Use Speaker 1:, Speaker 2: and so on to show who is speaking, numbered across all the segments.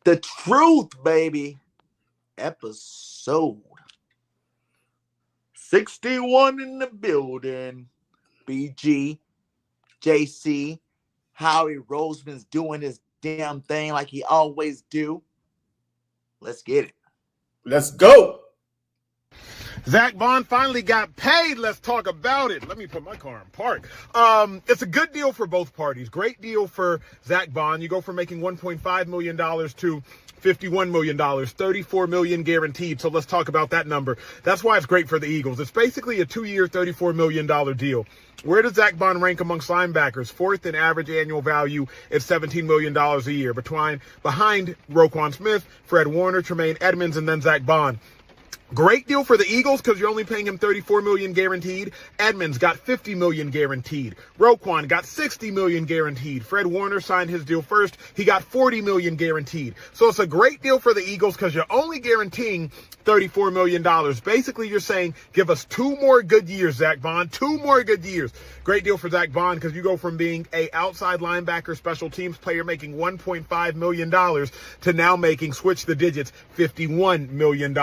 Speaker 1: The truth, baby. Episode 61 in the building. BG, JC, Howie Roseman's doing his damn thing like he always do. Let's get it.
Speaker 2: Let's go.
Speaker 3: Zach Bond finally got paid. Let's talk about it. Let me put my car in park. It's a good deal for both parties. Great deal for Zach Bond. You go from making $1.5 million to $51 million, $34 million guaranteed. So let's talk about that number. That's why it's great for the Eagles. It's basically a 2-year, $34 million deal. Where does Zach Bond rank amongst linebackers? Fourth in average annual value at $17 million a year, behind Roquan Smith, Fred Warner, Tremaine Edmonds, and then Zach Bond. Great deal for the Eagles because you're only paying him $34 million guaranteed. Edmonds got $50 million guaranteed. Roquan got $60 million guaranteed. Fred Warner signed his deal first. He got $40 million guaranteed. So it's a great deal for the Eagles because you're only guaranteeing $34 million. Basically, you're saying, give us 2 more good years, Zach Bond. 2 more good years. Great deal for Zach Bond because you go from being a outside linebacker special teams player making $1.5 million to now making, switch the digits, $51 million.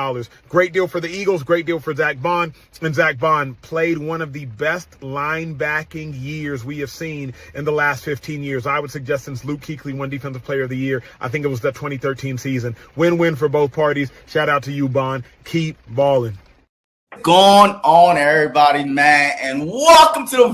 Speaker 3: Great deal for the Eagles. Great deal for Zach Bond. And Zach Bond played one of the best linebacking years we have seen in the last 15 years. I would suggest since Luke Kuechly won Defensive Player of the Year. I think it was the 2013 season. Win-win for both parties. Shout out to you, Bond. Keep balling.
Speaker 2: Going on, everybody, man, and welcome to the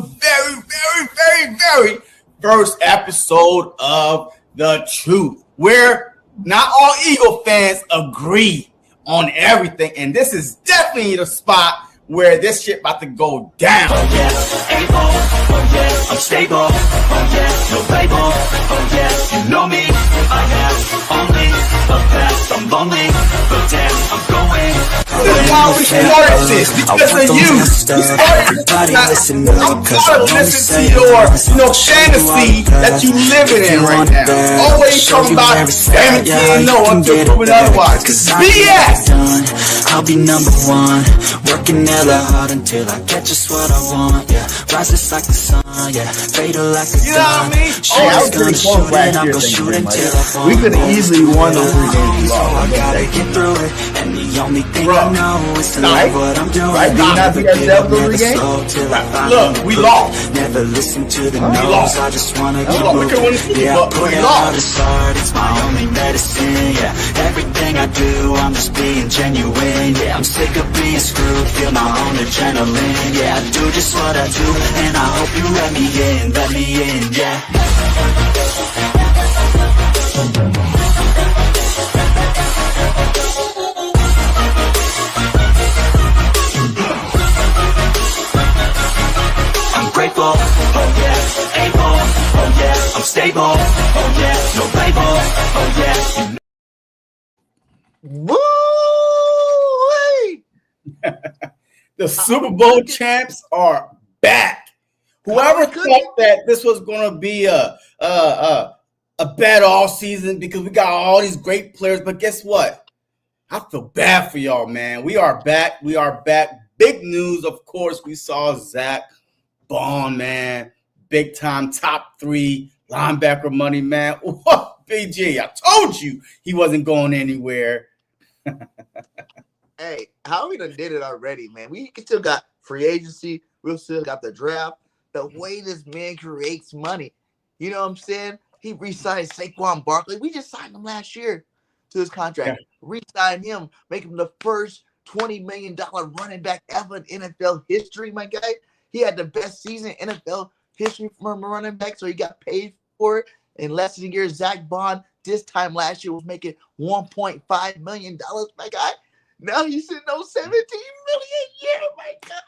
Speaker 2: very first episode of The Truth, where not all Eagle fans agree on everything, and this is definitely the spot where this shit about to go down.
Speaker 4: Oh yes, able. Oh yes, I'm stable. Oh yes, no label. Oh yes, you know me. I have only the best. I'm lonely, but damn, I'm going.
Speaker 2: This is why we started this, because of you. We started this. I'm tired of listening to your, fantasy that you living in right now. Always talking about guaranteeing no one to prove it otherwise. BS.
Speaker 4: I'll be number one, working hella hard until I get just what I want. Yeah, rises like the sun. Yeah, fatal like a gun.
Speaker 2: You know what I mean?
Speaker 1: Hey, I was pretty close last year. We could have easily won those 3 games.
Speaker 4: I gotta get through it, and the only thing I know is to love what I'm doing.
Speaker 1: Right? Did not beat ourselves those 3 games?
Speaker 2: Look, we lost.
Speaker 4: Never listen to the no's. I just wanna keep
Speaker 2: moving.
Speaker 4: moving. Yeah, I put it out as hard. It's my only medicine. Yeah, everything I do, I'm just being genuine. Yeah, I'm sick of being screwed. Feel my own adrenaline. Yeah, I do just what I do, and I hope you let me in, yeah. I'm grateful, oh yes, able, oh yes, I'm stable, oh yes, no label, oh yes.
Speaker 1: Woo!
Speaker 2: The Super Bowl champs are back. Whoever thought that this was going to be a bad all season because we got all these great players, but guess what? I feel bad for y'all, man. We are back. We are back. Big news, of course. We saw Zach Bond, man. Big time top 3 linebacker money, man. What, BG? I told you he wasn't going anywhere.
Speaker 1: Hey, how we done did it already, man. We still got free agency. We still got the draft. The way this man creates money. You know what I'm saying? He re-signed Saquon Barkley. We just signed him last year to his contract. Yeah. Re-signed him, make him the first $20 million running back ever in NFL history, my guy. He had the best season in NFL history from a running back, so he got paid for it. In less than a year, Zach Bond, this time last year, was making $1.5 million, my guy. Now he's sitting on $17 million a year, my God.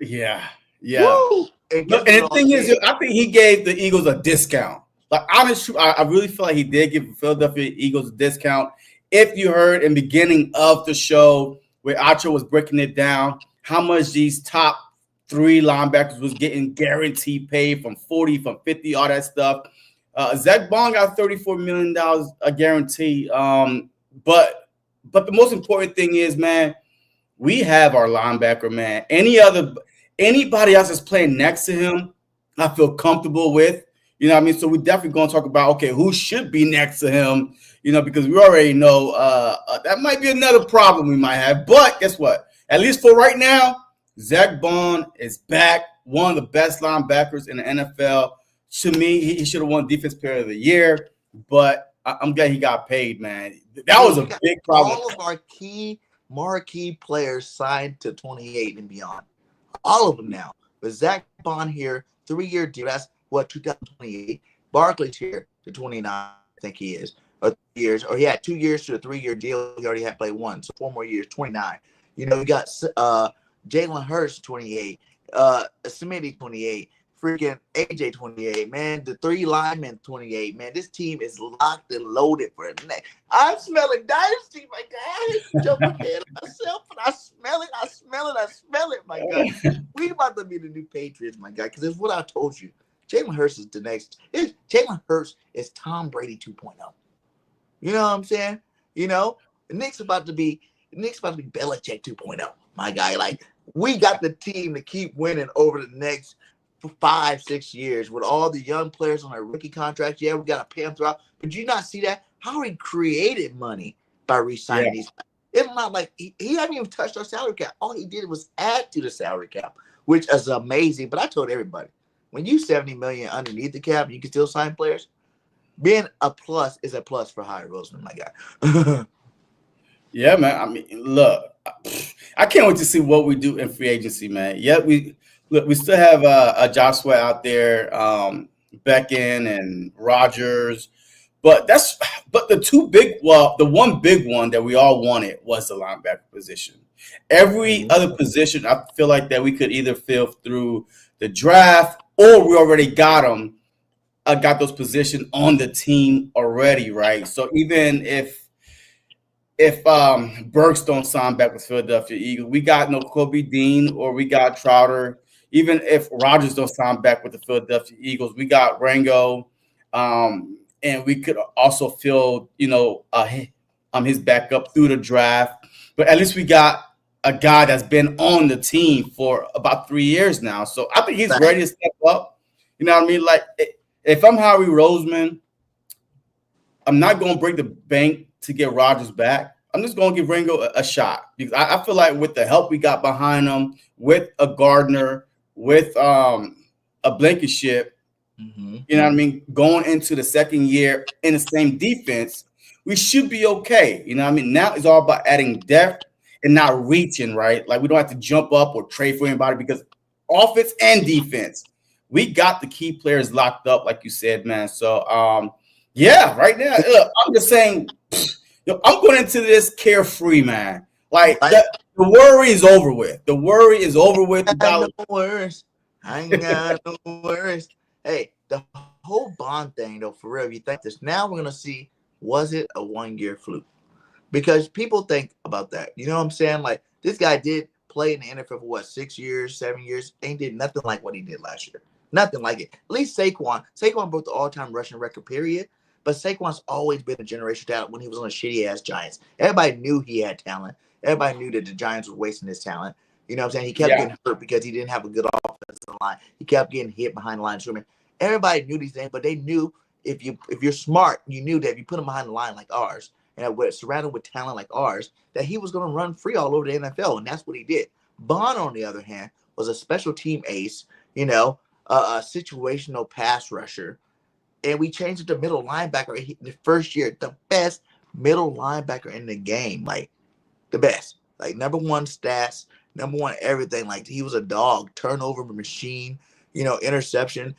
Speaker 2: Yeah.
Speaker 1: Woo!
Speaker 2: And the thing is, I think he gave the Eagles a discount. Like, honestly, I really feel like he did give the Philadelphia Eagles a discount. If you heard in the beginning of the show where Acho was breaking it down, how much these top 3 linebackers was getting guaranteed paid from 40, from 50, all that stuff. Zach Bond got $34 million a guarantee. But the most important thing is, man, we have our linebacker, man. Anybody else that's playing next to him, I feel comfortable with. You know what I mean? So we're definitely going to talk about, okay, who should be next to him, you know, because we already know that might be another problem we might have. But guess what? At least for right now, Zach Bond is back, one of the best linebackers in the NFL. To me, he should have won Defense Player of the Year, but I'm glad he got paid, man. That was a big problem.
Speaker 1: All of our key marquee players signed to 28 and beyond. All of them now. But Zach Bond here, 3-year deal. That's what, 2028. Barkley's here to 29, I think he is. Or 3 years. Or he had 2 years to a 3-year deal. He already had played one. So 4 more years, 29. You know, you got Jalen Hurts, 28. Smitty, 28. Freaking AJ, 28. Man, the 3 linemen, 28. Man, this team is locked and loaded for the next. I'm smelling dynasty, my God. I jump ahead of myself, but I smell it. I smell it. I smell it, my God. We about to be the new Patriots, my God, because it's what I told you. Jalen Hurts is the next. Jalen Hurts is Tom Brady 2.0. You know what I'm saying? You know, Nick's about to be Belichick 2.0. My guy, like, we got the team to keep winning over the next 5-6 years with all the young players on their rookie contracts. Yeah, we got to pay them throughout. But you not see that? Howie created money by re-signing these. It's not like he haven't even touched our salary cap. All he did was add to the salary cap, which is amazing. But I told everybody, when you $70 million underneath the cap, you can still sign players. Being a plus is a plus for Howie Roseman, my guy.
Speaker 2: Yeah, man. I mean, look, I can't wait to see what we do in free agency, man. Yeah, we still have a Joshua out there, Beckham and Rodgers, but the one big one that we all wanted was the linebacker position. Every other position, I feel like that we could either fill through the draft or we already got them. Got those positions on the team already, right? So even if Burks don't sign back with Philadelphia Eagles, we got no Kobe Dean or we got Trouter. Even if Rodgers don't sign back with the Philadelphia Eagles, we got Rango, and we could also fill, his backup through the draft. But at least we got a guy that's been on the team for about 3 years now. So I think he's ready to step up. You know what I mean? Like, if I'm Howie Roseman, I'm not going to break the bank to get Rodgers back. I'm just going to give Rango a shot because I feel like with the help we got behind him, with a Gardner, with a Blankenship, you know what I mean, going into the second year in the same defense, we should be okay. You know what I mean? Now it's all about adding depth and not reaching, right? Like we don't have to jump up or trade for anybody because offense and defense, we got the key players locked up, like you said, man. So, right now, I'm just saying, I'm going into this carefree, man. Like, the worry is over with. The worry is over with.
Speaker 1: I got no worries. I ain't got no worries. Hey, the whole Bond thing, though, for real, if you think this, now we're going to see, was it a 1-year fluke? Because people think about that. You know what I'm saying? Like, this guy did play in the NFL for, 6 years, 7 years, ain't did nothing like what he did last year. Nothing like it. At least Saquon. Saquon broke the all-time rushing record, period. But Saquon's always been a generational talent when he was on the shitty-ass Giants. Everybody knew he had talent. Everybody knew that the Giants were wasting his talent. You know what I'm saying? He kept getting hurt because he didn't have a good offensive line. He kept getting hit behind the line of swimming. Everybody knew these things, but they knew if you're smart, you knew that if you put him behind the line like ours and surrounded with talent like ours, that he was going to run free all over the NFL, and that's what he did. Bond, on the other hand, was a special team ace, a situational pass rusher. And we changed it to middle linebacker the first year, the best middle linebacker in the game, like the best, like number one stats, number one everything. Like he was a dog, turnover machine, interception,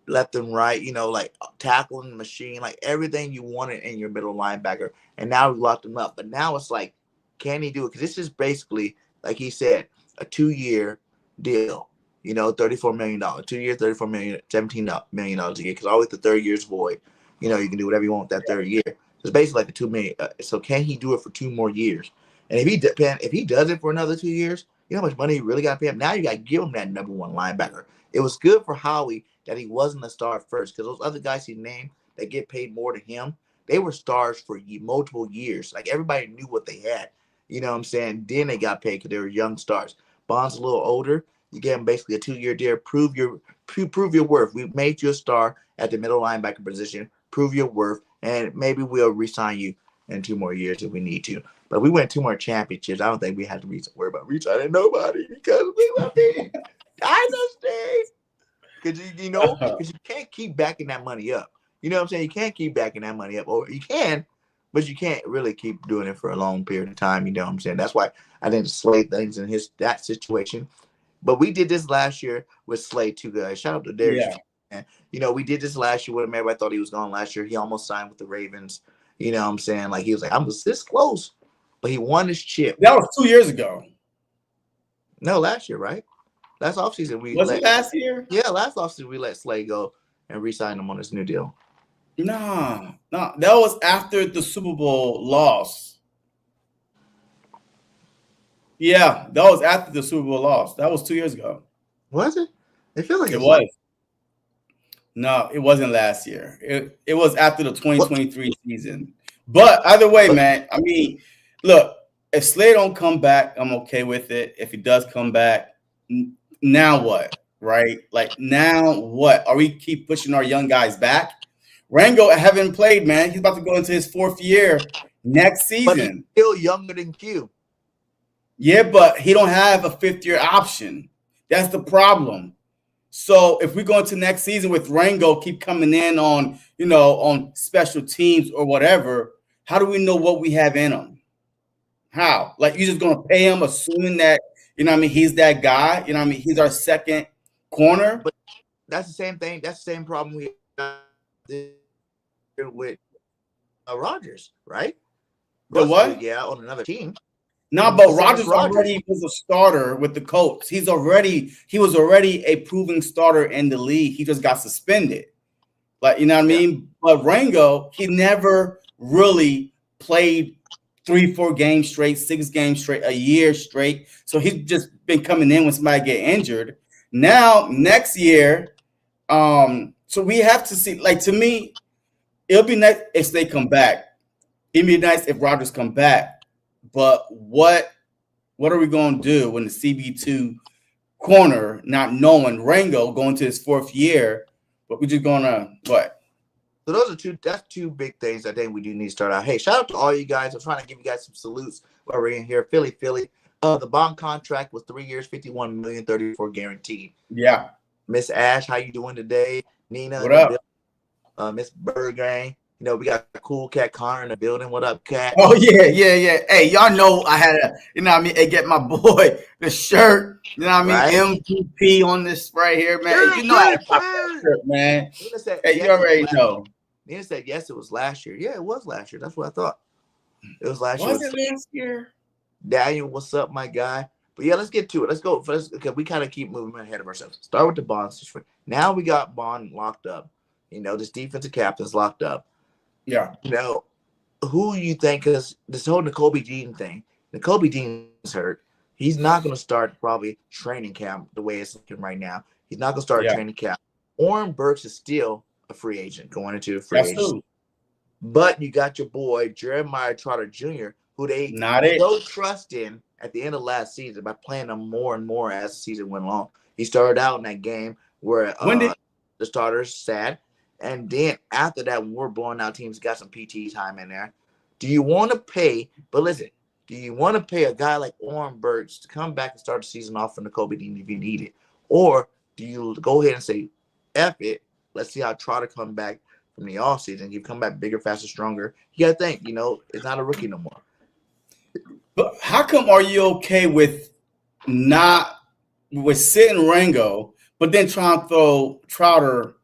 Speaker 1: left and right, like tackling machine, like everything you wanted in your middle linebacker. And now we locked him up. But now it's like, can he do it? Because this is basically, like he said, a 2-year deal. $34 million, 2 years, $34 million, $17 million a year. Because always the third year's void. You can do whatever you want with that third year. It's basically like a $2 million. So can he do it for 2 more years? And if he does it for another 2 years, you know how much money you really got to pay him? Now you got to give him that number one linebacker. It was good for Howie that he wasn't a star at first because those other guys he named that get paid more than him, they were stars for multiple years. Like everybody knew what they had. You know what I'm saying? Then they got paid because they were young stars. Bond's a little older. You get him basically a 2-year deal. Prove your worth. We made you a star, at the middle linebacker position, prove your worth, and maybe we'll re-sign you in 2 more years if we need to. But we win 2 more championships. I don't think we have to worry about re-signing nobody because we love the dynasty. Because because you can't keep backing that money up. You know what I'm saying? You can't keep backing that money up, or you can, but you can't really keep doing it for a long period of time. You know what I'm saying? That's why I didn't slay things in that situation. But we did this last year with Slade too, guys. Shout out to Darius. Yeah. We did this last year with him. Everybody thought he was gone last year. He almost signed with the Ravens. You know what I'm saying? Like, he was like, I'm just this close. But he won his chip.
Speaker 2: That was 2 years ago.
Speaker 1: No, last year, right? Last offseason.
Speaker 2: Was it last year?
Speaker 1: Yeah, last offseason we let Slade go and re-sign him on this new deal.
Speaker 2: No. That was after the Super Bowl loss. Yeah, that was after the Super Bowl loss. That was 2 years ago.
Speaker 1: Was it? It feels like
Speaker 2: it was. No, it wasn't last year. It was after the 2023 season. But either way, man, I mean, look, if Slade don't come back, I'm okay with it. If he does come back, now what? Right? Like, now what? Are we keep pushing our young guys back? Rango haven't played, man. He's about to go into his 4th year next season.
Speaker 1: But he's still younger than Q.
Speaker 2: Yeah, but he don't have a 5th-year option. That's the problem. So if we go into next season with Rango keep coming in on, on special teams or whatever, how do we know what we have in him? How? Like, you're just going to pay him assuming that, he's that guy? He's our second corner?
Speaker 1: But that's the same thing. That's the same problem we have with Rodgers, right?
Speaker 2: The what?
Speaker 1: Yeah, on another team.
Speaker 2: No, but Rodgers already was a starter with the Colts. He was already a proven starter in the league. He just got suspended. Like, you know what I mean? But Rango, he never really played 3-4 games straight, 6 games straight, a year straight. So he's just been coming in when somebody get injured. Now, next year, so we have to see, like, to me, it'll be nice if they come back. It'd be nice if Rodgers come back. But what are we going to do when the CB2 corner, not knowing Rango going to his 4th year, but we're just going to what?
Speaker 1: So that's two big things I think we do need to start out. Hey, shout out to all you guys. I'm trying to give you guys some salutes while we're in here. Philly. The bond contract was 3 years, $51 million, 34 guaranteed.
Speaker 2: Yeah.
Speaker 1: Miss Ash, how you doing today? Nina.
Speaker 2: What up?
Speaker 1: Miss BIRDGANG. We got a cool cat Connor in the building. What up, cat?
Speaker 2: Oh, yeah. Hey, y'all know I had to, get my boy the shirt, right? MVP on this right here, man. I had to pop that shirt, man. You already know.
Speaker 1: Nina said, yes, it was last year. Yeah, it was last year. That's what I thought. It was last year.
Speaker 2: Was it last year?
Speaker 1: Daniel, what's up, my guy? But yeah, let's get to it. Let's go. Because we kind of keep moving ahead of ourselves. Start with the bonds. Now we got Bond locked up. This defensive captain's locked up.
Speaker 2: Yeah.
Speaker 1: Who you think, because this whole Nakobe Dean thing, Nakobe Dean's hurt. He's not going to start probably training camp the way it's looking right now. He's not going to start training camp. Oren Burks is still a free agent going into a free agency. But you got your boy, Jeremiah Trotter Jr., who they so trust in at the end of last season by playing him more and more as the season went along. He started out in that game where the starters sat. And then after that, when we're blowing out teams, got some PT time in there. Do you want to pay? But listen, do you want to pay a guy like Oren Burks to come back and start the season off for Nakobe Dean if you need it? Or do you go ahead and say, F it, let's see how Trotter come back from the offseason. You come back bigger, faster, stronger. You got to think, it's not a rookie no more.
Speaker 2: But how come are you okay with sitting Rango, but then trying to throw Trotter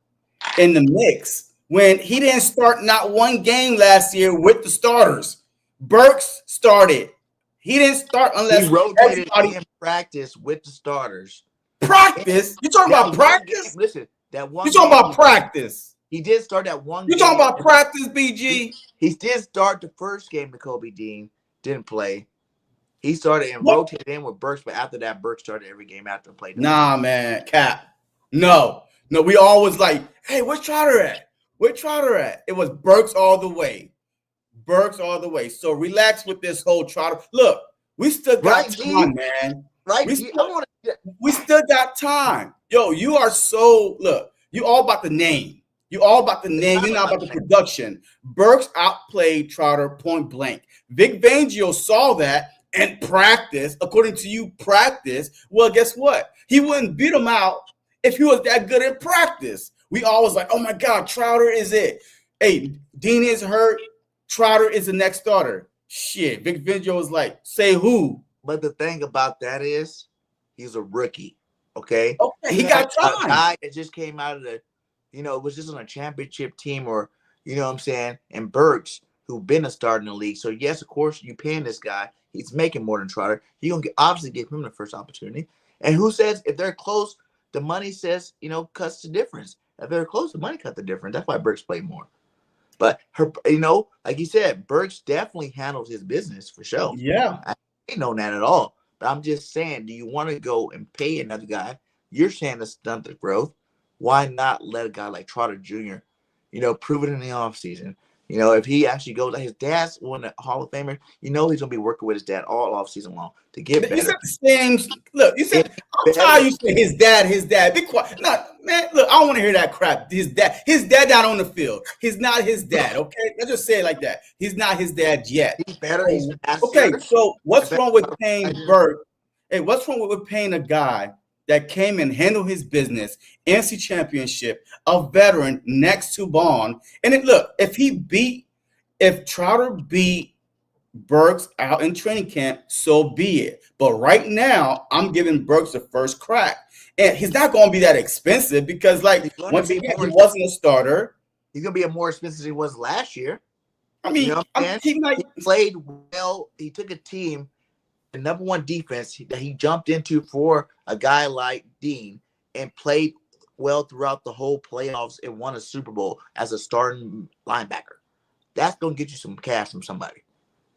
Speaker 2: in the mix when he didn't start not one game last year with the starters? Burks started. He didn't start unless
Speaker 1: he rotated in practice with the starters.
Speaker 2: Practice? You talking about practice?
Speaker 1: Game, listen, that one.
Speaker 2: You talking about practice?
Speaker 1: He did start that one.
Speaker 2: You talking about practice, BG?
Speaker 1: He did start the first game. Nakobe Dean didn't play. He started and rotated in with Burks, but after that, Burks started every game after and played.
Speaker 2: Nah, man, Cap. No, we always like, hey, where's Trotter at? Where Trotter at? It was Burks all the way. Burks all the way. So relax with this whole Trotter. Look, we still got time, man.
Speaker 1: Right?
Speaker 2: We still got time. Yo, you are so, look, you all about the name. You're all about the name. You're not about the production. Burks outplayed Trotter point blank. Vic Fangio saw that and practice. According to you, practice. Well, guess what? He wouldn't beat him out if he was that good in practice. We always like, oh my God, Trotter is it. Hey, Dean is hurt. Trotter is the next starter. Shit. Vic Fangio was like, say who?
Speaker 1: But the thing about that is, he's a rookie. Okay.
Speaker 2: Okay, he got time.
Speaker 1: A guy that just came out of the, it was just on a championship team, or you know what I'm saying, and Burks, who been a starter in the league. So yes, of course, you paying this guy. He's making more than Trotter. You're gonna obviously give him the first opportunity. And who says if they're close, the money says, cuts the difference. If they're close, the money cut the difference. That's why Burks played more. But like you said, Burks definitely handles his business for sure.
Speaker 2: Yeah.
Speaker 1: I ain't know that at all. But I'm just saying, do you want to go and pay another guy? You're saying to stunt the growth. Why not let a guy like Trotter Jr., prove it in the offseason? If he actually goes, like his dad's one of the Hall of Famers, he's going to be working with his dad all offseason long to get better.
Speaker 2: You said the same. Look, you said, I'm tired. You said his dad. Be quiet. No, man, look, I don't want to hear that crap. His dad not on the field. He's not his dad, okay? Let's just say it like that. He's not his dad yet.
Speaker 1: He's better. He's faster.
Speaker 2: Okay, so what's wrong with paying Burke? Hey, what's wrong with paying a guy that came and handled his business, NC championship, a veteran next to Bond? And then look, if Trotter beat Burks out in training camp, so be it. But right now, I'm giving Burks the first crack. And he's not going to be that expensive because, once again, he wasn't a starter.
Speaker 1: He's going to be more expensive than he was last year.
Speaker 2: I mean,
Speaker 1: he played well. He took a team, the number one defense that he jumped into for a guy like Dean, and played well throughout the whole playoffs and won a Super Bowl as a starting linebacker. That's going to get you some cash from somebody.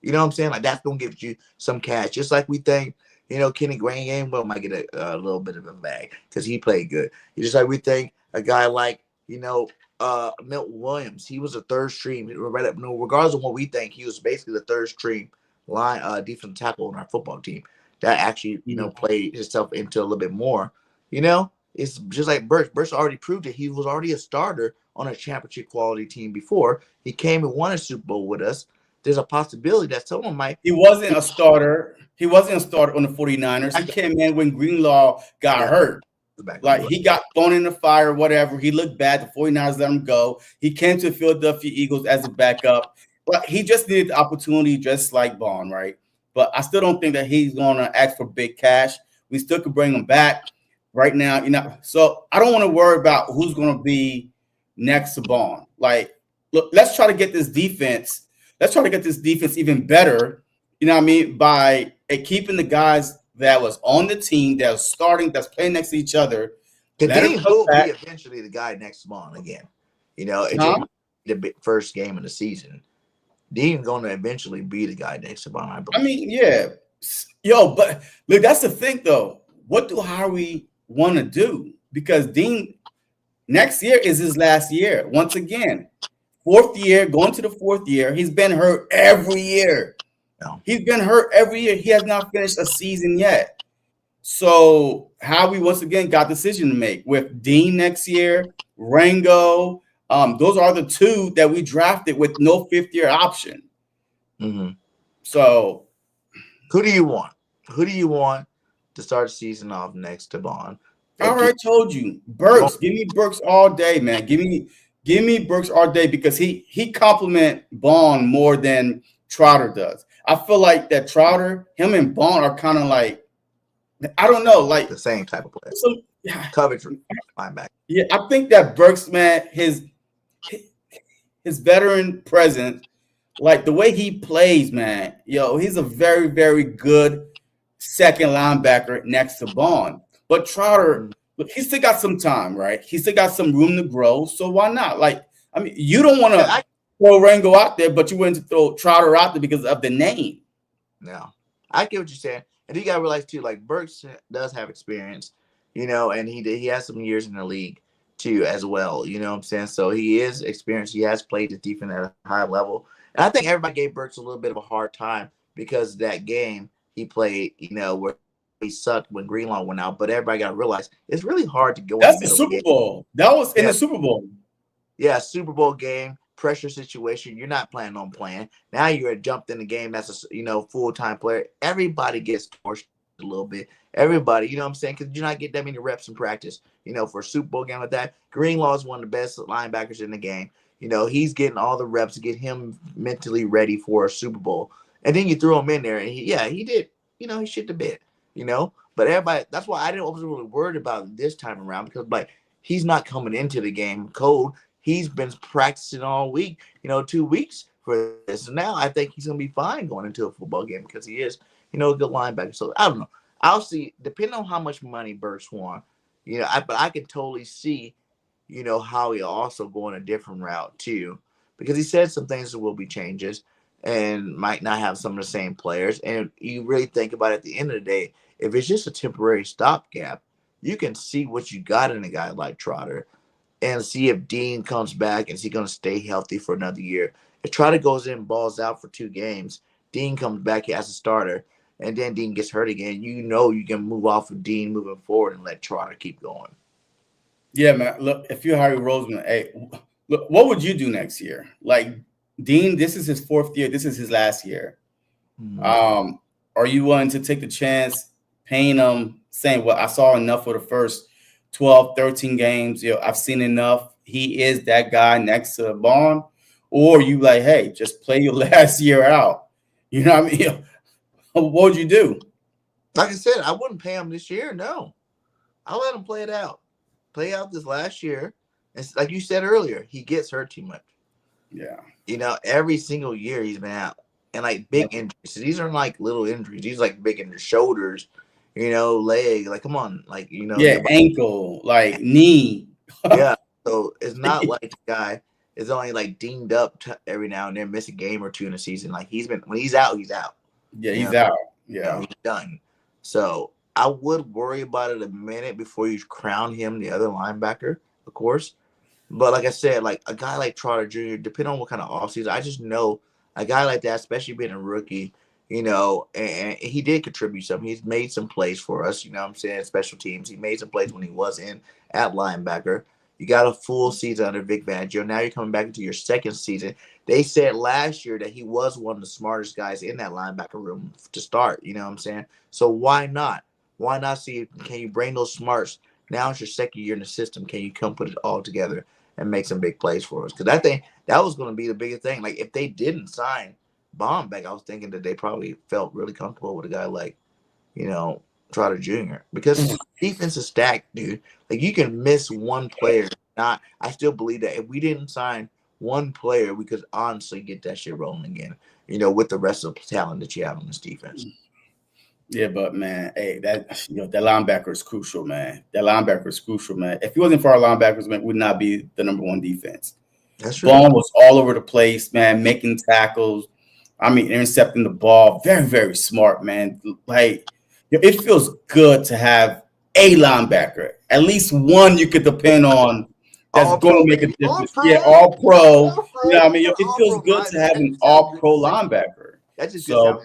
Speaker 1: You know what I'm saying? Like, that's going to give you some cash. Just like we think, Kenny Gainwell might get a little bit of a bag because he played good. Just like we think a guy like, Milton Williams, he was a third string. Regardless of what we think, he was basically the third string line defensive tackle on our football team that actually, played himself into a little bit more. It's just like Burks. Burks already proved it. He was already a starter on a championship quality team before. He came and won a Super Bowl with us. There's a possibility that someone might.
Speaker 2: He wasn't a starter. He wasn't a starter on the 49ers. He came in when Greenlaw got hurt. Like, he got thrown in the fire, whatever. He looked bad. The 49ers let him go. He came to the Philadelphia Eagles as a backup. But he just needed the opportunity, just like Bond, right? But I still don't think that he's going to ask for big cash. We still could bring him back right now. So I don't want to worry about who's going to be next to Bond. Like, look, let's try to get this defense. Let's try to get this defense even better, by keeping the guys that was on the team, that was starting, that's playing next to each other.
Speaker 1: Dean will be eventually the guy next to Bond again. The first game of the season. Dean's going to eventually be the guy next to Bond, I believe.
Speaker 2: I mean, yeah. Yo, but look, that's the thing, though. What do Howie want to do? Because Dean, next year is his last year. Once again, fourth year, going to the fourth year. He's been hurt every year.
Speaker 1: No.
Speaker 2: He's been hurt every year. He has not finished a season yet. So Howie, once again, got a decision to make with Dean next year, Rango. Those are the two that we drafted with no fifth-year option.
Speaker 1: Mm-hmm.
Speaker 2: So
Speaker 1: who do you want? Who do you want to start the season off next to Bond?
Speaker 2: I already told you. Burks. Give me Burks all day, man. Give me Burks all day because he compliment Bond more than Trotter does. I feel like that Trotter, him and Bond are kind of like, I don't know, like
Speaker 1: the same type of player.
Speaker 2: Coverage
Speaker 1: linebacker.
Speaker 2: Yeah, I think that Burks, man, his veteran presence, like the way he plays, man, he's a very, very good second linebacker next to Bond. But Trotter, look, he still got some time, right? He still got some room to grow. So why not? Like, I mean, you don't want to throw Rango out there, but you went to throw Trotter out there because of the name.
Speaker 1: No, I get what you're saying. And you got to realize, too, like, Burks does have experience, and he has some years in the league, too, as well. You know what I'm saying? So he is experienced. He has played the defense at a high level. And I think everybody gave Burks a little bit of a hard time because that game he played, where he sucked when Greenlaw went out. But everybody got to realize it's really hard to go.
Speaker 2: That's the Super Bowl. That was in the Super Bowl.
Speaker 1: Yeah, Super Bowl game, pressure situation. You're not planning on playing. Now you're jumped in the game as a full-time player. Everybody gets torched a little bit. Everybody, you know what I'm saying? Because you're not getting that many reps in practice. For a Super Bowl game like that, Greenlaw is one of the best linebackers in the game. He's getting all the reps to get him mentally ready for a Super Bowl. And then you throw him in there, and he did. He shit the bed. But everybody, that's why I wasn't really worried about it this time around, because he's not coming into the game cold. He's been practicing all week, 2 weeks for this. And now I think he's going to be fine going into a football game because he is, a good linebacker. So I don't know. I'll see, depending on how much money Burks won, but I can totally see, how he'll also go on a different route too, because he said some things that will be changes and might not have some of the same players. And you really think about it, at the end of the day, if it's just a temporary stopgap, you can see what you got in a guy like Trotter and see if Dean comes back and is he going to stay healthy for another year. If Trotter goes in and balls out for 2 games, Dean comes back as a starter, and then Dean gets hurt again, you can move off of Dean moving forward and let Trotter keep going.
Speaker 2: Yeah, man. Look, if you're Howie Roseman, hey, look, what would you do next year? Like, Dean, this is his 4th year. This is his last year. Mm-hmm. Are you willing to take the chance, paying him, saying, well, I saw enough for the first 12, 13 games. I've seen enough. He is that guy next to Bond. Or you like, hey, just play your last year out. You know what I mean? What would you do?
Speaker 1: Like I said, I wouldn't pay him this year. No. I'll let him play it out. Play out this last year. And like you said earlier, he gets hurt too much.
Speaker 2: Yeah.
Speaker 1: Every single year he's been out. And big injuries. So these aren't little injuries. These are big injuries. Shoulders, leg. Come on.
Speaker 2: Yeah, ankle, knee.
Speaker 1: Yeah. So it's not like the guy is only dinged up every now and then, miss a game or 2 in a season. When he's out, he's out.
Speaker 2: Yeah, he's out. Yeah.
Speaker 1: He's done. So I would worry about it a minute before you crown him the other linebacker, of course. But like I said, a guy like Trotter Jr., depending on what kind of offseason, I just know a guy like that, especially being a rookie, and he did contribute something. He's made some plays for us, special teams. He made some plays when he was in at linebacker. You got a full season under Vic Fangio. Now you're coming back into your 2nd season. They said last year that he was one of the smartest guys in that linebacker room to start, So why not? Why not see, can you bring those smarts? Now it's your 2nd year in the system. Can you come put it all together and make some big plays for us? Because I think that was going to be the biggest thing. If they didn't sign Bond back, I was thinking that they probably felt really comfortable with a guy like, Trotter Jr. Because defense is stacked, dude. You can miss one player. I still believe that if we didn't sign one player, we could honestly get that shit rolling again, with the rest of the talent that you have on this defense.
Speaker 2: Yeah, but man, hey, that linebacker is crucial, man. That linebacker is crucial, man. If it wasn't for our linebackers, man, we would not be the number 1 defense.
Speaker 1: That's right.
Speaker 2: Bond was all over the place, man, making tackles. Intercepting the ball. Very, very smart, man. It feels good to have a linebacker, at least one you could depend on that's going to make a difference. All pro. It feels good to have an all-pro linebacker.
Speaker 1: That's just
Speaker 2: so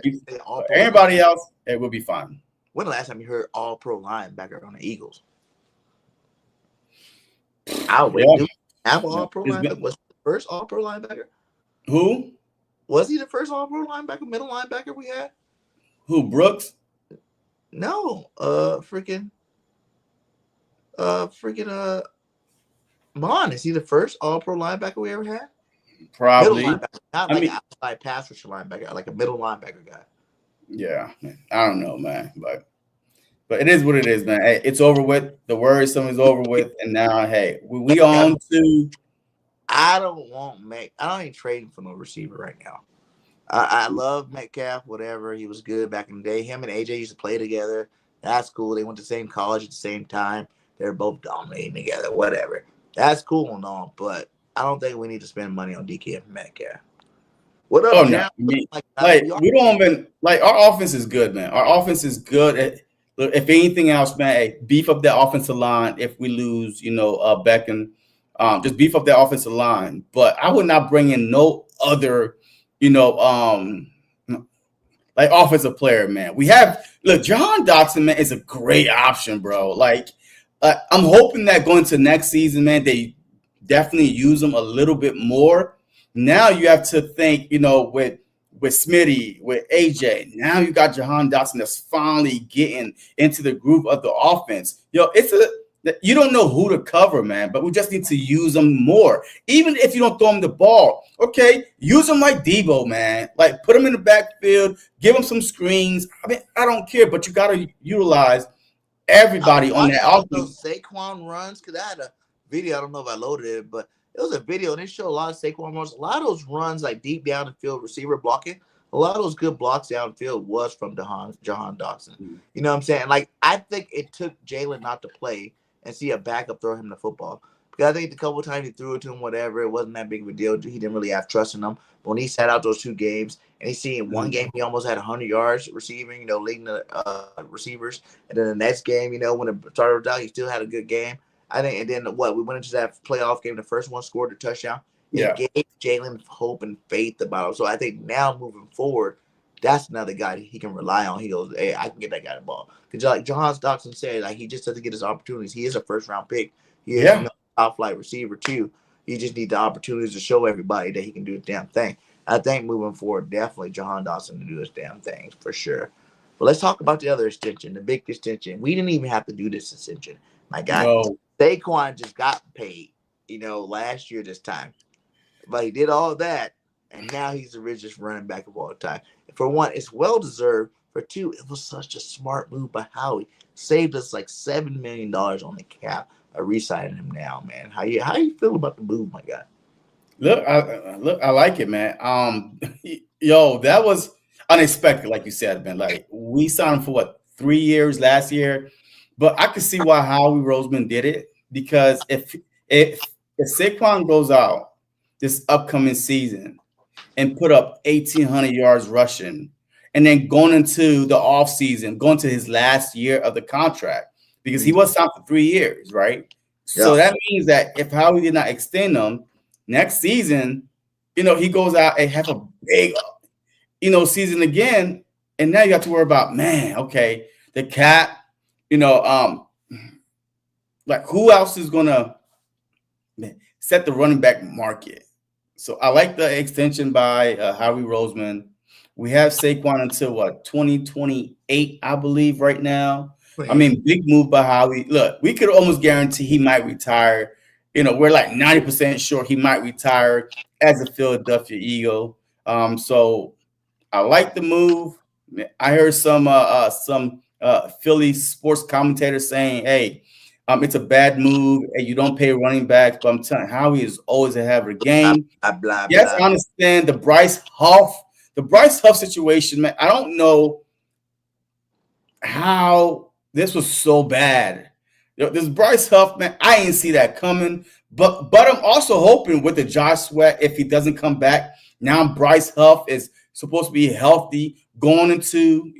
Speaker 2: everybody else, it will be fine.
Speaker 1: When the last time you heard all-pro linebacker on the Eagles? Have all-pro linebacker? Was the first all-pro linebacker?
Speaker 2: Who?
Speaker 1: Was he the first all-pro linebacker, middle linebacker we had?
Speaker 2: Who, Brooks?
Speaker 1: No, Bond. Is he the first all-pro linebacker we ever had?
Speaker 2: Probably.
Speaker 1: Not outside pass rusher linebacker, like a middle linebacker guy.
Speaker 2: Yeah, I don't know, man, but it is what it is, man. Hey, it's over with. The worrisome is over with, and now, hey, we on to.
Speaker 1: I ain't trading for no receiver right now. I love Metcalf, whatever. He was good back in the day. Him and AJ used to play together. That's cool. They went to the same college at the same time. They're both dominating together, whatever. That's cool and all, but I don't think we need to spend money on DK and Metcalf. What up,
Speaker 2: no. We don't even our offense is good, man. Our offense is good. If anything else, man, hey, beef up that offensive line. If we lose, Beckham, just beef up that offensive line. But I would not bring in no other, offensive player, man. We have John Dotson, man, is a great option, bro. I'm hoping that going to next season, man, they definitely use him a little bit more. Now you have to think, with Smitty, with AJ. Now you got Jahan Dotson that's finally getting into the groove of the offense. You don't know who to cover, man, but we just need to use them more. Even if you don't throw him the ball, okay, use him like Deebo, man. Like put him in the backfield, give him some screens. I mean, I don't care, but you got to utilize everybody on that offense.
Speaker 1: Those Saquon runs, because I had a video. I don't know if I loaded it, but it was a video, and it showed a lot of Saquon runs. A lot of those runs, like deep down the field, receiver blocking. A lot of those good blocks downfield was from Jahan Dotson. You know what I'm saying? Like, I think it took Jalen not to play and see a backup throw him the football. Because I think the couple of times he threw it to him, whatever, it wasn't that big of a deal. He didn't really have trust in him. But when he sat out those 2 games, and he seen one game he almost had 100 yards receiving, leading the receivers. And then the next game, when it started out, he still had a good game. I think, and then we went into that playoff game. The first one scored a touchdown. It gave Jalen hope and faith about him. So I think now moving forward, that's another guy he can rely on. He goes, hey, I can get that guy the ball. Because like Jahan Dotson said, like he just doesn't get his opportunities. He is a first-round pick. He is a top-flight receiver too. You just need the opportunities to show everybody that he can do his damn thing. I think moving forward, definitely Jahan Dotson to do his damn thing for sure. But let's talk about the other extension, the big extension. We didn't even have to do this extension. My guy, Saquon just got paid, last year this time. But he did all that, and now he's the richest running back of all time. For one, it's well-deserved. For two, it was such a smart move by Howie. Saved us like $7 million on the cap of re-signing him now, man. How you feel about the move, my guy?
Speaker 2: Look, I like it, man. That was unexpected, like you said, man. Like we signed him for 3 years last year, but I could see why Howie Roseman did it, because if Saquon goes out this upcoming season and put up 1,800 yards rushing, and then going into the offseason, going to his last year of the contract, because he was signed for 3 years, right? Yeah. So that means that if Howie did not extend him next season, he goes out and have a big, season again, and now you got to worry about, man, okay, the cap, like who else is gonna set the running back market? So I like the extension by Howie Roseman. We have Saquon until 2028, I believe, right now. I mean, big move by Howie. Look, we could almost guarantee he might retire. We're like 90% sure he might retire as a Philadelphia Eagle. So I like the move. I heard some Philly sports commentators saying, hey, it's a bad move and you don't pay running backs. But I'm telling you, Howie is always ahead of the game. Yes, I understand the Bryce Huff situation, man. I don't know how this was so bad. This Bryce Huff, man, I didn't see that coming. But I'm also hoping with the Josh Sweat, if he doesn't come back, now Bryce Huff is supposed to be healthy going into,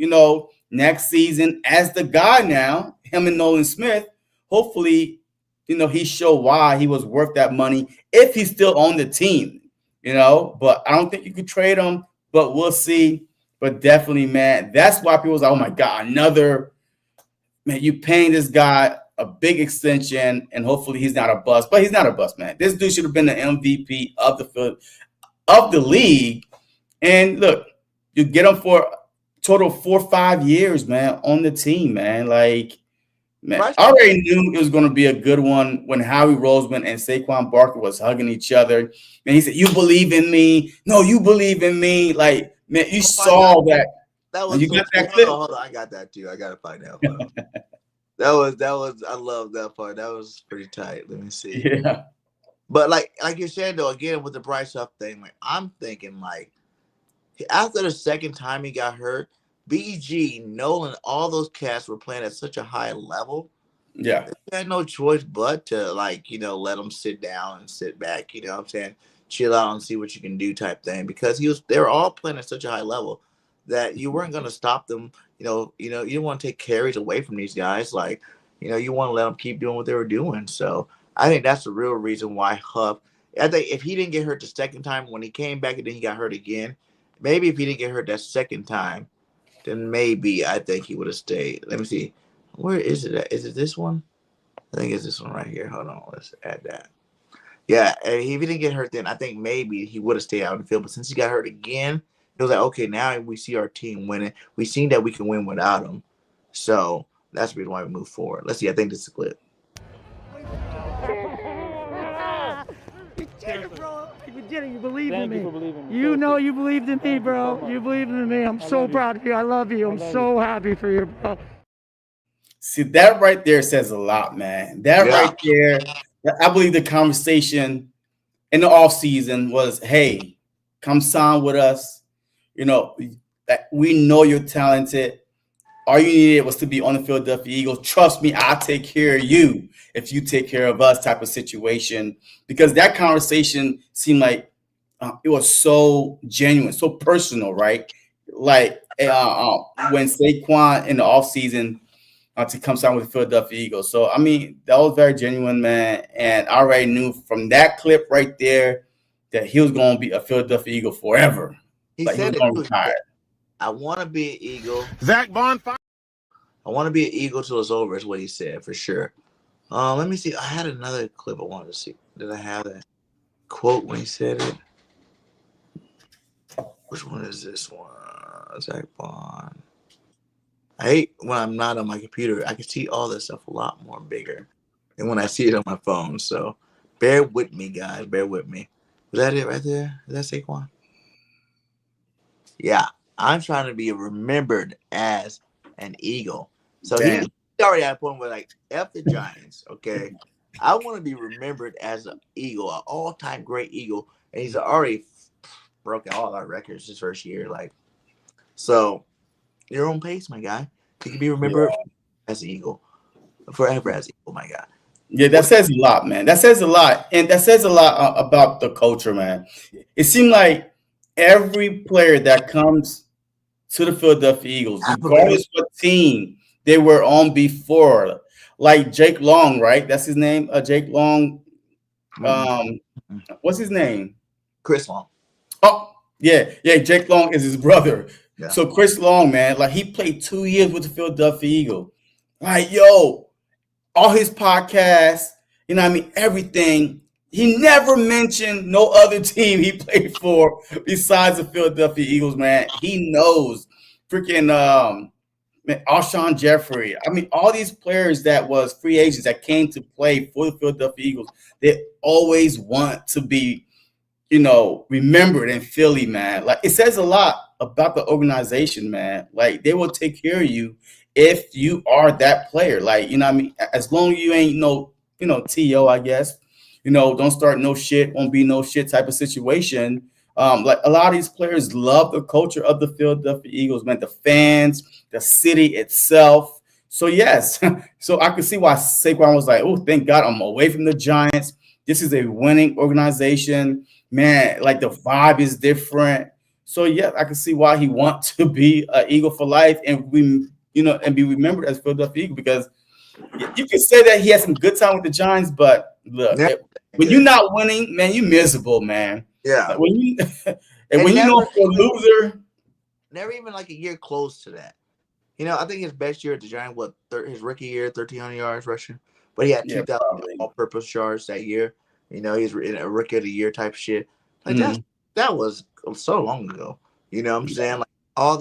Speaker 2: next season as the guy now, him and Nolan Smith. Hopefully, he showed why he was worth that money if he's still on the team, But I don't think you could trade him, but we'll see. But definitely, man, that's why people was like, oh, my God, you paying this guy a big extension, and hopefully he's not a bust. But he's not a bust, man. This dude should have been the MVP of the league. And look, you get him for a total of 4 or 5 years, man, on the team, man. Like, man, I already knew it was going to be a good one when Howie Roseman and Saquon Barkley was hugging each other. And he said, you believe in me? No, you believe in me. Like, man, you saw that.
Speaker 1: That was
Speaker 2: you got that clip?
Speaker 1: Hold on, I got that too. I got to find out. That was I love that part. That was pretty tight. Let me see.
Speaker 2: Yeah.
Speaker 1: But like you said though, again with the Bryce Huff thing, like I'm thinking like after the second time he got hurt, BG, Nolan, all those cats were playing at such a high level.
Speaker 2: Yeah.
Speaker 1: They had no choice but to let them sit down and sit back, what I'm saying? Chill out and see what you can do type thing. Because they were all playing at such a high level that you weren't gonna stop them. You don't want to take carries away from these guys. Like, you want to let them keep doing what they were doing. So I think that's the real reason why Huff. I think if he didn't get hurt the second time, when he came back and then he got hurt again, maybe if he didn't get hurt that second time, then maybe I think he would have stayed. Let me see. Where is it at? Is it this one? I think it's this one right here. Hold on. Let's add that. Yeah, and if he didn't get hurt then, I think maybe he would have stayed out in the field. But since he got hurt again, it was like, okay, now we see our team winning. We seen that we can win without him. So that's the reason why we move forward. Let's see. I think this is a clip.
Speaker 5: You believed in me. You know you believed in me, bro. You believed in me. I'm so proud of you. I love you. I'm so happy for you, bro.
Speaker 2: See, that right there says a lot, man. That right there, I believe the conversation in the offseason was, hey, come sign with us. You know, we know you're talented. All you needed was to be on the Philadelphia Eagles. Trust me, I'll take care of you if you take care of us type of situation. Because that conversation seemed like it was so genuine, so personal, right? Like when Saquon in the offseason to come sign with the Philadelphia Eagles. So, I mean, that was very genuine, man. And I already knew from that clip right there that he was going to be a Philadelphia Eagle forever.
Speaker 1: He
Speaker 2: like
Speaker 1: said
Speaker 2: he was going to retire.
Speaker 1: I want to be an Eagle.
Speaker 3: Zach Bond.
Speaker 1: I want to be an Eagle till it's over is what he said, for sure. Let me see. I had another clip I wanted to see. Did I have that quote when he said it? Which one is this one? Zach Bond. I hate when I'm not on my computer. I can see all this stuff a lot more bigger than when I see it on my phone. So bear with me, guys. Bear with me. Was that it right there? Is that Saquon? Yeah. I'm trying to be remembered as an Eagle. So he already had a point where, like, F the Giants, okay? I want to be remembered as an Eagle, an all-time great Eagle. And he's already broken all our records his first year. Like, so your own pace, my guy. You can be remembered as an Eagle. Forever as an Eagle, my guy.
Speaker 2: Yeah, that says a lot, man. That says a lot. And that says a lot about the culture, man. It seemed like every player that comes to the Philadelphia Eagles, regardless what team they were on before, like Jake Long, right? That's his name, Jake Long. What's his name?
Speaker 1: Chris Long.
Speaker 2: Oh, yeah. Jake Long is his brother.
Speaker 1: Yeah.
Speaker 2: So Chris Long, man, like he played 2 years with the Philadelphia Eagles. Like, yo, all his podcasts, you know what I mean? Everything. He never mentioned no other team he played for besides the Philadelphia Eagles, man. He knows freaking Alshon Jeffrey. I mean, all these players that was free agents that came to play for the Philadelphia Eagles, they always want to be, you know, remembered in Philly, man. Like, it says a lot about the organization, man. Like, they will take care of you if you are that player. Like, you know what I mean? As long as you ain't T.O., I guess. You know, don't start no shit, won't be no shit type of situation. Like a lot of these players love the culture of the Philadelphia Eagles, man. The fans, the city itself. So yes, so I could see why Saquon was like, "Oh, thank God, I'm away from the Giants. This is a winning organization, man. Like the vibe is different." So yeah, I can see why he wants to be an Eagle for life and be remembered as Philadelphia Eagle, because you can say that he had some good time with the Giants, but look, when you're not winning, man, you miserable, man.
Speaker 1: Yeah.
Speaker 2: Like when you know for a loser,
Speaker 1: never even like a year close to that. You know, I think his best year at the Giants, his rookie year, 1,300 yards rushing, but he had 2,000 all-purpose yards that year. You know, he's in a rookie of the year type shit. Like that was so long ago. You know what I'm saying? Like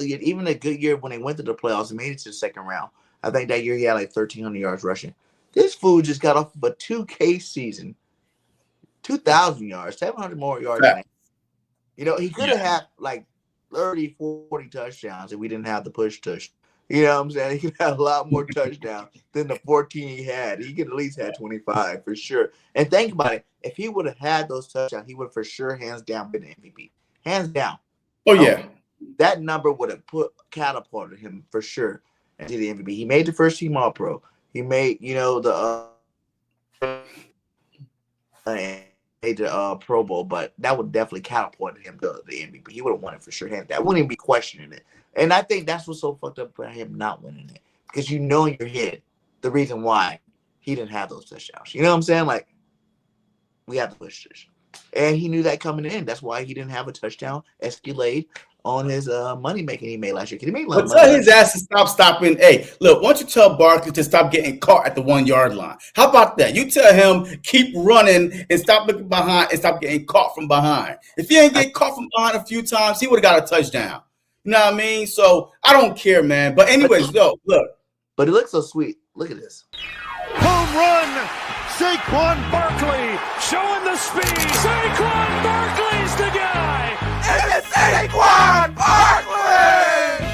Speaker 1: even a good year when they went to the playoffs and made it to the second round. I think that year he had like 1,300 yards rushing. This fool just got off of a 2K season, 2,000 yards, 700 more yards. You know, he could have had like 30, 40 touchdowns if we didn't have the push tush. You know what I'm saying? He could have a lot more touchdowns than the 14 he had. He could at least have 25 for sure. And think about it. If he would have had those touchdowns, he would have for sure hands down been the MVP. Hands down.
Speaker 2: Oh, yeah.
Speaker 1: That number would have catapulted him for sure into the MVP. He made the first team All-Pro. He made, the Pro Bowl, but that would definitely catapult him to the MVP. He would have won it for sure. That wouldn't even be questioning it. And I think that's what's so fucked up about him not winning it, because you know in your head the reason why he didn't have those touchdowns. You know what I'm saying? Like, we have to push this. And he knew that coming in. That's why he didn't have a touchdown escalade on his money making he made last year. He made a lot
Speaker 2: But
Speaker 1: of money.
Speaker 2: tell his ass to stop stopping. Hey, look, why don't you tell Barkley to stop getting caught at the 1 yard line? How about that? You tell him keep running and stop looking behind and stop getting caught from behind. If he ain't get caught from behind a few times, he would have got a touchdown. You know what I mean? So I don't care, man. But anyways, look.
Speaker 1: But it looks so sweet. Look at this.
Speaker 3: Home run. Saquon Barkley showing the speed.
Speaker 6: Saquon Barkley's the guy.
Speaker 1: And it's Saquon Barkley!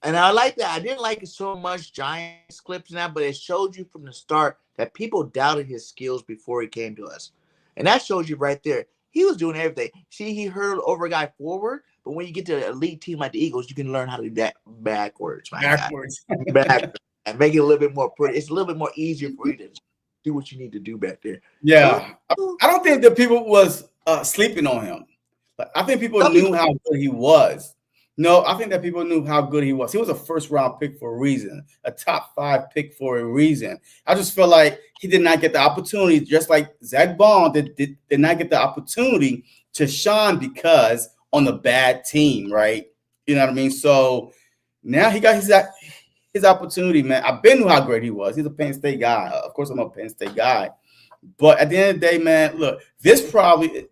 Speaker 1: And I like that. I didn't like it so much, Giants clips and that, but it showed you from the start that people doubted his skills before he came to us. And that shows you right there. He was doing everything. See, he hurled over a guy forward, but when you get to an elite team like the Eagles, you can learn how to do that backwards. Backwards. And make it a little bit more pretty. It's a little bit more easier for you to do what you need to do back there.
Speaker 2: Yeah. I don't think that people was sleeping on him. I think people knew how good he was. No, I think that people knew how good he was. He was a first-round pick for a reason, a top 5 pick for a reason. I just feel like he did not get the opportunity, just like Zach Bond did not get the opportunity to shine because on the bad team, right? You know what I mean? So now he got his opportunity, man. I've been knew how great he was. He's a Penn State guy. Of course, I'm a Penn State guy. But at the end of the day, man, look, this probably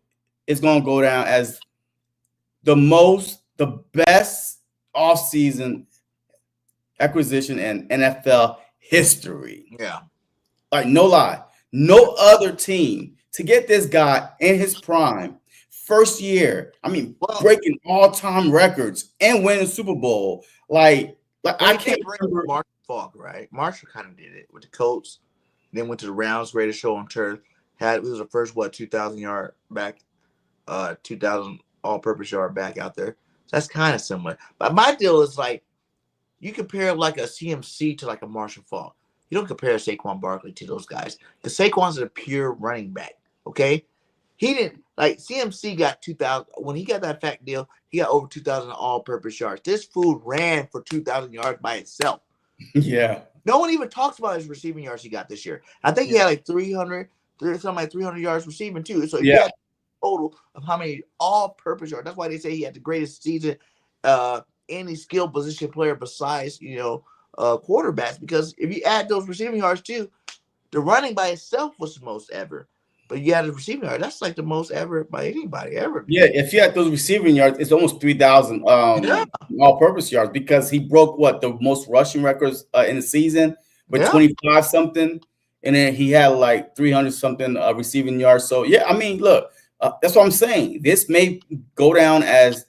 Speaker 2: is going to go down as the best offseason acquisition in NFL history.
Speaker 1: Yeah.
Speaker 2: Like, no lie. No other team to get this guy in his prime, first year, breaking all-time records and winning the Super Bowl. Like I can't remember.
Speaker 1: Marshall Faulk, right? Marshall kind of did it with the Colts, then went to the Rounds, greatest show on turf. It was the first, 2,000 yard back, 2,000 all-purpose yard back out there. That's kind of similar. But my deal is like, you compare like a CMC to like a Marshall Faulk. You don't compare Saquon Barkley to those guys because Saquon's a pure running back, okay? He didn't, like CMC got 2,000. When he got that fat deal, he got over 2,000 all-purpose yards. This fool ran for 2,000 yards by itself.
Speaker 2: Yeah.
Speaker 1: No one even talks about his receiving yards he got this year. I think he had like 300 yards receiving too. So he had total of how many all-purpose yards. That's why they say he had the greatest season any skill position player besides quarterbacks. Because if you add those receiving yards too, the running by itself was the most ever. But you had the receiving yard. That's like the most ever by anybody ever.
Speaker 2: Yeah, if you had those receiving yards, it's almost 3,000 all-purpose yards because he broke the most rushing records in the season with 25 something, and then he had like 300 something receiving yards. So yeah, I mean, look. That's what I'm saying. This may go down as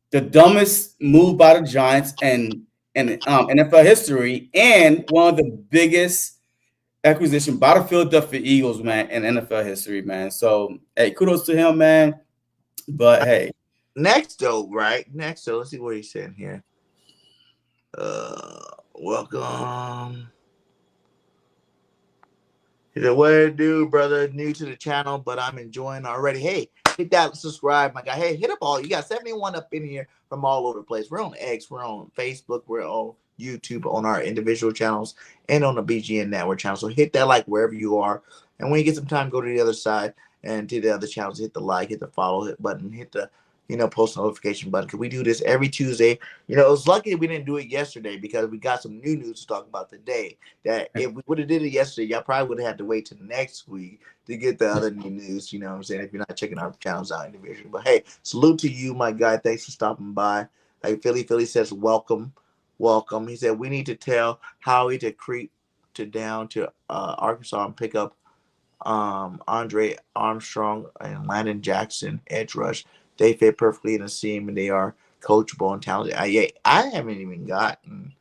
Speaker 2: the dumbest move by the Giants and NFL history, and one of the biggest acquisition by the Philadelphia Eagles, man, in NFL history, man. So, hey, kudos to him, man. But hey,
Speaker 1: next though, let's see what he's saying here. Welcome. He said, what it do, brother? New to the channel, but I'm enjoying already. Hey, hit that subscribe, my guy. Hey, hit up all. You got 71 up in here from all over the place. We're on X, we're on Facebook, we're on YouTube, on our individual channels, and on the BGN Network channel. So hit that like wherever you are. And when you get some time, go to the other side and to the other channels. Hit the like, hit the follow button, hit the post notification button. Because we do this every Tuesday. It was lucky we didn't do it yesterday because we got some new news to talk about today. That if we would have did it yesterday, y'all probably would have had to wait till next week to get the other new news. You know what I'm saying? If you're not checking our channels out individually. But hey, salute to you, my guy. Thanks for stopping by. Like Philly says, welcome. He said we need to tell Howie to creep down to Arkansas and pick up Andre Armstrong and Landon Jackson, edge rush. They fit perfectly in the scheme, and they are coachable and talented. I haven't even gotten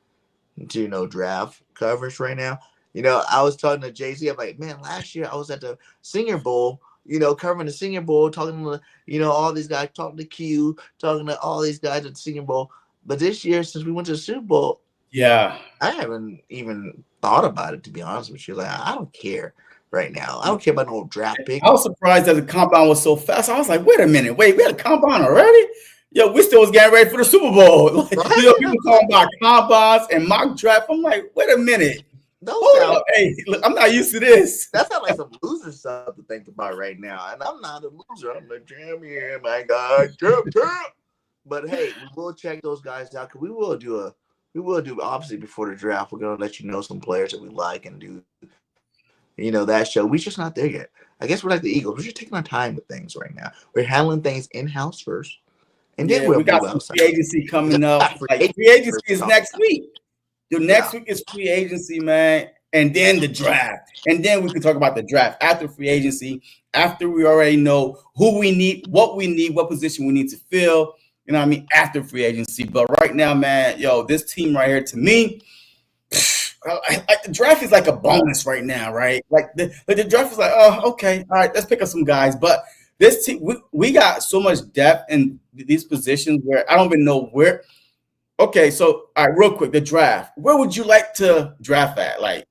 Speaker 1: to draft coverage right now. I was talking to Jay-Z. I'm like, man, last year I was at the Senior Bowl, covering the Senior Bowl, talking to, all these guys, talking to Q, talking to all these guys at the Senior Bowl. But this year, since we went to the Super Bowl,
Speaker 2: yeah,
Speaker 1: I haven't even thought about it, to be honest with you. Like, I don't care right now. I don't care about no draft pick.
Speaker 2: I was surprised that the combine was so fast. I was like, wait a minute, we had a combine already? Yo, we still was getting ready for the Super Bowl. Like,
Speaker 1: Right?
Speaker 2: people talking about combines and mock draft. I'm like, wait a minute. Hold up. Hey, look, I'm not used to this.
Speaker 1: That sounds like some loser stuff to think about right now. And I'm not a loser. I'm a champion, my God. Champ. But hey, we will check those guys out, because we will do obviously before the draft. We're gonna let you know some players that we like and do that show. We're just not there yet. I guess we're like the Eagles. We're just taking our time with things right now. We're handling things in-house first. And then
Speaker 2: we got some free agency coming up. Like, free agency is next week. The next week is free agency, man. And then the draft. And then we can talk about the draft after free agency, after we already know who we need, what position we need to fill. You know what I mean? After free agency. But right now, man, this team right here, to me, the draft is like a bonus right now, right? Like the draft is like, oh, okay, all right, let's pick up some guys. But this team, we got so much depth in these positions where I don't even know where. Okay, so all right, real quick, the draft. Where would you like to draft at? Like,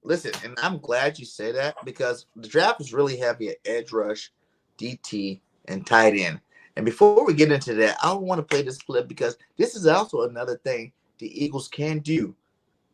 Speaker 1: listen, and I'm glad you say that, because the draft is really heavy at edge rush, DT, and tight end. And before we get into that, I want to play this clip, because this is also another thing the Eagles can do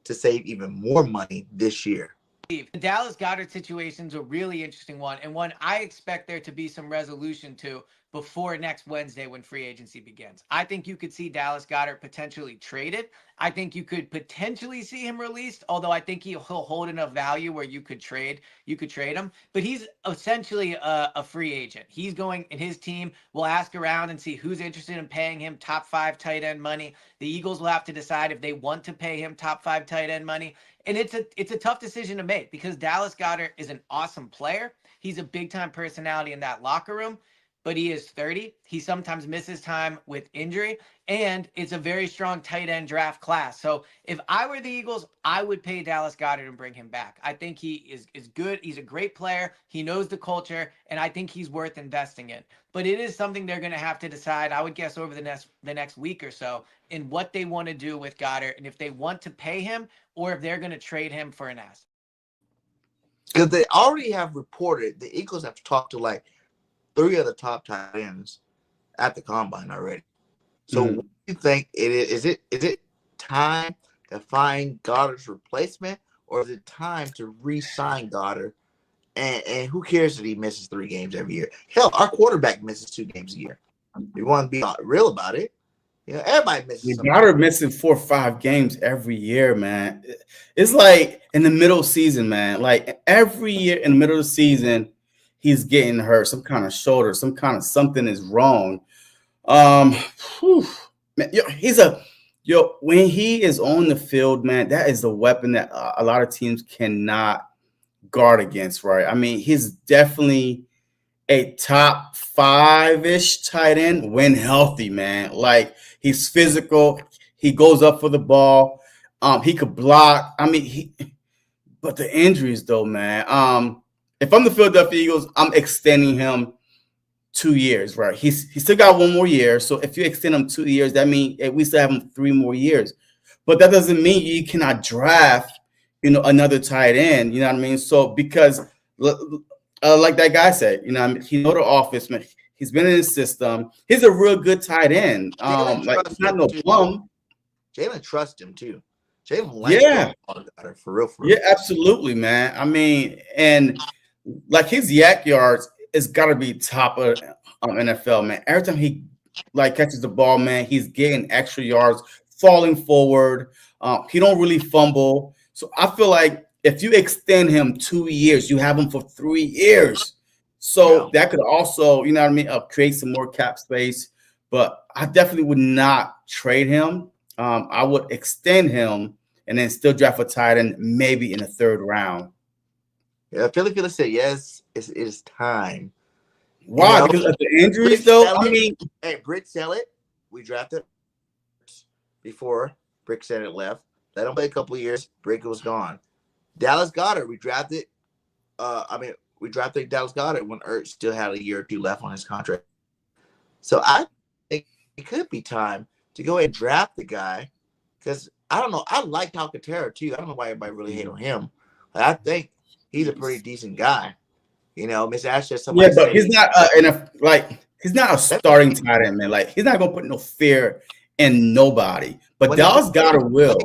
Speaker 1: to save even more money this year.
Speaker 7: The Dallas Goedert situation is a really interesting one, and one I expect there to be some resolution to before next Wednesday when free agency begins. I think you could see Dallas Goedert potentially traded. I think you could potentially see him released, although I think he'll hold enough value where you could trade him. But he's essentially a free agent. He's going, and his team will ask around and see who's interested in paying him top 5 tight end money. The Eagles will have to decide if they want to pay him top 5 tight end money. And it's a tough decision to make, because Dallas Goedert is an awesome player. He's a big-time personality in that locker room, but he is 30. He sometimes misses time with injury, and it's a very strong tight end draft class. So if I were the Eagles, I would pay Dallas Goedert and bring him back. I think he is good. He's a great player. He knows the culture, and I think he's worth investing in. But it is something they're going to have to decide, I would guess, over the next week or so, in what they want to do with Goedert, and if they want to pay him or if they're going to trade him for an asset.
Speaker 1: Because they already have reported the Eagles have talked to like 3 of the top tight ends at the combine already. So what do you think it is? Is it time to find Goddard's replacement, or is it time to re-sign Goddard? And who cares that he misses 3 games every year? Hell, our quarterback misses 2 games a year. We want to be real about it. Everybody misses.
Speaker 2: Goddard missing 4 or 5 games every year, man. It's like in the middle of the season, man. Like every year in the middle of the season, he's getting hurt. Some kind of shoulder, some kind of something is wrong. Man, when he is on the field, man, that is the weapon that a lot of teams cannot guard against, right? I mean, he's definitely a top 5-ish tight end when healthy, man. Like, he's physical. He goes up for the ball. He could block. I mean, but the injuries, though, man. If I'm the Philadelphia Eagles, I'm extending him 2 years, right? He's still got 1 more year. So if you extend him 2 years, that means we still have him 3 more years. But that doesn't mean you cannot draft, another tight end. You know what I mean? So because like that guy said, he know the offense, man. He's been in the system. He's a real good tight end. Like, he's not no bum.
Speaker 1: Jalen trusts him too. Jalen likes for real.
Speaker 2: Yeah, absolutely, man. I mean, and like his yak yards is got to be top of NFL, man. Every time he catches the ball, man, he's getting extra yards, falling forward. He don't really fumble. So I feel like if you extend him 2 years, you have him for 3 years. So that could also, create some more cap space. But I definitely would not trade him. I would extend him and then still draft a tight end maybe in the 3rd round.
Speaker 1: Yeah, Philly said yes. It is time.
Speaker 2: Why? Because of the injuries, though. I mean,
Speaker 1: hey, Brick Sellett, we drafted before Brick Sellett left. Let him play a couple of years. Brick was gone. Dallas Goedert, we drafted. We drafted Dallas Goedert when Ertz still had a year or two left on his contract. So I think it could be time to go ahead and draft the guy because I don't know. I like Alcantara too. I don't know why everybody really hate on him. I think he's a pretty decent guy. Miss Ash said somebody.
Speaker 2: Yeah, but he's not he's not a starting tight end, man. Like he's not gonna put no fear in nobody. But Dallas Goedert will.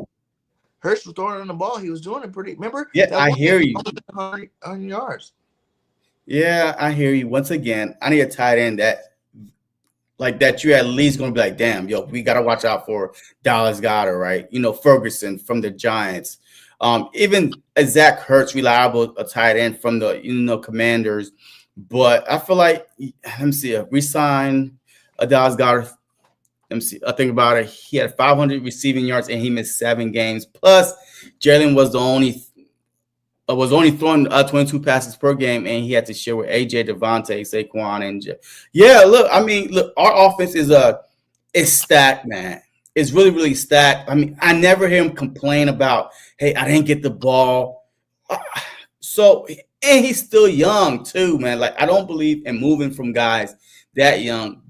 Speaker 1: Hurts was throwing on the ball. He was doing it pretty. Remember?
Speaker 2: Yeah, I hear you.
Speaker 1: 100 yards.
Speaker 2: Yeah, I hear you. Once again, I need a tight end that you're at least gonna be like, damn, yo, we gotta watch out for Dallas Goedert, right? Ferguson from the Giants. Even Zach Hurts, reliable a tight end from the Commanders. But I feel like let me see, resign a Dallas Goedert. Let me see. I think about it. He had 500 receiving yards and he missed 7 games. Plus, Jalen was only throwing 22 passes per game, and he had to share with AJ, Devontae, Saquon, and look, our offense is stacked, man. It's really, really stacked. I mean, I never hear him complain about, hey, I didn't get the ball. And he's still young too, man. Like I don't believe in moving from guys that young,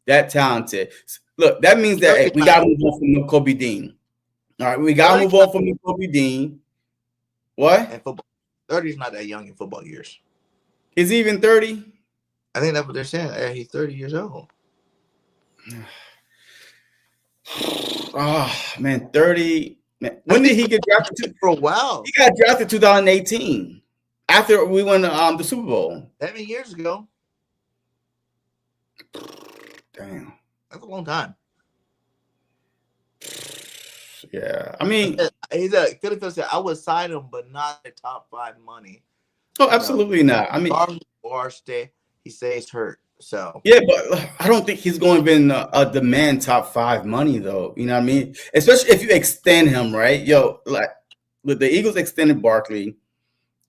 Speaker 2: that talented. Look, that means that we got to move on from Kobe Dean. All right, we got to move on from Kobe Dean. What?
Speaker 1: And football, 30 is not that young in football years.
Speaker 2: Is he even 30?
Speaker 1: I think that's what they're saying. He's 30 years old.
Speaker 2: Oh man, 30. Man. When did he get drafted?
Speaker 1: For a while.
Speaker 2: He got drafted 2018 after we won the Super Bowl.
Speaker 1: 7 years ago.
Speaker 2: Damn.
Speaker 1: That's a long time.
Speaker 2: Yeah, I mean,
Speaker 1: he's a Philly said I would sign him, but not the top 5 money.
Speaker 2: Oh, absolutely not. I mean,
Speaker 1: he says hurt. So
Speaker 2: yeah, but I don't think he's going to be a demand top 5 money though. You know what I mean? Especially if you extend him, right? Yo, like the Eagles extended Barkley,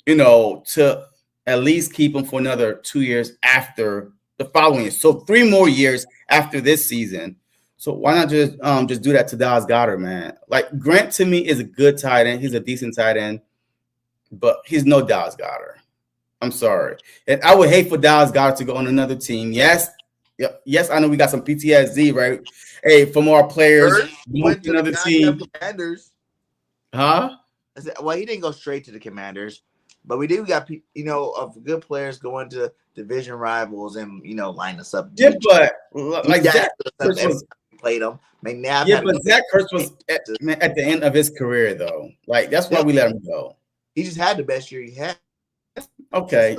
Speaker 2: to at least keep him for another 2 years after the following year. So 3 more years after this season. So why not just do that to Dallas Goedert, man? Like Grant to me is a good tight end. He's a decent tight end, but he's no Dallas Goedert. I'm sorry. And I would hate for Dallas Goedert to go on another team. Yes, I know we got some PTSD, right? Hey, from our players went to another team.
Speaker 1: Commanders.
Speaker 2: Huh?
Speaker 1: I said, well, he didn't go straight to the Commanders, but we got of good players going to division rivals and line us up.
Speaker 2: Yeah, but like Zach Hurts
Speaker 1: played him. McNabb.
Speaker 2: Yeah, but Zach Hurts was at the end of his career though. Like that's why we let him go.
Speaker 1: He just had the best year he had.
Speaker 2: Okay,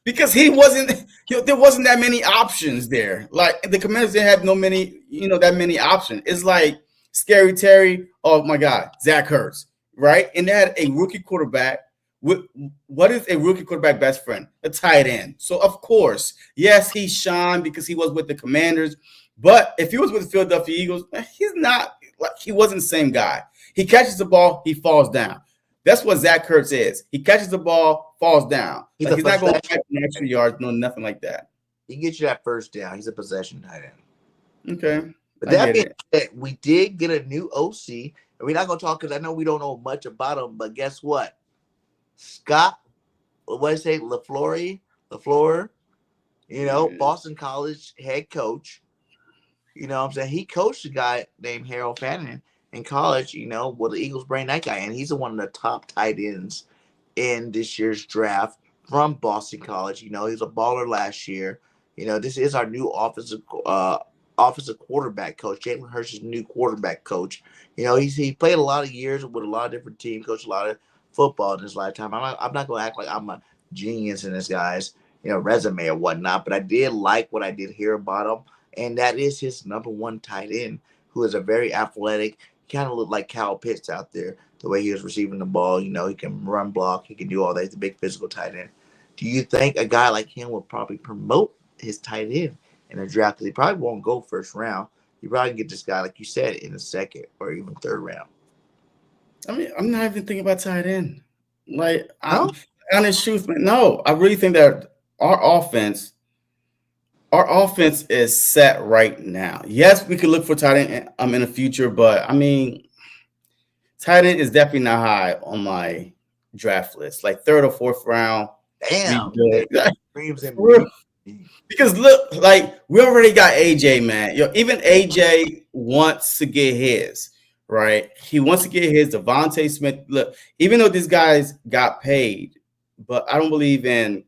Speaker 2: because he wasn't. There wasn't that many options there. Like the Commanders didn't have that many options. It's like Scary Terry. Oh my God, Zach Hurts, right? And they had a rookie quarterback. What is a rookie quarterback best friend? A tight end. So of course, yes, he shined because he was with the Commanders. But if he was with the Philadelphia Eagles, he's not like he wasn't the same guy. He catches the ball, he falls down. That's what Zach Hurts is. He catches the ball, falls down. He's not going to catch an extra yards, no, nothing like that.
Speaker 1: He gets you that first down. He's a possession tight end.
Speaker 2: Okay.
Speaker 1: But that being said, we did get a new OC, and we're not going to talk because I know we don't know much about him. But guess what? Scott, what did I say? LaFleur, Boston College head coach. You know what I'm saying? He coached a guy named Harold Fannin in college, the Eagles bring that guy in. He's one of the top tight ends in this year's draft from Boston College. He was a baller last year. This is our new offensive quarterback coach. Jalen Hurts is new quarterback coach. He played a lot of years with a lot of different teams, coached a lot of football in his lifetime. I'm not going to act like I'm a genius in this guy's, resume or whatnot, but I did like what I did hear about him. And that is his number 1 tight end, who is a very athletic, kind of look like Kyle Pitts out there, the way he was receiving the ball. He can run block. He can do all that. He's a big physical tight end. Do you think a guy like him will probably promote his tight end in a draft? Because he probably won't go first round. You probably can get this guy, like you said, in the 2nd or even 3rd round.
Speaker 2: I mean, I'm not even thinking about tight end. Like, honest truth, man. No, I really think that our offense, our offense is set right now. Yes, we could look for tight end in the future, but I mean, tight end is definitely not high on my draft list. Like third or fourth round, be
Speaker 1: Damn.
Speaker 2: good.
Speaker 1: Dreams and
Speaker 2: For real.
Speaker 1: beauty.
Speaker 2: Because look, like we already got AJ, man. Even AJ wants to get his, right? He wants to get his. Devontae Smith. Look, even though these guys got paid, but I don't believe in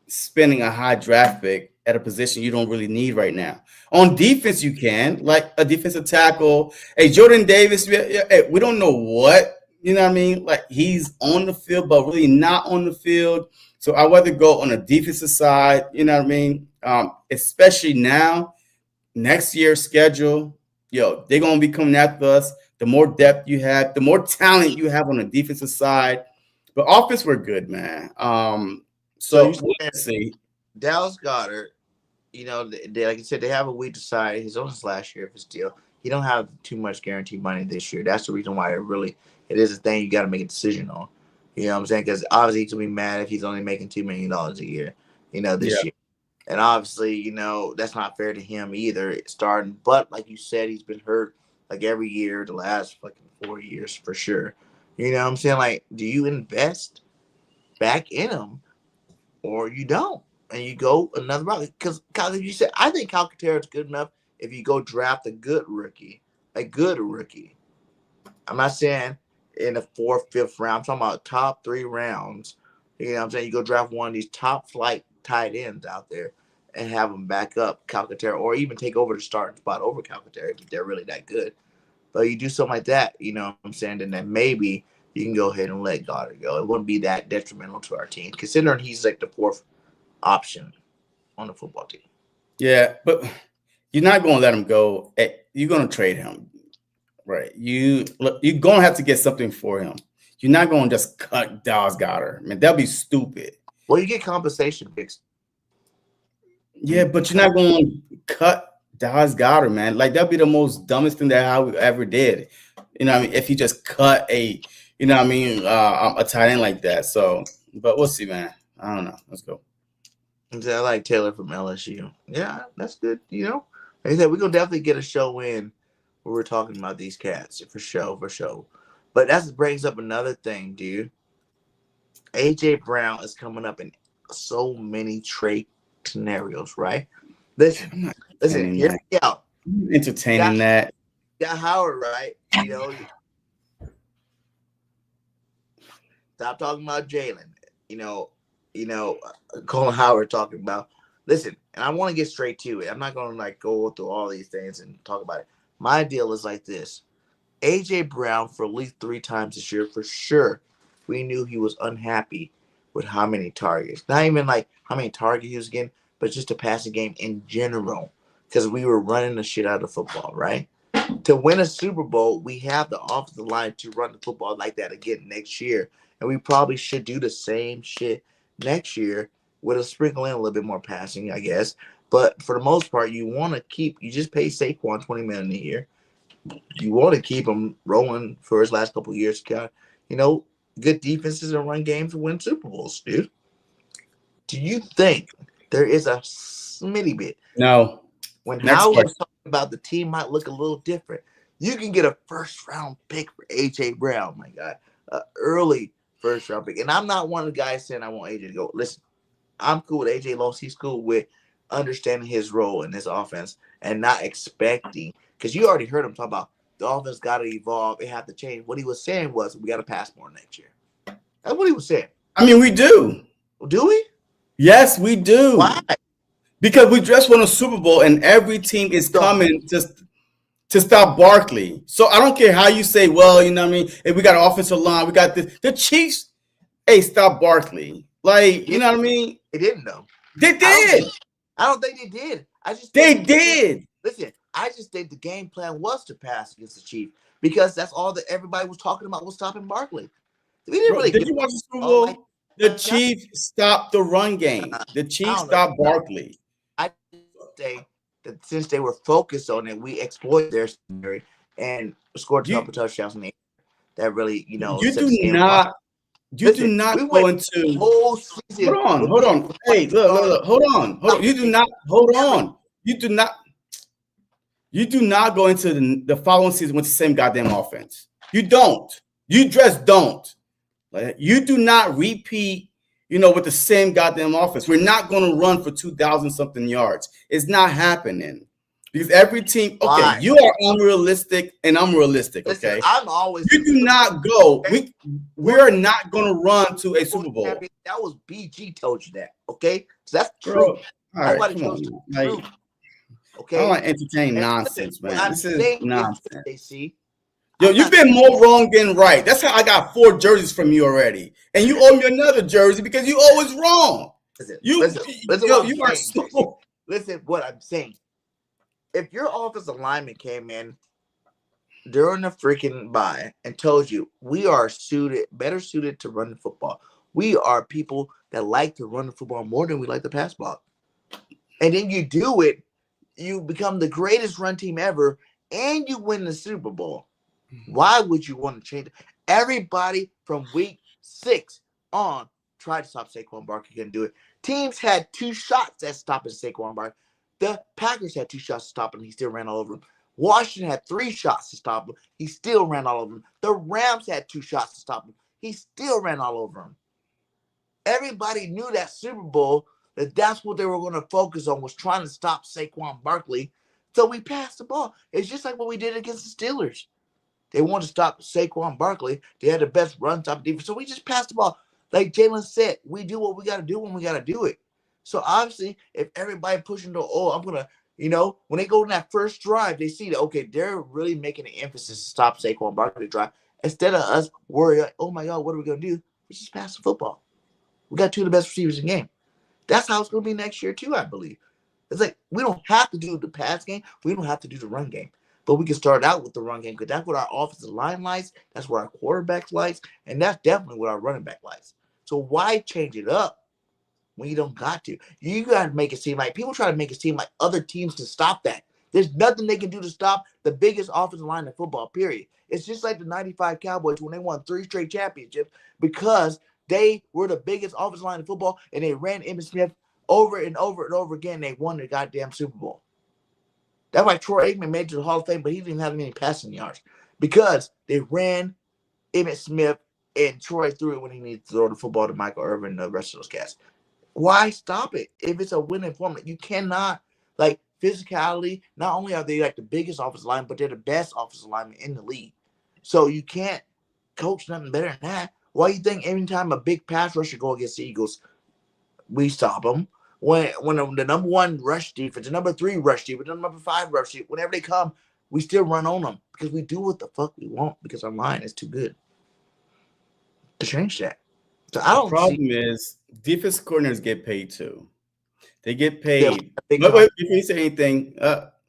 Speaker 2: spending a high draft pick at a position you don't really need right now. On defense, you can, like a defensive tackle. Hey, Jordan Davis, we don't know what, you know what I mean? Like he's on the field, but really not on the field. So I'd rather go on the defensive side, you know what I mean? Especially now, next year's schedule, they're going to be coming after us. The more depth you have, the more talent you have on the defensive side. But offense, we're good, man. So let's see.
Speaker 1: Dallas Goedert, like I said, they have a week to decide. He's on his last year of his deal. He don't have too much guaranteed money this year. That's the reason why it is a thing you got to make a decision on. You know what I'm saying? Because obviously he's going to be mad if he's only making $2 million a year, this year. And obviously, that's not fair to him either starting. But like you said, he's been hurt like every year the last fucking 4 years for sure. You know what I'm saying? Like, do you invest back in him or you don't? And you go another route? Because, like you said, I think Calcaterra is good enough if you go draft a good rookie. I'm not saying in the 4th, 5th round. I'm talking about top 3 rounds. You know what I'm saying? You go draft one of these top flight tight ends out there and have them back up Calcaterra or even take over the starting spot over Calcaterra if they're really that good. But you do something like that, you know what I'm saying, and then maybe you can go ahead and let Goddard go. It wouldn't be that detrimental to our team, considering he's like the 4th option on the football team.
Speaker 2: Yeah, but you're not going to let him go. You're going to trade him, right? You're going to have to get something for him. You're not going to just cut Dallas Goedert. I mean, that'd be stupid.
Speaker 1: Well, you get compensation picks.
Speaker 2: Yeah, but you're not going to cut Dallas Goedert, man. Like, that'd be the most dumbest thing that Howie ever did. You know what I mean? If he just cut a tight end like that. So, but we'll see, man. I don't know. Let's go.
Speaker 1: I like Taylor from LSU. Yeah, that's good. Like I said, we're going to definitely get a show in where we're talking about these cats for sure. But that brings up another thing, dude. AJ Brown is coming up in so many trade scenarios, right? Listen, hear me out.
Speaker 2: Entertaining that.
Speaker 1: Yeah, Howard, right? Stop talking about Jalen. Colin Howard talking about. Listen, and I want to get straight to it. I'm not going to go through all these things and talk about it. My deal is like this. AJ Brown, for at least 3 times this year, for sure, we knew he was unhappy with how many targets. Not even like how many targets he was getting, but just the passing game in general. Because we were running the shit out of the football, right? To win a Super Bowl, we have the offensive line to run the football like that again next year. And we probably should do the same shit next year with a sprinkle in a little bit more passing, I guess. But for the most part, you just pay Saquon $20 million a year. You want to keep him rolling for his last couple of years. Good defenses and run games to win Super Bowls, dude. Do you think there is a smitty bit?
Speaker 2: No.
Speaker 1: When Howard was talking about the team might look a little different, you can get a 1st-round pick for AJ Brown, my God. Early 1st-round pick. And I'm not one of the guys saying I want AJ to go. Listen, I'm cool with AJ Long. He's cool with understanding his role in this offense and not expecting. Because you already heard him talk about the offense got to evolve. It had to change. What he was saying was we got to pass more next year. That's what he was saying.
Speaker 2: I mean, we do.
Speaker 1: Do we?
Speaker 2: Yes, we do.
Speaker 1: Why?
Speaker 2: Because we just won a Super Bowl and every team is coming just to stop Barkley. So I don't care how you say, well, you know what I mean? If we got an offensive line, we got this. The Chiefs, stop Barkley. Like, you know what I mean?
Speaker 1: They didn't, though.
Speaker 2: They did.
Speaker 1: I don't think they did.
Speaker 2: They did.
Speaker 1: Listen, I just think the game plan was to pass against the Chiefs because that's all that everybody was talking about was stopping Barkley. We didn't really.
Speaker 2: Did you watch the Super Bowl? The Chiefs stopped the run game. The Chiefs stopped Barkley.
Speaker 1: I say that since they were focused on it, we exploited their secondary and scored a couple touchdowns in the air. That really,
Speaker 2: You do not. You do not go into
Speaker 1: whole season.
Speaker 2: Hold on. Hey, look. Hold on. You do not. Hold on. You do not. You do not go into the following season with the same goddamn offense. You don't. You just don't. Like, you do not repeat, with the same goddamn offense. We're not going to run for 2,000 something yards. It's not happening. Because every team, okay, you are unrealistic and I'm realistic, okay?
Speaker 1: Listen, I'm always.
Speaker 2: You do not go. We are not going to run to a Super Bowl.
Speaker 1: That was BG told you that, okay? So that's true.
Speaker 2: Bro, all right, come on. Like,
Speaker 1: okay?
Speaker 2: I don't want to entertain nonsense, man. This is nonsense.
Speaker 1: See,
Speaker 2: yo, you've been more wrong than right. That's how I got 4 jerseys from you already, and you owe me another jersey because you always wrong.
Speaker 1: Listen, what I'm saying. If your offensive lineman came in during the freaking bye and told you we are better suited to run the football, we are people that like to run the football more than we like to pass block, and then you do it, you become the greatest run team ever, and you win the Super Bowl. Why would you want to change it? Everybody from week 6 on tried to stop Saquon Barkley, couldn't do it. Teams had 2 shots at stopping Saquon Barkley. The Packers had 2 shots to stop him. He still ran all over them. Washington had 3 shots to stop him. He still ran all over them. The Rams had 2 shots to stop him. He still ran all over them. Everybody knew that Super Bowl, that's what they were going to focus on, was trying to stop Saquon Barkley. So we passed the ball. It's just like what we did against the Steelers. They wanted to stop Saquon Barkley. They had the best run stop defense. So we just passed the ball. Like Jalen said, we do what we got to do when we got to do it. So obviously, if everybody pushing the, I'm going to, when they go in that first drive, they see that, okay, they're really making an emphasis to stop Saquon Barkley drive. Instead of us worrying, oh my God, what are we going to do? We just pass the football. We got 2 of the best receivers in the game. That's how it's going to be next year too, I believe. It's like, we don't have to do the pass game. We don't have to do the run game. But we can start out with the run game because that's what our offensive line likes. That's what our quarterbacks likes. And that's definitely what our running back likes. So why change it up when you don't got to? You got to make it seem like people try to make it seem like other teams can stop that. There's nothing they can do to stop the biggest offensive line in football, period. It's just like the 95 Cowboys when they won 3 straight championships because they were the biggest offensive line in football and they ran Emmitt Smith over and over and over again. They won the goddamn Super Bowl. That's why Troy Aikman made it to the Hall of Fame, but he didn't have any passing yards because they ran Emmitt Smith and Troy threw it when he needed to throw the football to Michael Irvin and the rest of those guys. Why stop it? If it's a winning formula, you cannot, like, physicality. Not only are they like the biggest offensive line, but they're the best offensive lineman in the league. So you can't coach nothing better than that. Why do you think every time a big pass rusher go against the Eagles, we stop them? When the number 1 rush defense, the number 3 rush defense, the number 5 rush defense, whenever they come, we still run on them because we do what the fuck we want because our line is too good to change that. So I don't.
Speaker 2: The problem is defense coordinators get paid too. They get paid. Wait, before you say anything,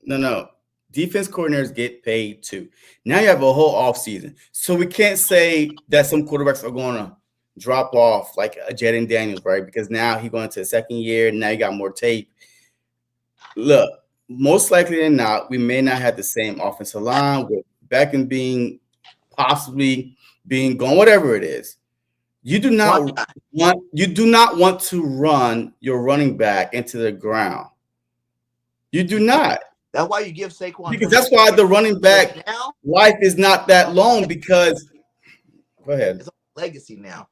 Speaker 2: no. Defense coordinators get paid too. Now you have a whole off season, so we can't say that some quarterbacks are going to drop off like a Jaden Daniels, right? Because now he's going to a second year. Now you got more tape. Look, most likely than not, we may not have the same offensive line with Beckham possibly being gone, whatever it is. You do not want to run your running back into the ground. You do not.
Speaker 1: That's why you give Saquon.
Speaker 2: Because that's why the running back life is not that long because go ahead.
Speaker 1: It's a legacy now.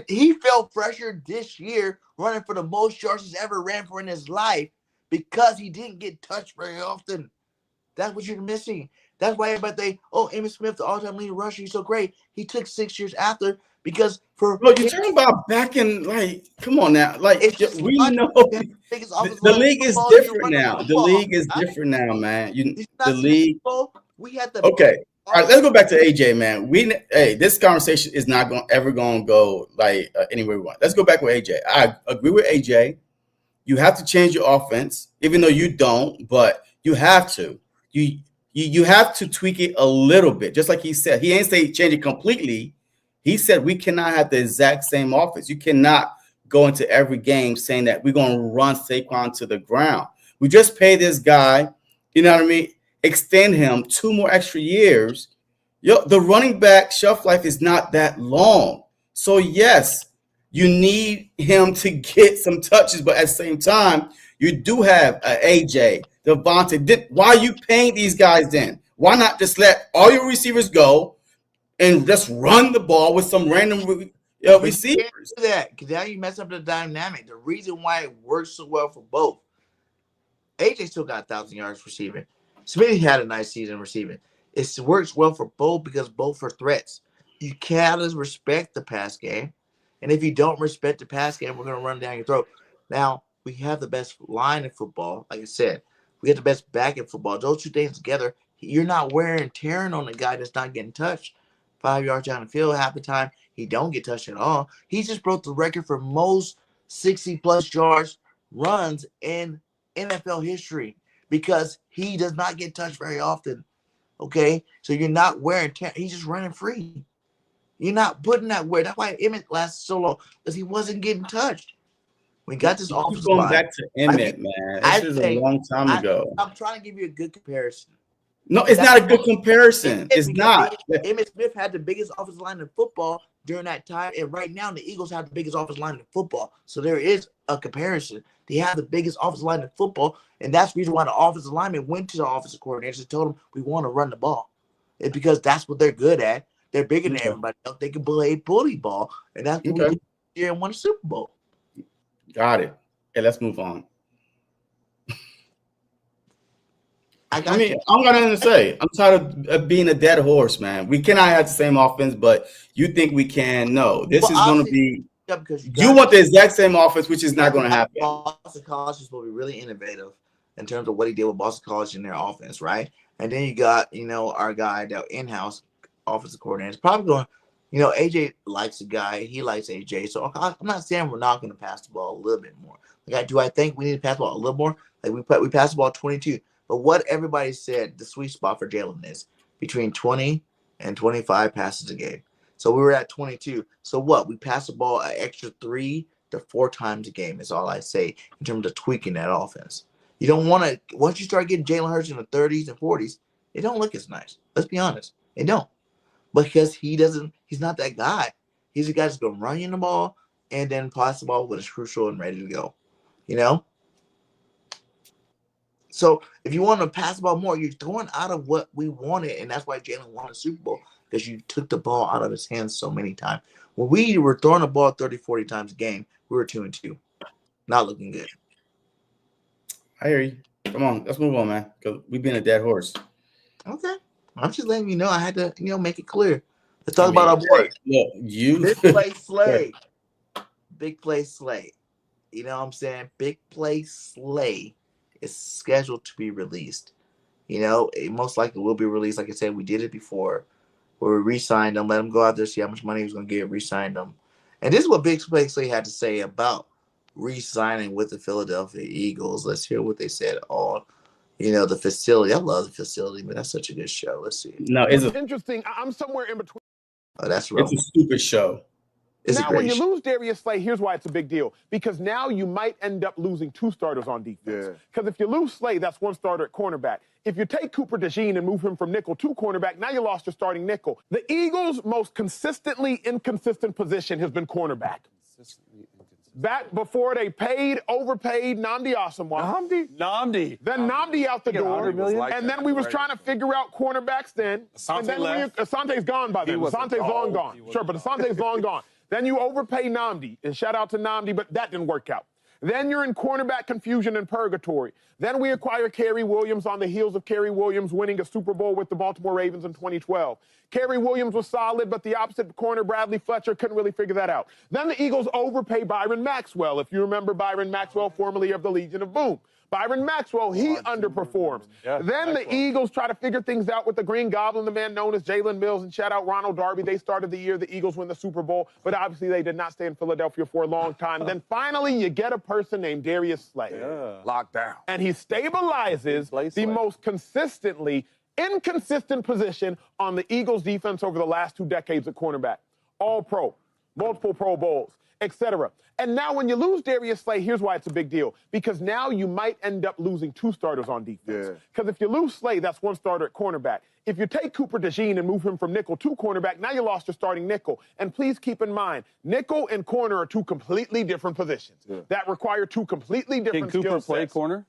Speaker 1: He felt pressured this year running for the most yards he's ever ran for in his life because he didn't get touched very often. That's what you're missing. That's why everybody Emmitt Smith, the all-time leading rusher, he's so great. He took 6 years after because you're
Speaker 2: talking about back in, like, come on now. Like, we know the league is different now. The league is different now, man. The league.
Speaker 1: We had the
Speaker 2: okay. All right, let's go back to AJ, man. This conversation is not ever going to go like anywhere we want. Let's go back with AJ. I agree with AJ. You have to change your offense, even though you don't, but you have to. You have to tweak it a little bit, just like he said. He ain't say change it completely. He said we cannot have the exact same offense. You cannot go into every game saying that we're going to run Saquon to the ground. We just pay this guy, you know what I mean? Extend him 2 more extra years. The running back shelf life is not that long. So yes, you need him to get some touches, but at the same time, you do have AJ, Devontae. Why are you paying these guys then? Why not just let all your receivers go and just run the ball with some random receivers?
Speaker 1: You can't do that because now you mess up the dynamic. The reason why it works so well for both. AJ still got 1,000 yards receiving. Smitty had a nice season receiving. It works well for both because both are threats. You gotta respect the pass game. And if you don't respect the pass game, we're going to run down your throat. Now, we have the best line in football. Like I said, we have the best back in football. Those two things together, you're not wearing and tearing on the guy that's not getting touched. 5 yards down the field, half the time, he don't get touched at all. He just broke the record for most 60-plus yards runs in NFL history because he does not get touched very often. Okay? So you're not wearing tear. He's just running free. You're not putting that wear. That's why Emmett lasted so long because he wasn't getting touched. We got this offensive line.
Speaker 2: Going back to Emmett, man. This is a long time ago.
Speaker 1: I'm trying to give you a good comparison.
Speaker 2: No, it's not a good comparison. It's not.
Speaker 1: Emmitt Smith had the biggest offensive line in football during that time, and right now the Eagles have the biggest offensive line in football. So there is a comparison. They have the biggest offensive line in football, and that's the reason why the offensive lineman went to the offensive coordinators and told them we want to run the ball. It's because that's what they're good at. They're bigger than everybody else. They can play bully ball, and that's what we did here and won a Super Bowl.
Speaker 2: Got it. Okay, let's move on. I'm got nothing to say. I'm tired of being a dead horse, man. We cannot have the same offense, but you think we can? No, this is going to be. You want the exact same offense, which is not going to happen.
Speaker 1: Boston College is supposed to be really innovative in terms of what he did with Boston College in their offense, right? And then you got, our guy, that in-house offensive coordinator. It's probably going, AJ likes the guy. He likes AJ. So I'm not saying we're not going to pass the ball a little bit more. Do I think we need to pass the ball a little more? Like we pass the ball 22. But what everybody said, the sweet spot for Jalen is between 20 and 25 passes a game. So we were at 22. So what? We pass the ball an extra 3 to 4 times a game is all I say in terms of tweaking that offense. You don't want to – once you start getting Jalen Hurts in the 30s and 40s, it don't look as nice. Let's be honest. It don't. Because he's not that guy. He's a guy that's going to run you the ball and then pass the ball when it's crucial and ready to go. So if you want to pass the ball more, you're throwing out of what we wanted, and that's why Jalen won the Super Bowl, because you took the ball out of his hands so many times. When we were throwing the ball 30, 40 times a game, we were 2-2. Not looking good.
Speaker 2: I hear you. Come on, let's move on, man, because we've been a dead horse.
Speaker 1: Okay. I'm just letting you know I had to, make it clear. Let's talk about our boy.
Speaker 2: Look,
Speaker 1: Big Play Slay. Big Play Slay. You know what I'm saying? Big Play Slay is scheduled to be released. It most likely will be released. Like I said, we did it before where we re-signed them, let them go out there, see how much money he was going to get, re-signed them. And this is what Big Play Slay had to say about re-signing with the Philadelphia Eagles. Let's hear what they said on the facility. I love the facility, but that's such a good show. Let's see.
Speaker 2: No, it's
Speaker 3: interesting. I'm somewhere in between.
Speaker 1: Oh, that's real.
Speaker 2: It's a stupid show.
Speaker 3: Now, when you lose Darius Slay, here's why it's a big deal. Because now you might end up losing 2 starters on defense. Because if you lose Slay, that's 1 starter at cornerback. If you take Cooper DeJean and move him from nickel to cornerback, now you lost your starting nickel. The Eagles' most consistently inconsistent position has been cornerback. Back before they overpaid Nnamdi Asomugha. Nnamdi. Then Nnamdi out the door. And then we was trying to figure out cornerbacks then. And then Asante's gone by then. Asante's long gone. Sure, but Asante's long gone. Then you overpay Nnamdi. And shout out to Nnamdi, but that didn't work out. Then you're in cornerback confusion and purgatory. Then we acquire Kerry Williams on the heels of Kerry Williams winning a Super Bowl with the Baltimore Ravens in 2012. Kerry Williams was solid, but the opposite corner, Bradley Fletcher, couldn't really figure that out. Then the Eagles overpay Byron Maxwell, if you remember Byron Maxwell, formerly of the Legion of Boom. Byron Maxwell, he underperforms. Then the Eagles try to figure things out with the Green Goblin, the man known as Jalen Mills, and shout out Ronald Darby. They started the year the Eagles win the Super Bowl, but obviously they did not stay in Philadelphia for a long time. Then finally you get a person named Darius Slay.
Speaker 8: Locked down.
Speaker 3: And he stabilizes the most consistently inconsistent position on the Eagles defense over the last 2 decades at cornerback. All pro, multiple Pro Bowls. etc. And now when you lose Darius Slay, here's why it's a big deal. Because now you might end up losing 2 starters on defense. Because if you lose Slay, that's 1 starter at cornerback. If you take Cooper DeJean and move him from nickel to cornerback, now you lost your starting nickel. And please keep in mind, nickel and corner are 2 completely different positions that require 2 completely different skill sets.
Speaker 8: Can Cooper play corner?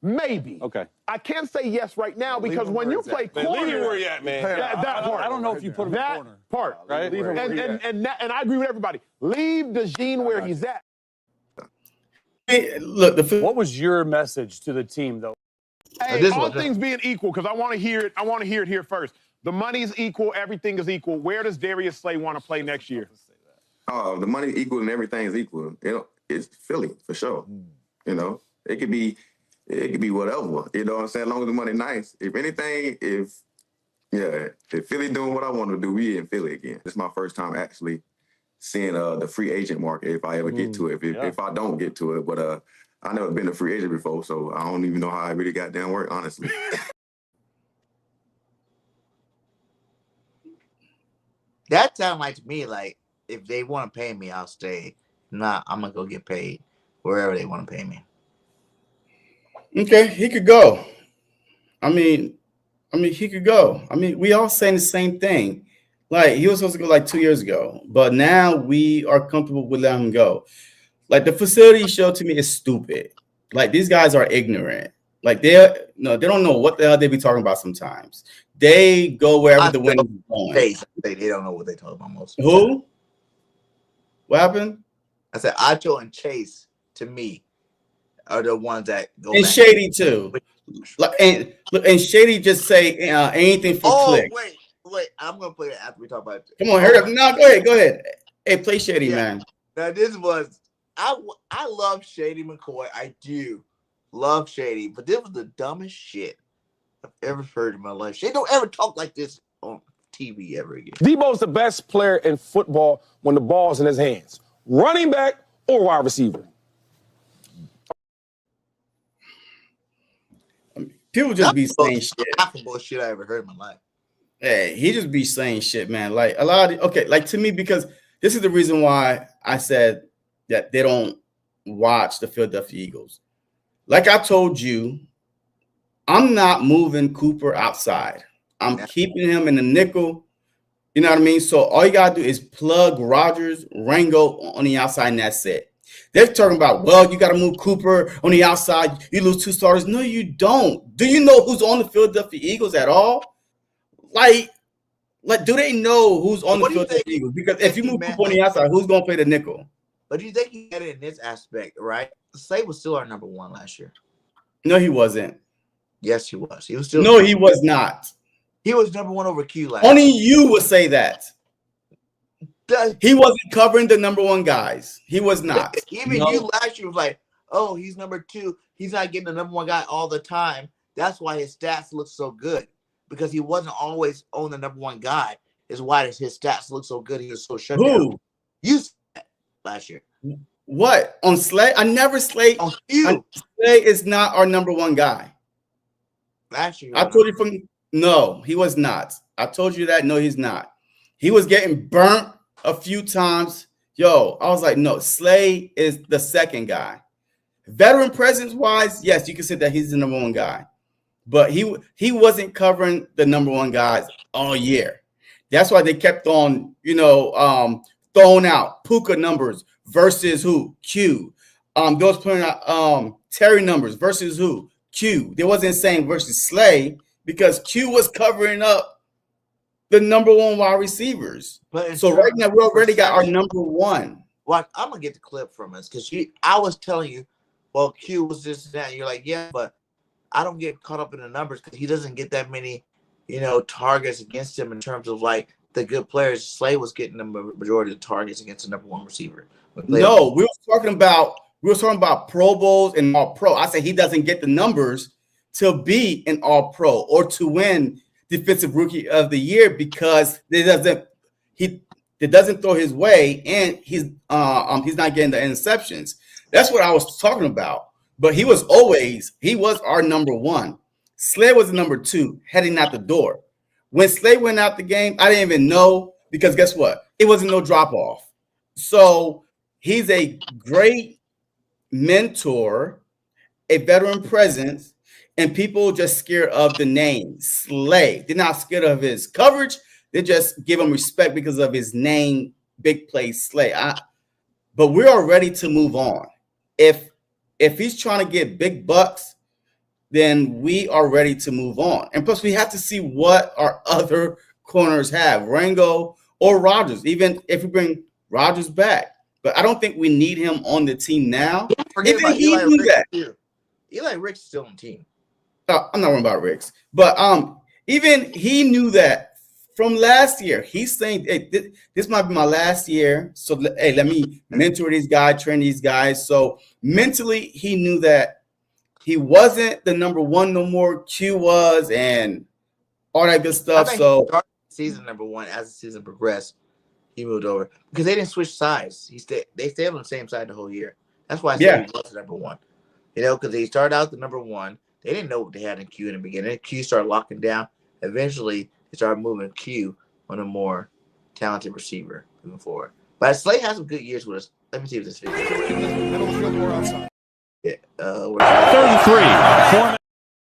Speaker 3: Maybe.
Speaker 8: Okay.
Speaker 3: I can't say yes right now because when you play corner,
Speaker 9: leave him where you at, man.
Speaker 3: That part.
Speaker 8: I don't know if you put him in corner.
Speaker 3: Part.
Speaker 8: Right?
Speaker 3: Leave him and I agree with everybody. Leave DeJean where he's at.
Speaker 2: Hey, look,
Speaker 8: what was your message to the team, though?
Speaker 3: Hey, all things being equal, because I want to hear it. I want to hear it here first. The money's equal. Everything is equal. Where does Darius Slay want to play next year?
Speaker 10: The money's equal and everything is equal. It's Philly for sure. You know, it could be whatever. You know what I'm saying? As long as the money nice. If anything, if Philly doing what I want to do, we in Philly again. It's my first time actually seeing the free agent market if I ever get to it. If I don't get to it, but I never been a free agent before, so I don't even know how I really got down work, honestly.
Speaker 1: That sounds like to me like if they want to pay me, I'll stay. Nah, I'm gonna go get paid wherever they want to pay me.
Speaker 2: Okay, he could go. I mean, he could go. I mean, we all saying the same thing. Like, he was supposed to go like 2 years ago, but now we are comfortable with letting him go. Like, the facility he showed to me is stupid. Like, these guys are ignorant. Like, they don't know what the hell they be talking about sometimes. They go wherever the wind is going.
Speaker 1: They don't know what they talk about most.
Speaker 2: Who? What happened?
Speaker 1: I said Acho and Chase, to me, are the ones that go
Speaker 2: and
Speaker 1: back.
Speaker 2: Shady too. Like, and Shady just say anything for click.
Speaker 1: Wait, I'm gonna play it after we talk about it.
Speaker 2: Come on, hurry up. No, go ahead. Hey, play Shady, man.
Speaker 1: Now this was I love Shady McCoy. I do love Shady, but this was the dumbest shit I've ever heard in my life. Shady don't ever talk like this on TV ever again.
Speaker 9: Deebo's the best player in football when the ball's in his hands. Running back or wide receiver.
Speaker 2: People just be saying shit.
Speaker 1: Half the bullshit I ever heard in my life.
Speaker 2: Hey, he just be saying shit, man. Like a lot of like to me, because this is the reason why I said that they don't watch the Philadelphia Eagles. Like I told you, I'm not moving Cooper outside. I'm keeping him in the nickel. You know what I mean? So all you gotta do is plug Rodgers, Rango on the outside, and that's it. They're talking about, well, you got to move Cooper on the outside. You lose 2 starters. No, you don't. Do you know who's on the Philadelphia Eagles at all? Like, do they know who's on the Philadelphia Eagles? Because if you move Cooper on the outside, who's going to play the nickel?
Speaker 1: But do you think he had it in this aspect, right? Slay was still our number 1 last year.
Speaker 2: No, he wasn't.
Speaker 1: Yes, he was. He was still.
Speaker 2: No, he was not.
Speaker 1: He was number 1 over Q last year.
Speaker 2: Only you would say that. He wasn't covering the number 1 guys. He was not.
Speaker 1: Even you last year was like, oh, he's number 2. He's not getting the number 1 guy all the time. That's why his stats look so good, because he wasn't always on the number 1 guy. Is why his stats look so good. He was so shut down. You said that last year.
Speaker 2: What? On Slay? I never Slay.
Speaker 1: On you.
Speaker 2: Slay is not our number 1 guy.
Speaker 1: Last year.
Speaker 2: I told you no, he was not. I told you that. No, he's not. He was getting burnt a few times. Yo, I was like, no, Slay is the second guy. Veteran presence wise, yes, you can say that he's the number 1 guy, but he wasn't covering the number 1 guys all year. That's why they kept on, throwing out Puka numbers versus who? Q. Those putting out Terry numbers versus who? Q. They wasn't saying versus Slay because Q was covering up the number 1 wide receivers.
Speaker 1: But
Speaker 2: so right now we already got our number 1.
Speaker 1: Well, I'm gonna get the clip from us because I was telling you, well, Q was this and that. And you're like, yeah, but I don't get caught up in the numbers because he doesn't get that many, targets against him in terms of like the good players. Slay was getting the majority of the targets against the number 1 receiver.
Speaker 2: No, we were talking about Pro Bowls and All Pro. I said he doesn't get the numbers to be an All Pro or to win Defensive Rookie of the Year because it doesn't throw his way and he's not getting the interceptions. That's what I was talking about. But he was our number 1. Slay was the number 2 heading out the door. When Slay went out the game, I didn't even know because guess what? It wasn't no drop off. So he's a great mentor, a veteran presence, and people just scared of the name Slay. They're not scared of his coverage. They just give him respect because of his name, big play Slay. But we are ready to move on. If he's trying to get big bucks, then we are ready to move on. And plus, we have to see what our other corners have, Rango or Rodgers, even if we bring Rodgers back. But I don't think we need him on the team now.
Speaker 1: Forget about
Speaker 2: he
Speaker 1: Eli
Speaker 2: knew
Speaker 1: Ricks
Speaker 2: that.
Speaker 1: too. Eli Ricks is still on the team.
Speaker 2: I'm not worried about Ricks. But even he knew that from last year. He's saying, hey, this might be my last year. So, hey, let me mentor these guys, train these guys. So mentally, he knew that he wasn't the number one no more. Q was, and all that good stuff. So
Speaker 1: he started season number one as the season progressed. He moved over because they didn't switch sides. They stayed on the same side the whole year. That's why I said he was number one. You know, because they started out the number one. They didn't know what they had in Q in the beginning. Q started locking down. Eventually, they started moving Q on a more talented receiver moving forward. But Slay has some good years with us. Let me see if this fits.
Speaker 3: Middle field or outside.
Speaker 1: Yeah,
Speaker 6: 3rd and 3.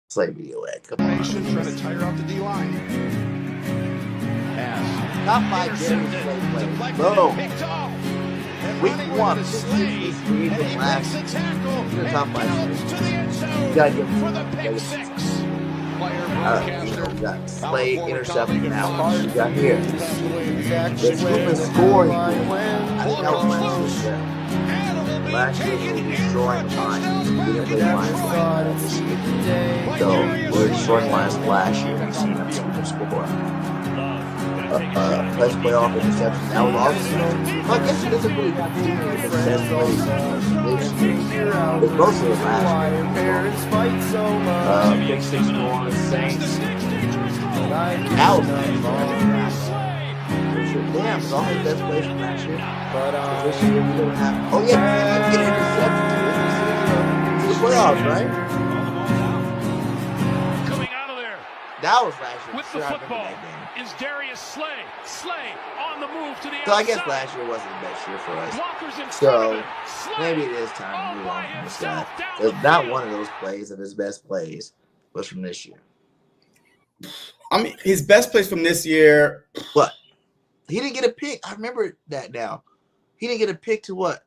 Speaker 1: Slay video ad. Come on.
Speaker 3: Trying to tire out the D line.
Speaker 1: Top 5 Slay play. Boom. Week 1, 63 from last. The top 5. You gotta give him we got Slay interception now. We got here. This movement scoring. I think that was last year. We were destroying Lions. We didn't play Lions like this year. So we were destroying Lions last year and seeing them score. Let's play off interception. That was awesome. I guess he doesn't really have to do the best plays this year. It's mostly last year. Big 6 more Saints. Out. Damn, it's all his best plays from last year. But this year we don't have. Oh yeah, we didn't get an interception to the playoffs, right?
Speaker 6: Coming out of there.
Speaker 1: That was last year.
Speaker 6: With the football is Darius Slay. Slay on the move to the outside.
Speaker 1: So I guess last year wasn't the best year for us. So maybe it is time to move on from this guy. It's not one of those plays of his best plays was from this year.
Speaker 2: I mean, his best plays from this year.
Speaker 1: What? He didn't get a pick. I remember that now. He didn't get a pick to what?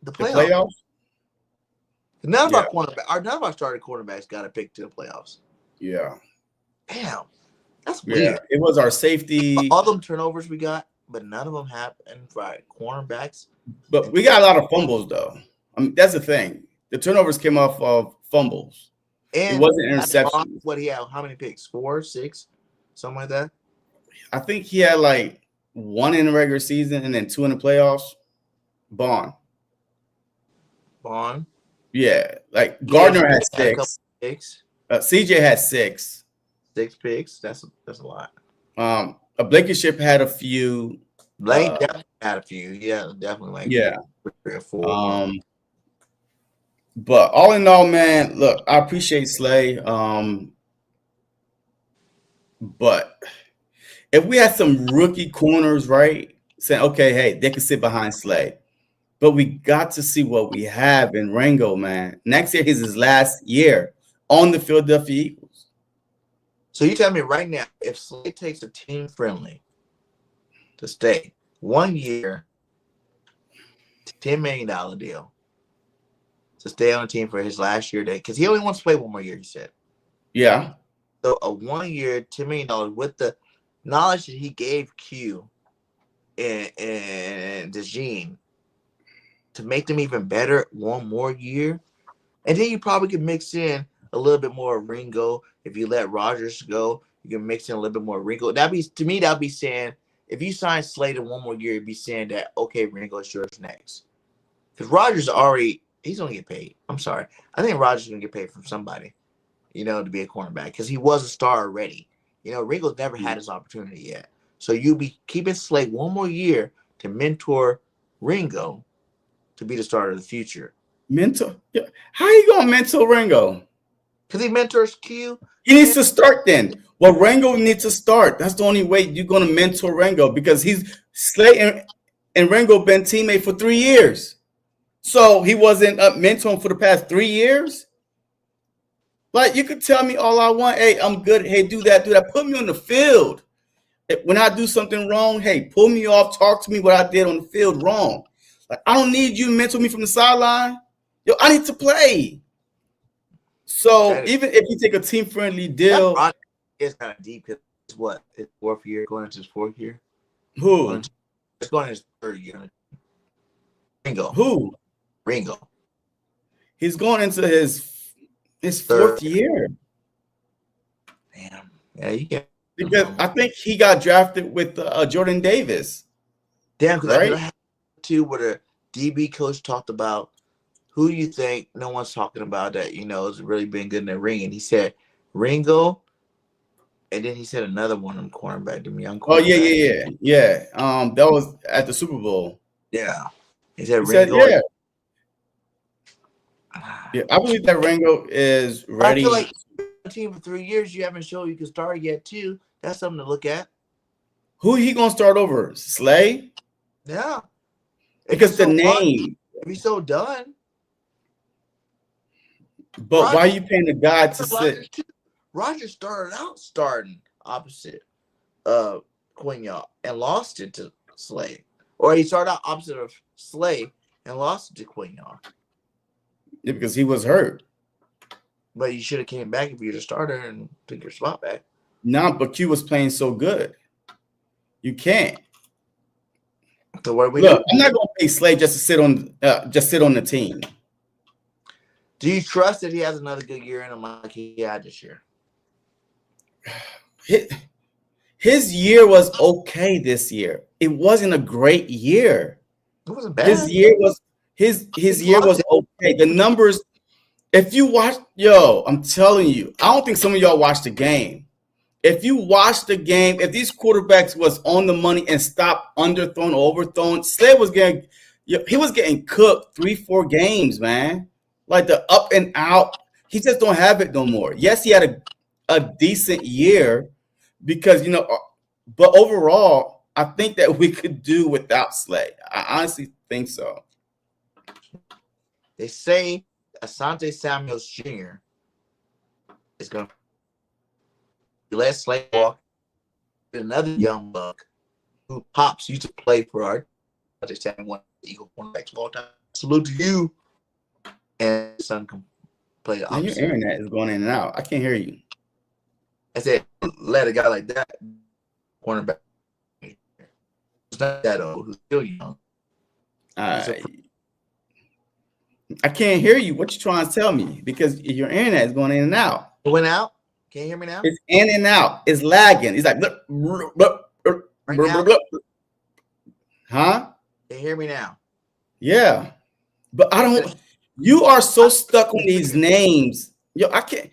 Speaker 1: The playoffs. None of our starting quarterbacks got a pick to the playoffs.
Speaker 2: Yeah.
Speaker 1: Damn. That's weird.
Speaker 2: It was our safety.
Speaker 1: All them turnovers we got, but none of them happened for cornerbacks.
Speaker 2: But we got a lot of fumbles, though. I mean, that's the thing. The turnovers came off of fumbles.
Speaker 1: And
Speaker 2: it wasn't interceptions.
Speaker 1: What he had? How many picks? 4, 6, something like that.
Speaker 2: I think he had like 1 in the regular season and then 2 in the playoffs. Bond. Yeah, like Gardner had 6. CJ had 6.
Speaker 1: 6 picks. That's a lot.
Speaker 2: A Blankenship had a few.
Speaker 1: Blake definitely had a few. Yeah, definitely.
Speaker 2: Yeah.
Speaker 1: 3 or 4.
Speaker 2: But all in all, man, look, I appreciate Slay. But if we had some rookie corners, right, saying, okay, hey, they can sit behind Slay. But we got to see what we have in Rango, man. Next year is his last year on the Philadelphia Eagles.
Speaker 1: So you tell me right now, if Slay takes a team friendly to stay 1 year, $10 million deal to stay on the team for his last year, because he only wants to play 1 more year, he said.
Speaker 2: Yeah.
Speaker 1: So a 1 year, $10 million with the knowledge that he gave Q and DeJean to make them even better 1 more year. And then you probably could mix in a little bit more Ringo. If you let Rodgers go, you can mix in a little bit more Ringo. That'd be saying, if you sign Slay to 1 more year, you'd be saying that, okay, Ringo, it's yours next. Because Rodgers he's going to get paid. I'm sorry. I think Rodgers is going to get paid from somebody, to be a cornerback, because he was a star already. Ringo's never had his opportunity yet. So you be keeping Slay 1 more year to mentor Ringo to be the starter of the future.
Speaker 2: Mentor? Yeah. How are you going to mentor Ringo?
Speaker 1: Because he mentors Q.
Speaker 2: He needs to start then. Well, Rango needs to start. That's the only way you're going to mentor Rango, because he's Slay and Rango been teammates for 3 years. So he wasn't mentoring for the past 3 years? Like, you could tell me all I want. Hey, I'm good. Hey, do that. Put me on the field. When I do something wrong, hey, pull me off. Talk to me what I did on the field wrong. Like, I don't need you to mentor me from the sideline. Yo, I need to play. So even if you take a team-friendly deal.
Speaker 1: It's kind of deep because it's what? His 4th year, going into his 4th year?
Speaker 2: Who?
Speaker 1: It's going into his 3rd year. Ringo.
Speaker 2: Who?
Speaker 1: Ringo.
Speaker 2: He's going into his 4th year.
Speaker 1: Damn. Yeah, you can.
Speaker 2: Because I think he got drafted with Jordan Davis.
Speaker 1: Damn, because
Speaker 2: right?
Speaker 1: I had too where the DB coach talked about who you think no one's talking about that, has really been good in the ring. And he said Ringo, and then he said another one of them cornerback, the young cornerback.
Speaker 2: Oh, yeah. That was at the Super Bowl.
Speaker 1: Yeah. He said Ringo.
Speaker 2: Yeah. Yeah, I believe that Ringo is ready.
Speaker 1: I feel like a team for 3 years, you haven't shown you can start yet, too. That's something to look at.
Speaker 2: Who he gonna start over? Slay?
Speaker 1: Yeah.
Speaker 2: Because the name.
Speaker 1: If he's so done.
Speaker 2: But why are you paying the guy to sit?
Speaker 1: Roger started out starting opposite Quignon and lost it to Slay. Or he started out opposite of Slay and lost it to Quignon.
Speaker 2: Yeah, because he was hurt.
Speaker 1: But you should have came back if you're the starter and took your spot back.
Speaker 2: No, but Q was playing so good. You can't.
Speaker 1: So what we
Speaker 2: look? I'm not gonna pay Slay just to sit on the team.
Speaker 1: Do you trust that he has another good year in him like he had this year?
Speaker 2: His year was okay this year. It wasn't a great year.
Speaker 1: It wasn't bad.
Speaker 2: His year was okay. The numbers, if you watch, I'm telling you, I don't think some of y'all watched the game. If you watch the game, if these quarterbacks was on the money and stopped underthrown or overthrown, Slay was he was getting cooked 3-4 games, man. Like the up and out, he just don't have it no more. Yes, he had a decent year because, but overall, I think that we could do without Slay. I honestly think so.
Speaker 1: They say Asante Samuels Jr. is going to let Slay walk. Another young buck who Pops used to play for our Asante Samuels, one of the Eagle cornerbacks of all time. Salute to you. And his son can play the opposite.
Speaker 2: Your internet is going in and out. I can't hear you.
Speaker 1: I said, let a guy like that, cornerback, it's not that old, who's still young.
Speaker 2: I can't hear you. What you trying to tell me? Because your internet is going in and out.
Speaker 1: It went out? Can you hear me now?
Speaker 2: It's in and out. It's lagging. It's like,
Speaker 1: right now?
Speaker 2: Huh?
Speaker 1: Can you hear me now?
Speaker 2: Yeah. But I don't. You are so stuck on these names. I can't.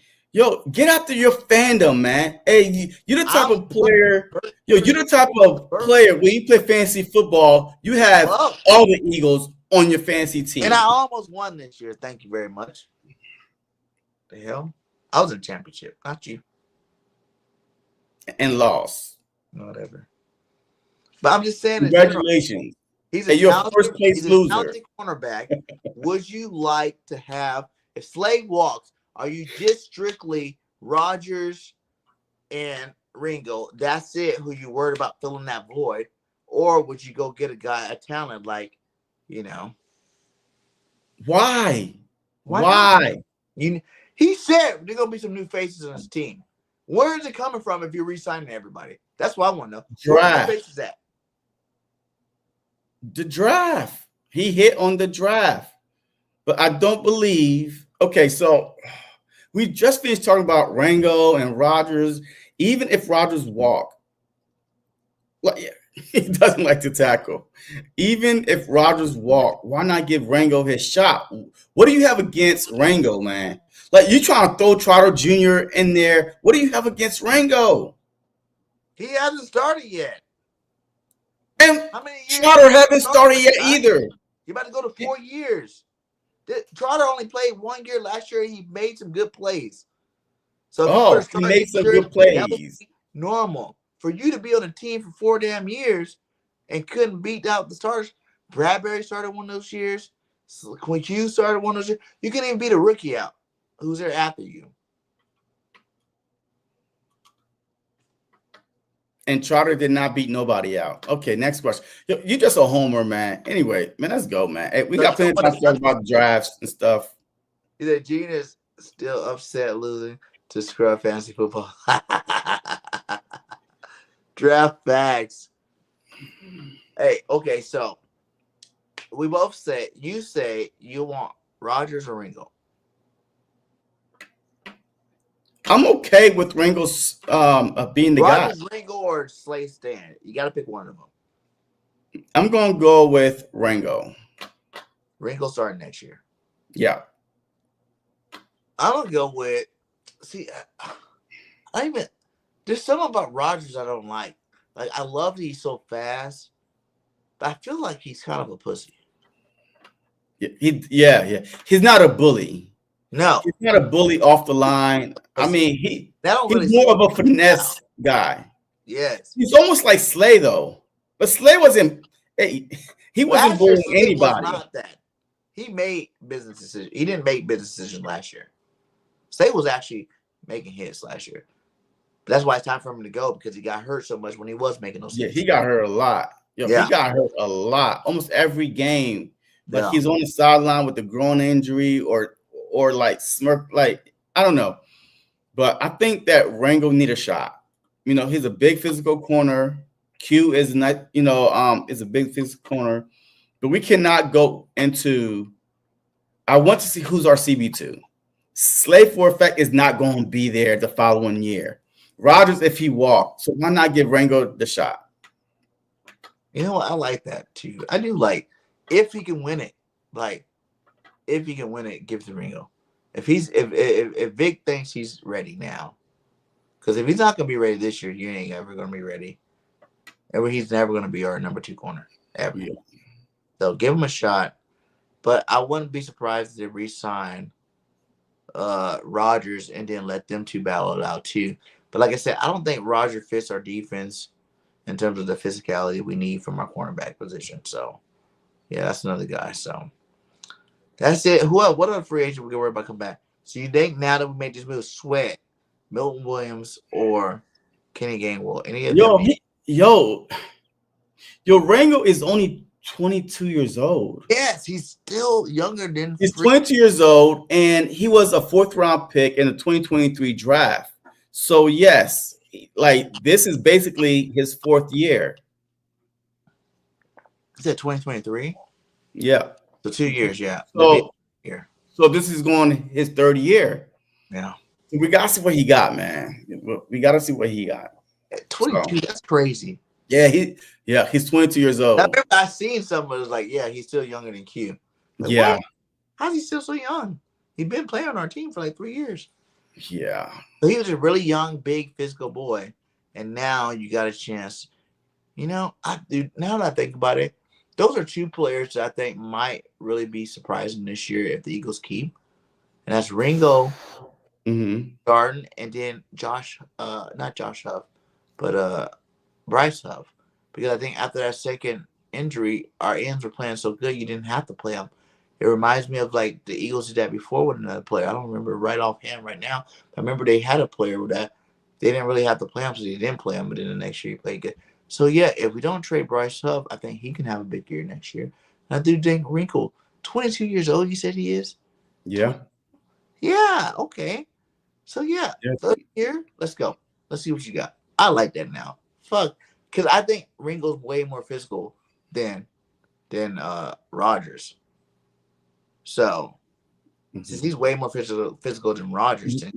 Speaker 2: Get after your fandom, man. Hey, you're the type of player. You're the type of player when you play fantasy football, you have all the Eagles on your fantasy team.
Speaker 1: And I almost won this year. Thank you very much. The hell? I was in championship, not you.
Speaker 2: And lost.
Speaker 1: Whatever. But I'm just saying.
Speaker 2: Congratulations.
Speaker 1: He's
Speaker 2: you're a first place loser.
Speaker 1: Cornerback. Would you like to have, if Slay walks, are you just strictly Rodgers and Ringo? That's it. Who you worried about filling that void? Or would you go get a talent like,
Speaker 2: Why? Why?
Speaker 1: He said there's gonna be some new faces on his team. Where is it coming from if you're re-signing everybody? That's what I want to know. Where are the faces at?
Speaker 2: The draft. He hit on the draft. But I don't believe. Okay, so we just finished talking about Ringo and Rodgers. Even if Rodgers walk, he doesn't like to tackle. Even if Rodgers walk, why not give Ringo his shot? What do you have against Ringo, man? Like, you trying to throw Trotter Jr. in there. What do you have against Ringo?
Speaker 1: He hasn't started yet.
Speaker 2: And Trotter haven't started yet either.
Speaker 1: You're about to go to 4 years. Trotter only played 1 year last year. He made some good plays. So
Speaker 2: he made some good plays.
Speaker 1: Normal. For you to be on a team for 4 damn years and couldn't beat out the starters. Bradberry started one of those years. So when you started one of those, you couldn't even beat a rookie out. Who's there after you?
Speaker 2: And Trotter did not beat nobody out. Okay, next question. You just a homer, man. Anyway, man, let's go, man. Hey, we got plenty of time to talk about drafts and stuff.
Speaker 1: Gina's still upset losing to Scrub Fantasy Football. Draft facts. Hey, okay, so we both say you want Rodgers or Ringo.
Speaker 2: I'm okay with Ringo's being the
Speaker 1: Rodgers,
Speaker 2: guy.
Speaker 1: Ringo, or Slay Stan. You got to pick one of them.
Speaker 2: I'm gonna go with Ringo.
Speaker 1: Ringo starting next year.
Speaker 2: Yeah.
Speaker 1: I'm gonna go with. See, there's something about Rodgers I don't like. Like, I love that he's so fast, but I feel like he's kind of a pussy.
Speaker 2: Yeah. He's not a bully.
Speaker 1: No,
Speaker 2: he's not a bully off the line. I mean, he's more of a finesse guy.
Speaker 1: Yes,
Speaker 2: he's almost like Slay though, but Slay wasn't. He wasn't bullying anybody.
Speaker 1: Was not that. He made business decisions. He didn't make business decisions last year. Slay was actually making hits last year. But that's why it's time for him to go, because he got hurt so much when he was making those hits.
Speaker 2: Yeah, he got hurt a lot. He got hurt a lot, almost every game. But he's on the sideline with the groin injury or like smirk, like I don't know. But I think that Ringo need a shot. You know, he's a big physical corner. Q is not, is a big physical corner. But we cannot go into. I want to see who's our CB2. Slay for effect is not going to be there the following year. Rodgers, if he walked, so why not give Ringo the shot?
Speaker 1: You know what? I like that too. I do like if he can win it. Like, if he can win it, give it to Ringo. If Vic thinks he's ready now, because if he's not gonna be ready this year, he ain't ever gonna be ready. And he's never gonna be our number 2 corner ever. Yeah. So give him a shot. But I wouldn't be surprised if they re-sign Rodgers and then let them two battle it out too. But like I said, I don't think Rodgers fits our defense in terms of the physicality we need from our cornerback position. So yeah, that's another guy. So that's it. Who else? What other free agent we can worry about come back? So you think now that we made this move, Sweat, Milton Williams, or Kenny Gainwell? Any of them?
Speaker 2: Yo, Ringo is only 22 years old.
Speaker 1: Yes, he's still younger than.
Speaker 2: He's 22 years old, and he was a 4th-round pick in the 2023 draft. So yes, like this is basically his 4th year.
Speaker 1: Is that 2023?
Speaker 2: Yeah.
Speaker 1: So 2 years, yeah.
Speaker 2: So this is going his 3rd year.
Speaker 1: Yeah.
Speaker 2: So we gotta see what he got, man. We gotta see what he got.
Speaker 1: 22, that's crazy.
Speaker 2: Yeah, he's 22 years old.
Speaker 1: I remember I seen someone was like, yeah, he's still younger than Q. Like,
Speaker 2: yeah.
Speaker 1: What? How's he still so young? He's been playing on our team for like 3 years.
Speaker 2: Yeah.
Speaker 1: So he was a really young, big, physical boy. And now you got a chance. Now that I think about it, those are 2 players that I think might really be surprising this year if the Eagles keep. And that's Ringo Garden and then not Josh Huff, but Bryce Huff. Because I think after that second injury, our ends were playing so good you didn't have to play them. It reminds me of like the Eagles did that before with another player. I don't remember right offhand right now. I remember they had a player with that. They didn't really have to play him, so they didn't play him, but then the next year he played good. So, yeah, if we don't trade Bryce Huff, I think he can have a big year next year. And I do think Wrinkle, 22 years old, you said he is?
Speaker 2: Yeah.
Speaker 1: Yeah, okay. So, yeah, 3rd year, let's go. Let's see what you got. I like that now. Fuck. Because I think Ringo's way more physical than Rodgers. So, since he's way more physical than Rodgers.
Speaker 2: And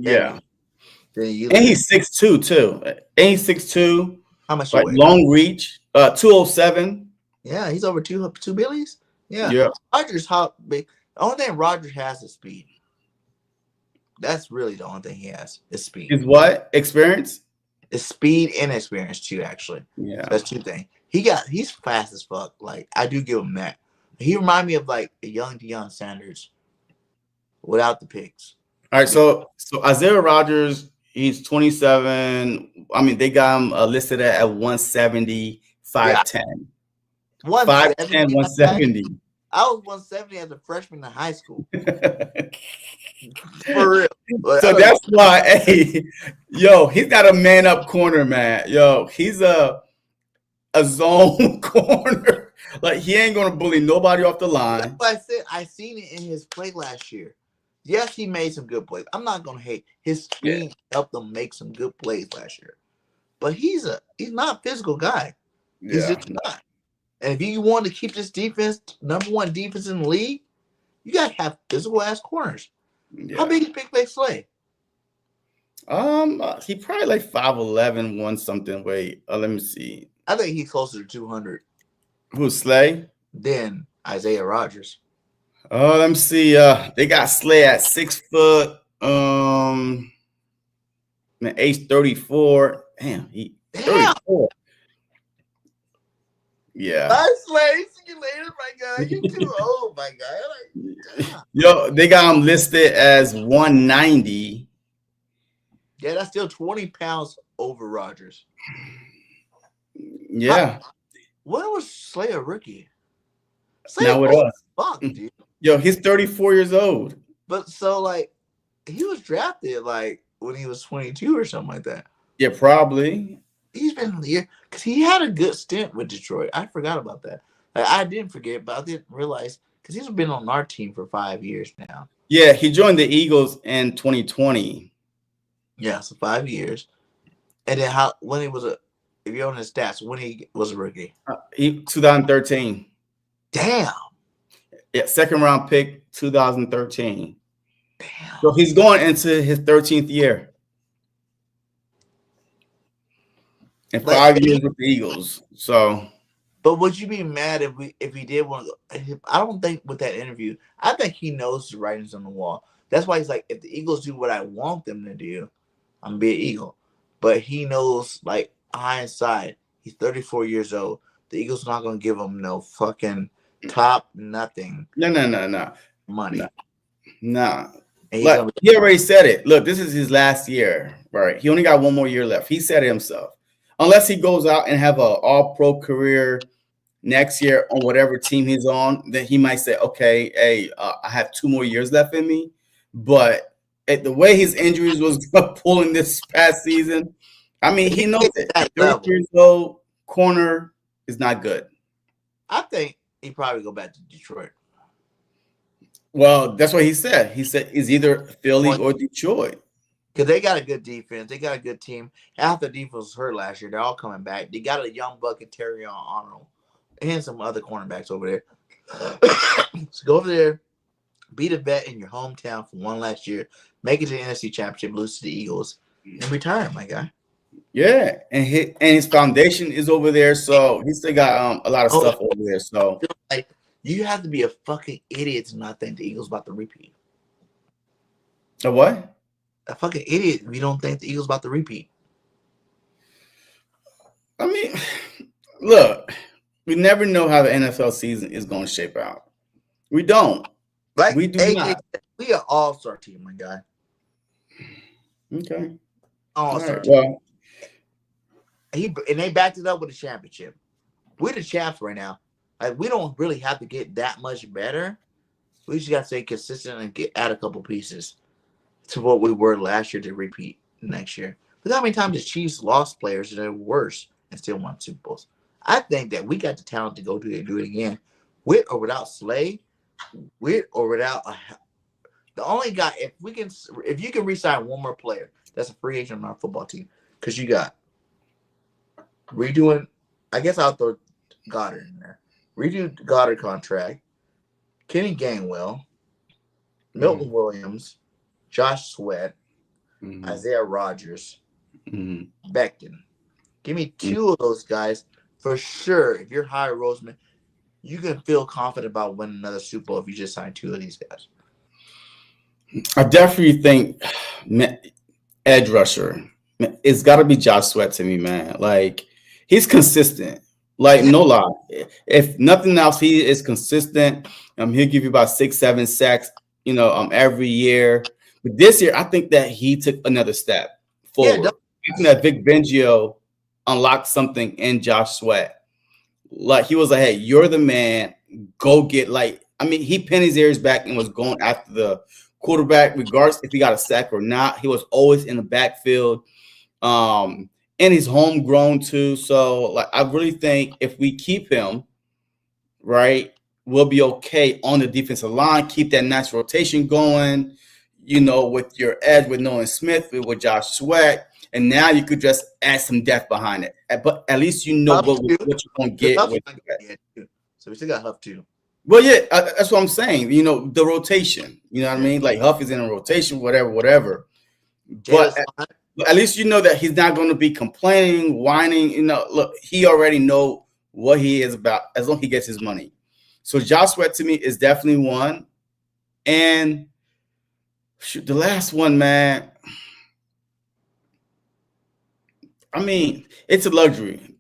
Speaker 2: he's 6'2", too. And he's 6'2".
Speaker 1: How much?
Speaker 2: Like long reach, 207.
Speaker 1: Yeah, he's over two billies. Yeah. Rodgers, how big? The only thing Rodgers has is speed. That's really the only thing he has is speed.
Speaker 2: Is what? Experience?
Speaker 1: It's speed and experience too, actually.
Speaker 2: Yeah.
Speaker 1: So that's 2 things. He's fast as fuck. Like, I do give him that. He reminds me of like a young Deion Sanders without the picks.
Speaker 2: All right, so Isaiah Rodgers, he's 27. I mean, they got him listed at 170, 5'10. 5'10", 170.
Speaker 1: I was 170 as a freshman in high school. For real. Like,
Speaker 2: So that's why, hey, yo, he's got a man up corner, man. Yo, he's a zone corner. Like, he ain't gonna bully nobody off the line.
Speaker 1: That's what I said. I seen it in his play last year. Yes, he made some good plays. I'm not gonna hate. His speed helped him make some good plays last year. But he's not a physical guy. He's just not. And if you want to keep this defense number one defense in the league, you gotta have physical ass corners.
Speaker 2: Yeah.
Speaker 1: How big is Big Play Slay?
Speaker 2: He probably like 5'11", one something. Wait, let me see.
Speaker 1: I think he's closer to 200.
Speaker 2: Who's Slay?
Speaker 1: Then Isaiah Rodgers.
Speaker 2: Oh, let me see. They got Slay at 6 foot. Age 34. Damn, he 34. Yeah.
Speaker 1: Bye, Slay. See you later, my guy. You too old, my guy. Like,
Speaker 2: yo, they got him listed as 190.
Speaker 1: Yeah, that's still 20 pounds over Rodgers.
Speaker 2: Yeah.
Speaker 1: When was Slay a rookie?
Speaker 2: Slay now with us.
Speaker 1: Fuck, dude.
Speaker 2: Yo, he's 34 years old.
Speaker 1: But so, like, he was drafted, like, when he was 22 or something like that.
Speaker 2: Yeah, probably.
Speaker 1: He's been in the year because he had a good stint with Detroit. I forgot about that. Like, I didn't forget, but I didn't realize because he's been on our team for 5 years now.
Speaker 2: Yeah, he joined the Eagles in 2020.
Speaker 1: Yeah, so 5 years. And then when he was if you're on his stats, when he was a rookie?
Speaker 2: 2013.
Speaker 1: Damn.
Speaker 2: Yeah, second round pick, 2013.
Speaker 1: Damn.
Speaker 2: So he's going into his 13th year. In 5 years with the Eagles. So,
Speaker 1: but would you be mad if he did want to go? I don't think with that interview. I think he knows the writings on the wall. That's why he's like, if the Eagles do what I want them to do, I'm gonna be an Eagle. But he knows, like, hindsight, he's 34 years old. The Eagles not gonna give him no fucking top nothing.
Speaker 2: No.
Speaker 1: Money.
Speaker 2: Nah. Like, he already said it. Look, this is his last year, right? He only got one more year left. He said it himself. Unless he goes out and have an all-pro career next year on whatever team he's on, then he might say, okay, hey, I have 2 more years left in me. But the way his injuries was pulling this past season, I mean, he knows it. 30 years old, corner is not good.
Speaker 1: I think he probably go back to Detroit.
Speaker 2: Well, that's what he said. He said it's either Philly or Detroit.
Speaker 1: Because they got a good defense. They got a good team. Half the defense was hurt last year. They're all coming back. They got a young buck and Terrion Arnold and some other cornerbacks over there. So go over there, be the vet in your hometown for one last year, make it to the NFC Championship, lose to the Eagles, and retire, my guy.
Speaker 2: Yeah, and his foundation is over there, so he still got a lot of stuff over there. So,
Speaker 1: like, you have to be a fucking idiot to not think the Eagles about to repeat.
Speaker 2: A what?
Speaker 1: A fucking idiot if you don't think the Eagles about to repeat.
Speaker 2: I mean, look, we never know how the NFL season is going to shape out. We don't.
Speaker 1: Like,
Speaker 2: we do not.
Speaker 1: We are all-star team, my guy.
Speaker 2: Okay.
Speaker 1: All-star
Speaker 2: right,
Speaker 1: team.
Speaker 2: well,
Speaker 1: And they backed it up with a championship. We're the champs right now. Like, we don't really have to get that much better. We just got to stay consistent and add a couple pieces to what we were last year to repeat next year. Look how many times the Chiefs lost players that are worse and still won Super Bowls. I think that we got the talent to go do it again, with or without Slay, with or without the only guy. If you can re-sign one more player, that's a free agent on our football team, because you got redoing. I guess I'll throw Goddard in there. Redo the Goddard contract. Kenny Gainwell, Milton Williams, Josh Sweat, Isaiah Rodgers, Becton. Give me 2 of those guys for sure. If you're Howie Roseman, you can feel confident about winning another Super Bowl if you just sign 2 of these guys.
Speaker 2: I definitely think edge rusher. It's got to be Josh Sweat to me, man. Like, he's consistent. Like, no lie. If nothing else, he is consistent. He'll give you about 6-7 sacks, every year. But this year, I think that he took another step forward. I think that Vic Fangio unlocked something in Josh Sweat. Like, he was like, hey, you're the man. Go get, like, I mean, he pinned his ears back and was going after the quarterback, regardless if he got a sack or not. He was always in the backfield. And he's homegrown too. So like I really think if we keep him, right, we'll be okay on the defensive line, keep that nice rotation going, with your edge with Nolan Smith, with Josh Sweat. And now you could just add some depth behind it. But at least you know what you're going to get.
Speaker 1: So we still got Huff too.
Speaker 2: Well, yeah, that's what I'm saying. The rotation. You know what I mean? Like Huff is in a rotation, whatever. But at least you know that he's not going to be complaining, whining. Look, he already know what he is about as long as he gets his money. So Josh Sweat to me is definitely one. And the last one, man. I mean, it's a luxury,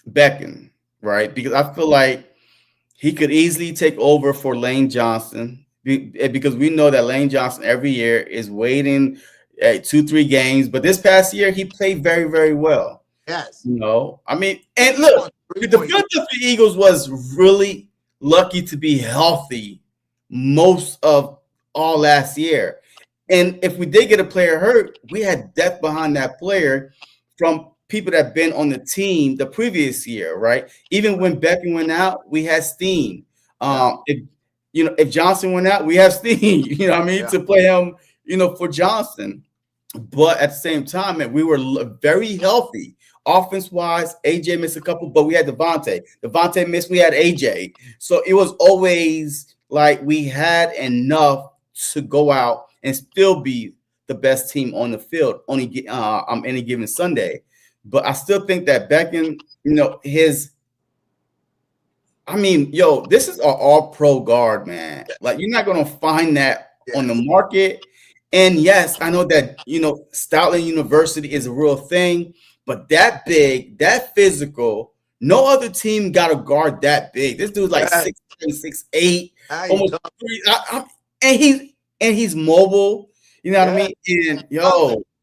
Speaker 2: Beckham, right? Because I feel like he could easily take over for Lane Johnson because we know that Lane Johnson every year is waiting 2-3 games. But this past year, he played very, very well.
Speaker 1: Yes.
Speaker 2: I mean, and look, the Philadelphia Eagles was really lucky to be healthy most of all last year. And if we did get a player hurt, we had depth behind that player from people that have been on the team the previous year, right? Even when Beckham went out, we had Steen. If Johnson went out, we have Steen, to play him, for Johnson. But at the same time, man, we were very healthy. Offense-wise, AJ missed a couple, but we had Devontae. Devontae missed, we had AJ. So it was always like we had enough to go out and still be the best team on the field on any given Sunday. But I still think that Beckham, this is an all-pro guard, man. Like, you're not going to find that on the market. And yes, I know that, Stoutland University is a real thing, but that big, that physical, no other team got a guard that big. This dude's like 6'7", 6'8", almost 3. And he's mobile. You know what I mean? And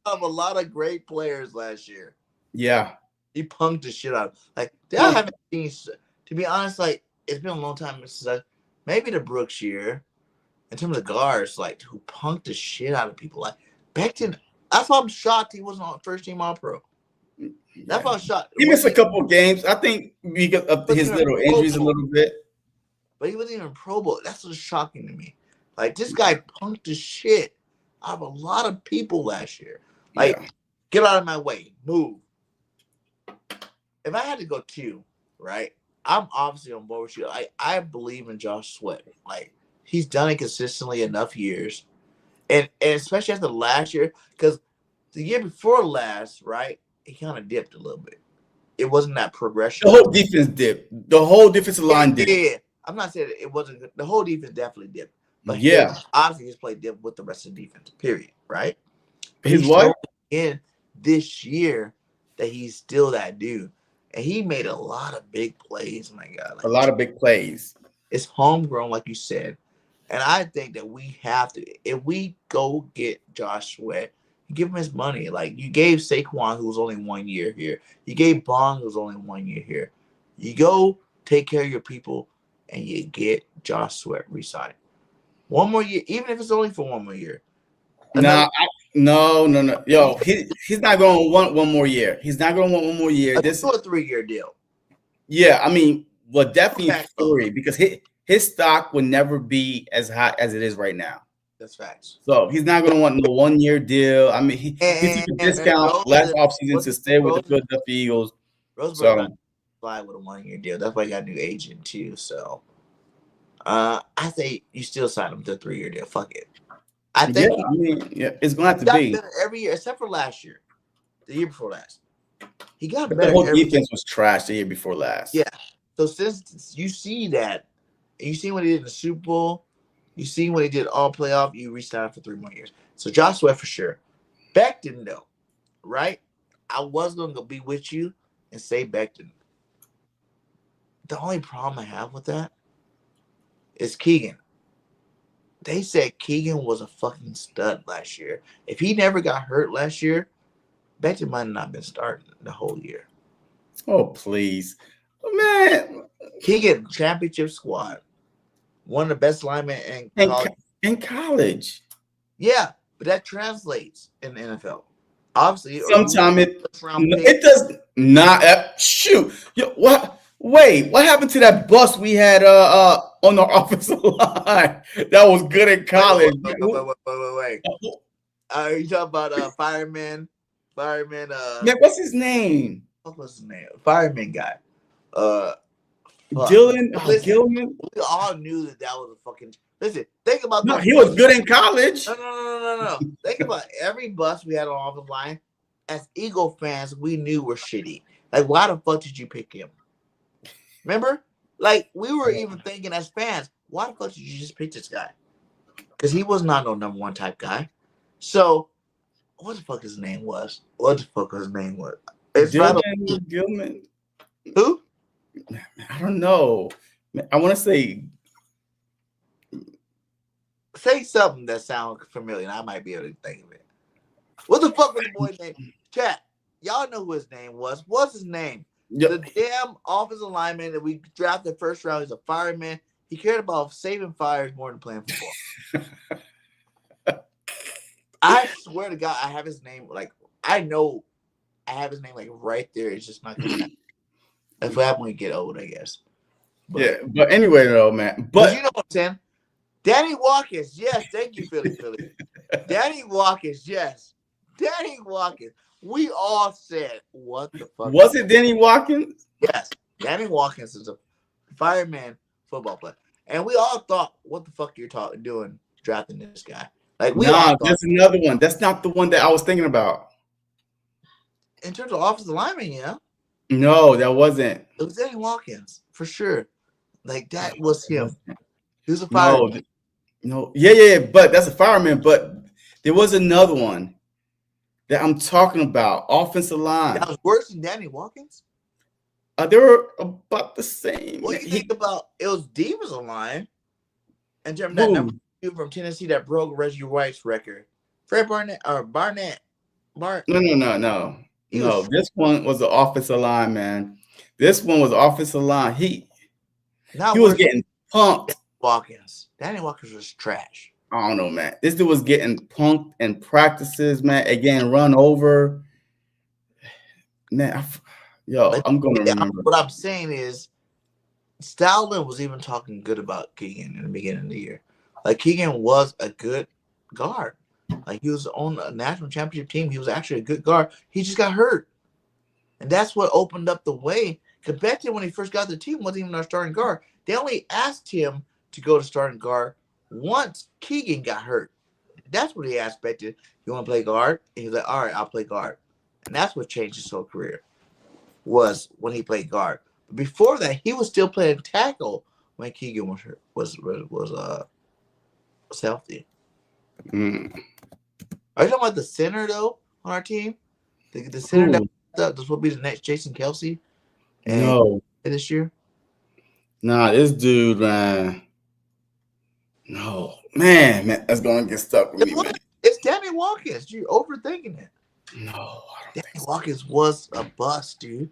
Speaker 1: have a lot of great players last year.
Speaker 2: Yeah.
Speaker 1: He punked the shit out. Like, I haven't seen, to be honest, like, it's been a long time since maybe the Brooks year, in terms of guards, like, who punked the shit out of people. Like, Becton, that's why I'm shocked he wasn't on first team All-Pro. That's why I'm shocked.
Speaker 2: He missed a couple of games. I think because of his little injuries a little bit.
Speaker 1: But he wasn't even Pro Bowl. That's what's shocking to me. Like, this guy punked the shit out of a lot of people last year. Like, get out of my way. Move. If I had to go 2, right, I'm obviously on board with you. I believe in Josh Sweat. Like, he's done it consistently enough years. And especially after last year, because the year before last, right, he kind of dipped a little bit. It wasn't that progression.
Speaker 2: The whole defense dipped. The whole defensive line dipped.
Speaker 1: Yeah. I'm not saying it wasn't good. The whole defense definitely dipped. But obviously his play dipped with the rest of the defense, period, right?
Speaker 2: His what?
Speaker 1: In this year that he's still that dude. And he made a lot of big plays, my God. Like,
Speaker 2: a lot of big plays.
Speaker 1: It's homegrown, like you said. And I think that we have to, if we go get Josh Sweat, give him his money. Like, you gave Saquon, who was only 1 year here. You gave Bond, who was only 1 year here. You go take care of your people, and you get Josh Sweat re-signed. 1 more year, even if it's only for 1 more year.
Speaker 2: No. Yo, he's not going to want 1 more year. He's not going to want 1 more year.
Speaker 1: This is a 3-year deal.
Speaker 2: Yeah, I mean, well, definitely 3 because his stock would never be as high as it is right now.
Speaker 1: That's facts.
Speaker 2: So he's not going to want no 1 year deal. I mean, he took a discount last offseason to stay with the Philadelphia Eagles.
Speaker 1: Roseman fly with a 1 year deal. That's why he got a new agent too. So I say you still sign him to a 3-year deal. Fuck it. I think
Speaker 2: it's going to have to be
Speaker 1: every year except for last year, the year before last. He got
Speaker 2: but
Speaker 1: better.
Speaker 2: The whole defense was trash the year before last.
Speaker 1: Yeah. So since you see that, and you see what he did in the Super Bowl, you see what he did all playoff, you re-signed for 3 more years. So Josh Sweat for sure. Becton though, right? I was going to be with you and say Becton. The only problem I have with that is Keegan. They said Keegan was a fucking stud last year. If he never got hurt last year, Becton might have not been starting the whole year.
Speaker 2: Oh, please. Man.
Speaker 1: Keegan, championship squad. one of the best linemen in
Speaker 2: In,
Speaker 1: college.
Speaker 2: in college.
Speaker 1: Yeah, but that translates in the NFL. Obviously,
Speaker 2: Sometimes it does not. Shoot, yo, what? Wait, what happened to that bust we had on our offensive line that was good in college?
Speaker 1: Wait. You talking about fireman? Man,
Speaker 2: what's his name?
Speaker 1: What was his name? Fireman guy.
Speaker 2: Gillen.
Speaker 1: Listen,
Speaker 2: Gilman.
Speaker 1: we all knew that was a fucking. Listen, think about.
Speaker 2: No, he was good in college.
Speaker 1: No. Think about every bust we had on the line. As Eagle fans, we knew were shitty. Like, why the fuck did you pick him? Remember? Like, we were even thinking as fans, why the fuck did you just pick this guy? Because he was not no number one type guy. So, what the fuck his name was? It's
Speaker 2: Gilman.
Speaker 1: Who?
Speaker 2: I don't know. I want to
Speaker 1: say something that sounds familiar, and I might be able to think of it. What the fuck was the boy's name? Chat, y'all know who his name was. What's his name? Yep. The damn offensive lineman that we drafted first round. He's a fireman. He cared about saving fires more than playing football. I swear to God, I have his name. Like, I know I have his name like right there. It's just not gonna happen. That's what happens when you get old, I guess.
Speaker 2: But anyway, though, man. But
Speaker 1: you know what I'm saying? Danny Watkins, yes. Thank you, Philly. Danny Watkins, yes. Danny Watkins. We all said, what the fuck?
Speaker 2: Was it Danny Watkins?
Speaker 1: Yes. Danny Watkins is a fireman football player. And we all thought, what the fuck you're doing drafting this guy? Like,
Speaker 2: that's another one. That's not the one that I was thinking about.
Speaker 1: In terms of offensive lineman, yeah.
Speaker 2: No, that wasn't.
Speaker 1: It was Danny Watkins, for sure. Like, that was him. He was a fireman.
Speaker 2: No. Yeah, but that's a fireman. But there was another one that I'm talking about, offensive line.
Speaker 1: That was worse than Danny Watkins?
Speaker 2: They were about the same.
Speaker 1: What do you think about it? Was Deebo's line, and remember that number 2 from Tennessee that broke Reggie White's record? Fred Barnett or Barnett?
Speaker 2: No. This one was the offensive line, man. This one was the offensive line. He was getting punked.
Speaker 1: Danny Watkins was trash.
Speaker 2: I don't know, man. This dude was getting punked in practices, man. Again, run over. Man, I'm going to remember.
Speaker 1: What I'm saying is, Stalin was even talking good about Keegan in the beginning of the year. Like, Keegan was a good guard. Like, he was on a national championship team. He was actually a good guard. He just got hurt. And that's what opened up the way. Because back then, when he first got the team, wasn't even our starting guard. They only asked him to go to starting guard once Keegan got hurt. That's what he asked back then. You want to play guard? And he was like, all right, I'll play guard. And that's what changed his whole career, was when he played guard. But before that, he was still playing tackle when Keegan was healthy.
Speaker 2: Mm.
Speaker 1: Are you talking about the center, though, on our team? The center that's what be the next Jason Kelsey?
Speaker 2: No.
Speaker 1: This year?
Speaker 2: Nah, this dude, man. No. Man, that's going to get stuck with me, man.
Speaker 1: It's Danny Watkins. You're overthinking it.
Speaker 2: No.
Speaker 1: Danny Watkins was a bust, dude.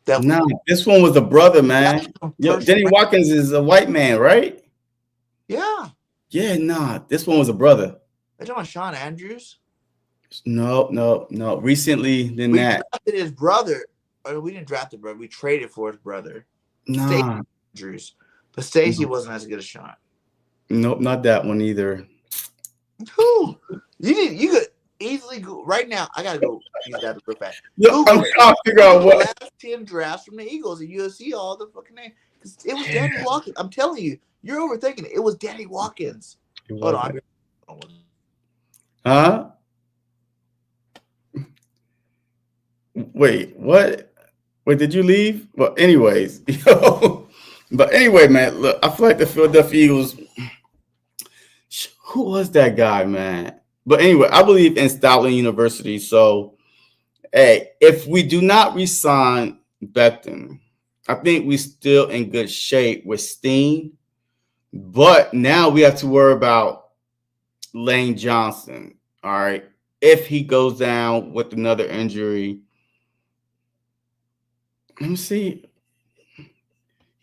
Speaker 2: This one was a brother, man. Danny Watkins is a white man, right?
Speaker 1: Yeah.
Speaker 2: Yeah, this one was a brother.
Speaker 1: Are you talking about Sean Andrews?
Speaker 2: No. Recently than that.
Speaker 1: We drafted his brother. Or we didn't draft his brother. We traded for his brother. Stacey Andrews. But Stacey wasn't as good as Sean.
Speaker 2: Nope, not that one either.
Speaker 1: Who? You could easily go right now. I gotta go. He's got to go back.
Speaker 2: I'm trying to figure out what
Speaker 1: last 10 drafts from the Eagles and UFC all the fucking name. Because it was Danny Watkins. I'm telling you, you're overthinking it. It was Danny Watkins. Hold on.
Speaker 2: Huh? Wait, what? Wait, did you leave? Well, anyways, but anyway, man, look, I feel like the Philadelphia Eagles. Who was that guy, man? But anyway, I believe in Stoutland University. So, hey, if we do not resign Becton, I think we're still in good shape with Steen. But now we have to worry about Lane Johnson. All right. If he goes down with another injury. Let me see.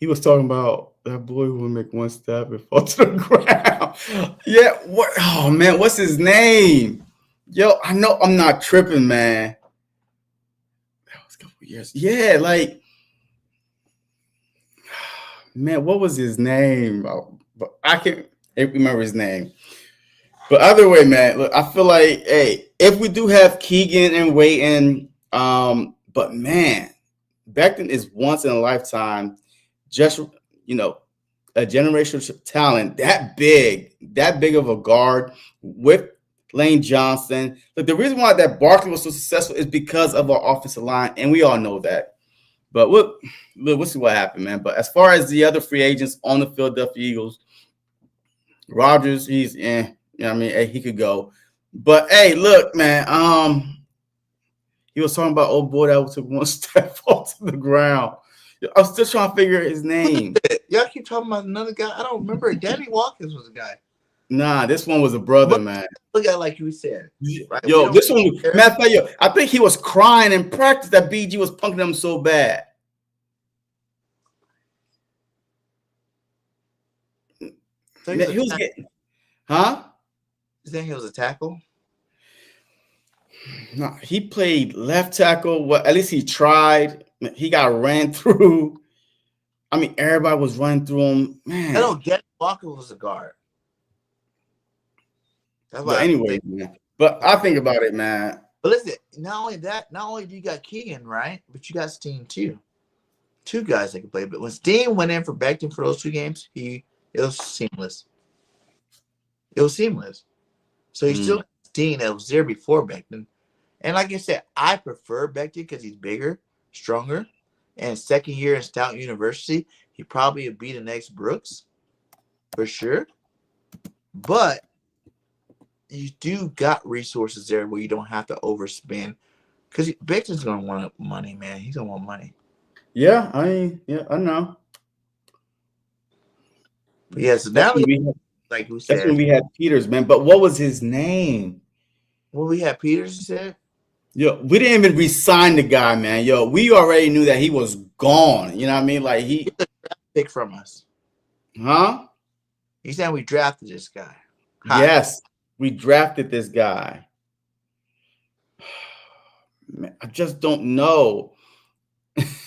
Speaker 2: He was talking about That boy will make one step and fall to the ground. Yeah. What? Oh man, what's his name? Yo, I know I'm not tripping, man. That was a couple years. Yeah, like, man, what was his name? But I can't remember his name. But either way, man, look, I feel like, hey, if we do have Keegan and Waiting, but man, Becton is once in a lifetime, just a generational talent that big of a guard with Lane Johnson. Look, the reason why that Barkley was so successful is because of our offensive line, and we all know that. But we'll see what happened, man. But as far as the other free agents on the Philadelphia Eagles, Rodgers, he's hey, he could go. But hey, look, man, he was talking about old boy that took one step off to the ground. I was still trying to figure his name.
Speaker 1: Y'all keep talking about another guy. I don't remember. Danny Watkins was a guy.
Speaker 2: Nah, this one was a brother, man.
Speaker 1: Look at like you said. Right?
Speaker 2: Yo, this one, matter of fact, yo, I think he was crying in practice that BG was punking him so bad.
Speaker 1: So
Speaker 2: he was getting, huh?
Speaker 1: You think he was a tackle?
Speaker 2: No, he played left tackle. Well, at least he tried. He got ran through. I mean, everybody was running through him. Man.
Speaker 1: I know Danny Walker was a guard. That's why.
Speaker 2: But anyway, man. But I think about it, man.
Speaker 1: But listen, not only do you got Keegan, right? But you got Steen too. Two guys that can play. But when Steen went in for Becton for those 2 games, it was seamless. It was seamless. So he still got Steen that was there before Becton. And like I said, I prefer Becton because he's bigger, stronger, and second year in Stout University, he probably would be the next Brooks for sure. But you do got resources there where you don't have to overspend because Becton's going to want money, man. He's going to want money.
Speaker 2: Yeah, I know.
Speaker 1: But yeah, so now like we said,
Speaker 2: that's when we had Peters, man. But what was his name?
Speaker 1: Well, we had Peters, you said?
Speaker 2: Yo, we didn't even re-sign the guy, man. Yo, we already knew that he was gone. You know what I mean? Like he
Speaker 1: pick from us.
Speaker 2: Huh?
Speaker 1: You saying we drafted this guy?
Speaker 2: Yes, we drafted this guy. Man, I just don't know.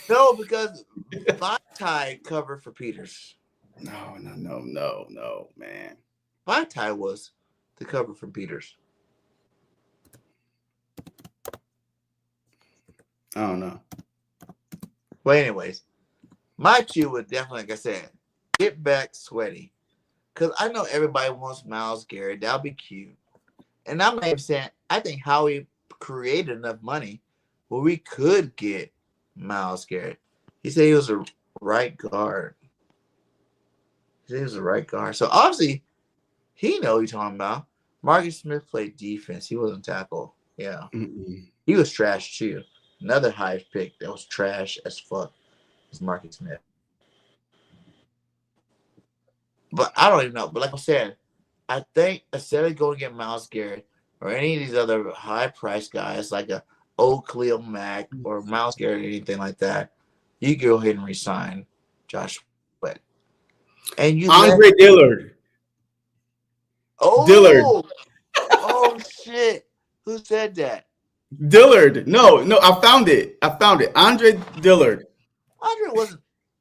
Speaker 1: No, because Vitae covered for Peters.
Speaker 2: No, man.
Speaker 1: Vitae was the cover for Peters.
Speaker 2: I don't know.
Speaker 1: Well, anyways, my 2 would definitely, like I said, get back Sweaty. Because I know everybody wants Myles Garrett. That'll be cute. And I'm not even saying, I think Howie created enough money where we could get Myles Garrett. He said he was a right guard. He said he was a right guard. So obviously, he knows what he's talking about. Marcus Smith played defense. He wasn't tackle. Yeah. He was trash too. Another high pick that was trash as fuck is Marcus Smith. But I don't even know. But like I said, I think instead of going to get Myles Garrett or any of these other high-priced guys like a old Khalil Mack or Myles Garrett or anything like that, you go ahead and resign Josh Sweat. And you
Speaker 2: Andre Dillard.
Speaker 1: Oh,
Speaker 2: Dillard.
Speaker 1: Oh shit! Who said that?
Speaker 2: Dillard. No, I found it. Andre Dillard.
Speaker 1: Andre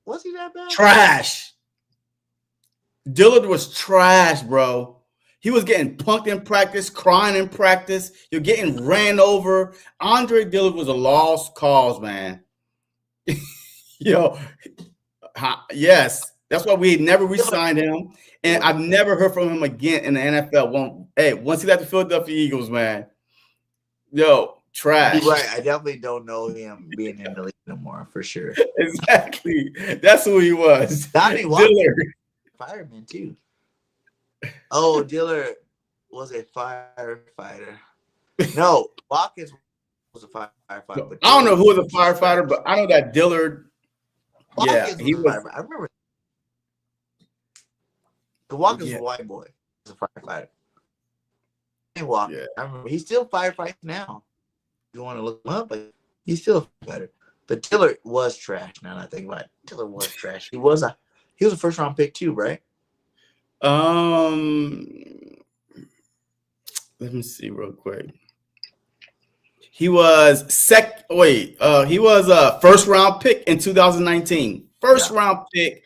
Speaker 1: was he that bad?
Speaker 2: Trash. Dillard was trash, bro. He was getting punked in practice, crying in practice. You're getting ran over. Andre Dillard was a lost cause, man. Yo, yes. That's why we never re-signed him. And I've never heard from him again in the NFL. Once he left the Philadelphia Eagles, man. Yo, trash.
Speaker 1: You're right. I definitely don't know him being in the league no more, for sure.
Speaker 2: Exactly. That's who he was.
Speaker 1: Dillard. Fireman, too. Oh, Dillard was a firefighter. No, Watkins was a firefighter.
Speaker 2: But I don't know who was a firefighter, but I know that Dillard.
Speaker 1: Watkins
Speaker 2: he was.
Speaker 1: I remember. The Watkins was a white boy. He was a firefighter. Watkins. I remember he's still firefighting now. If you want to look him up, but he's still a firefighter. But Dillard was trash. Now that I think about it, Dillard was trash. He He was a first round pick too, right?
Speaker 2: Let me see real quick. He was he was a first round pick in 2019. First round pick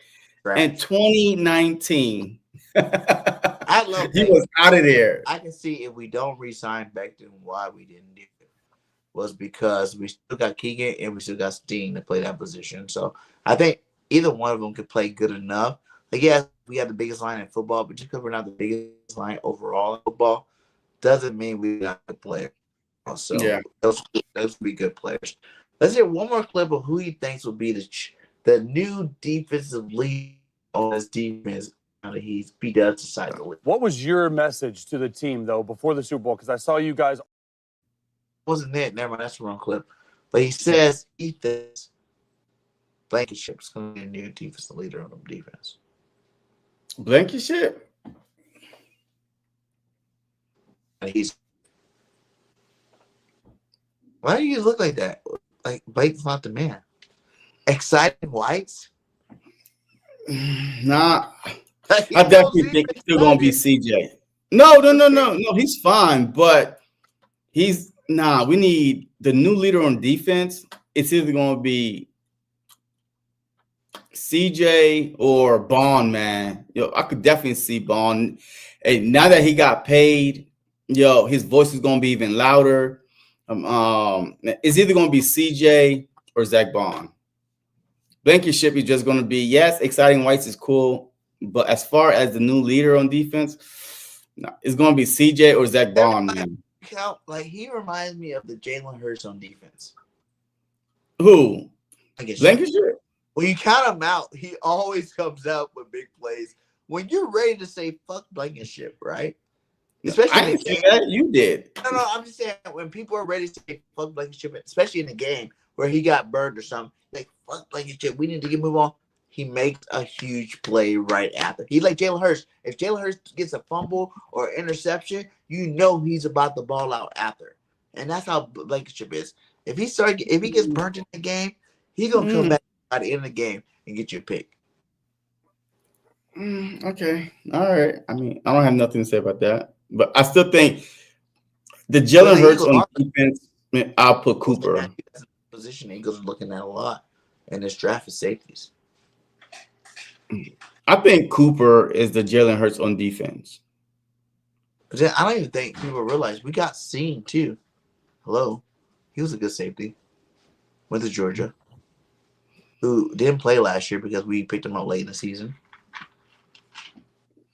Speaker 2: in 2019.
Speaker 1: I love
Speaker 2: he was out of there.
Speaker 1: I can see if we don't re-sign Becton, why we didn't do it was because we still got Keegan and we still got Steen to play that position. So I think either one of them could play good enough. Like, yes, we have the biggest line in football, but just because we're not the biggest line overall in football doesn't mean we're not a good player. So those would be good players. Let's hear one more clip of who he thinks will be the new defensive lead on this defense. He does decide to leave.
Speaker 8: What was your message to the team, though, before the Super Bowl? Because I saw you guys.
Speaker 1: Wasn't it? Never mind. That's the wrong clip. But he says he thinks Blankenship's going to be a new defensive leader on the defense.
Speaker 2: Blankenship?
Speaker 1: And he's. Why do you look like that? Like Blake's not the man. Exciting whites?
Speaker 2: Nah. I definitely think it's still gonna be CJ. No. He's fine, but we need the new leader on defense. It's either gonna be CJ or Bond, man. I could definitely see Bond. And now that he got paid, his voice is gonna be even louder. It's either gonna be CJ or Zach Bond. Blankenship is just gonna be, yes, exciting whites is cool. But as far as the new leader on defense, it's going to be CJ or Zach Bond, man.
Speaker 1: Like, he reminds me of the Jalen Hurts on defense.
Speaker 2: Who? Blankenship?
Speaker 1: When you count him out, he always comes out with big plays. When you're ready to say fuck Blankenship, right? Especially
Speaker 2: I didn't say that. You did.
Speaker 1: No, I'm just saying when people are ready to say fuck Blankenship, especially in the game where he got burned or something, like fuck Blankenship, we need to move on. He makes a huge play right after. He's like Jalen Hurts. If Jalen Hurts gets a fumble or interception, you know he's about the ball out after. And that's how Blankenship is. If he gets burnt in the game, he's gonna come back at the end of the game and get you a pick.
Speaker 2: Okay. All right. I mean, I don't have nothing to say about that. But I still think the Jalen Hurts on defense, I'll put Cooper.
Speaker 1: Position Eagles are looking at a lot in this draft is safeties.
Speaker 2: I think Cooper is the Jalen Hurts on defense.
Speaker 1: But then I don't even think people realize we got Seen too. Hello. He was a good safety. Went to Georgia. Who didn't play last year because we picked him up late in the season.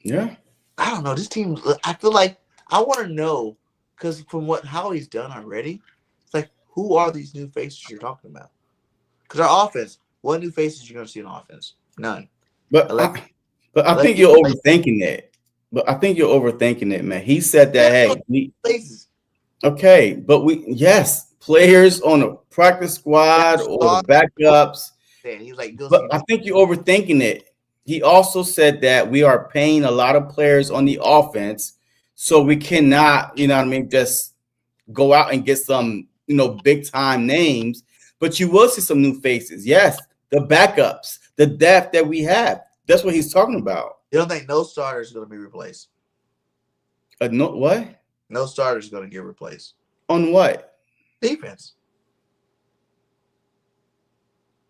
Speaker 2: Yeah.
Speaker 1: I don't know. This team, I feel like I want to know because from how he's done already, it's like, who are these new faces you're talking about? Because our offense, what new faces you're going to see in offense? None.
Speaker 2: But I think you're overthinking it. But I think you're overthinking it, man. He said that, okay, but players on a practice squad or the backups.
Speaker 1: He's like,
Speaker 2: but I think you're overthinking it. He also said that we are paying a lot of players on the offense, so we cannot, just go out and get some, big time names. But you will see some new faces. Yes, the backups, the depth that we have. That's what he's talking about.
Speaker 1: You don't think no starter is going to be replaced?
Speaker 2: No, what?
Speaker 1: No starter is going to get replaced.
Speaker 2: On what?
Speaker 1: Defense.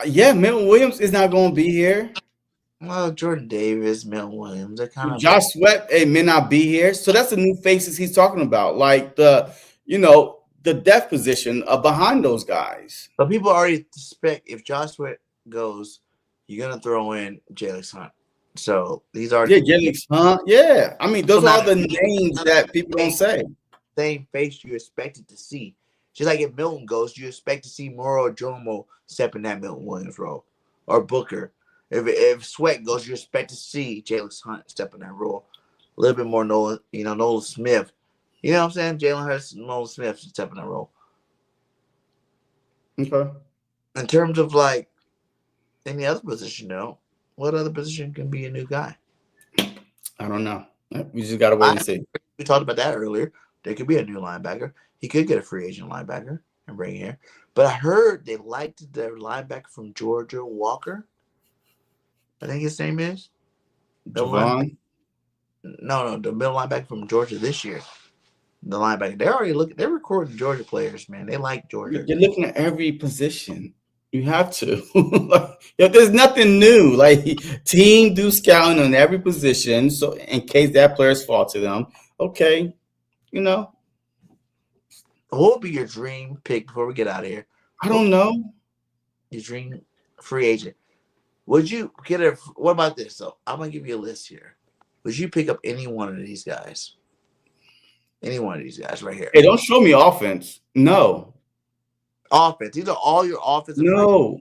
Speaker 2: Yeah, Milton Williams is not going to be here.
Speaker 1: Well, Jordan Davis, Milton Williams, they're kind of.
Speaker 2: Josh Sweat may not be here. So that's the new faces he's talking about. Like the depth position behind those guys.
Speaker 1: But people already suspect if Josh Sweat goes, you're going to throw in Jalen Hunt. So these are
Speaker 2: Jalen Hunt. Yeah. I mean, those are the names that people don't say.
Speaker 1: Same face you expected to see. Just like if Milton goes, you expect to see Moro Jomo step in that Milton Williams role. Or Booker. If Sweat goes, you expect to see Jalen Hunt step in that role. A little bit more Nolan Smith. You know what I'm saying? Jalen Hurts and Nolan Smith should step in that role.
Speaker 2: Okay.
Speaker 1: In terms of like any other position, though, what other position can be a new guy?
Speaker 2: I don't know. We just got to wait and see.
Speaker 1: We talked about that earlier. There could be a new linebacker. He could get a free agent linebacker and bring it here. But I heard they liked their linebacker from Georgia, Walker. I think his name is.
Speaker 2: Javon.
Speaker 1: No, the middle linebacker from Georgia this year. The linebacker. They're recording Georgia players, man. They like Georgia.
Speaker 2: You're looking at every position. You have to. There's nothing new. Like, team do scouting on every position, so in case that players fall to them, okay, What
Speaker 1: would be your dream pick before we get out of here?
Speaker 2: I don't know.
Speaker 1: Your dream free agent. Would you get what about this? So I'm gonna give you a list here. Would you pick up any one of these guys? Any one of these guys right here.
Speaker 2: Hey, don't show me offense. No.
Speaker 1: Offense. These are all your offensive.
Speaker 2: No.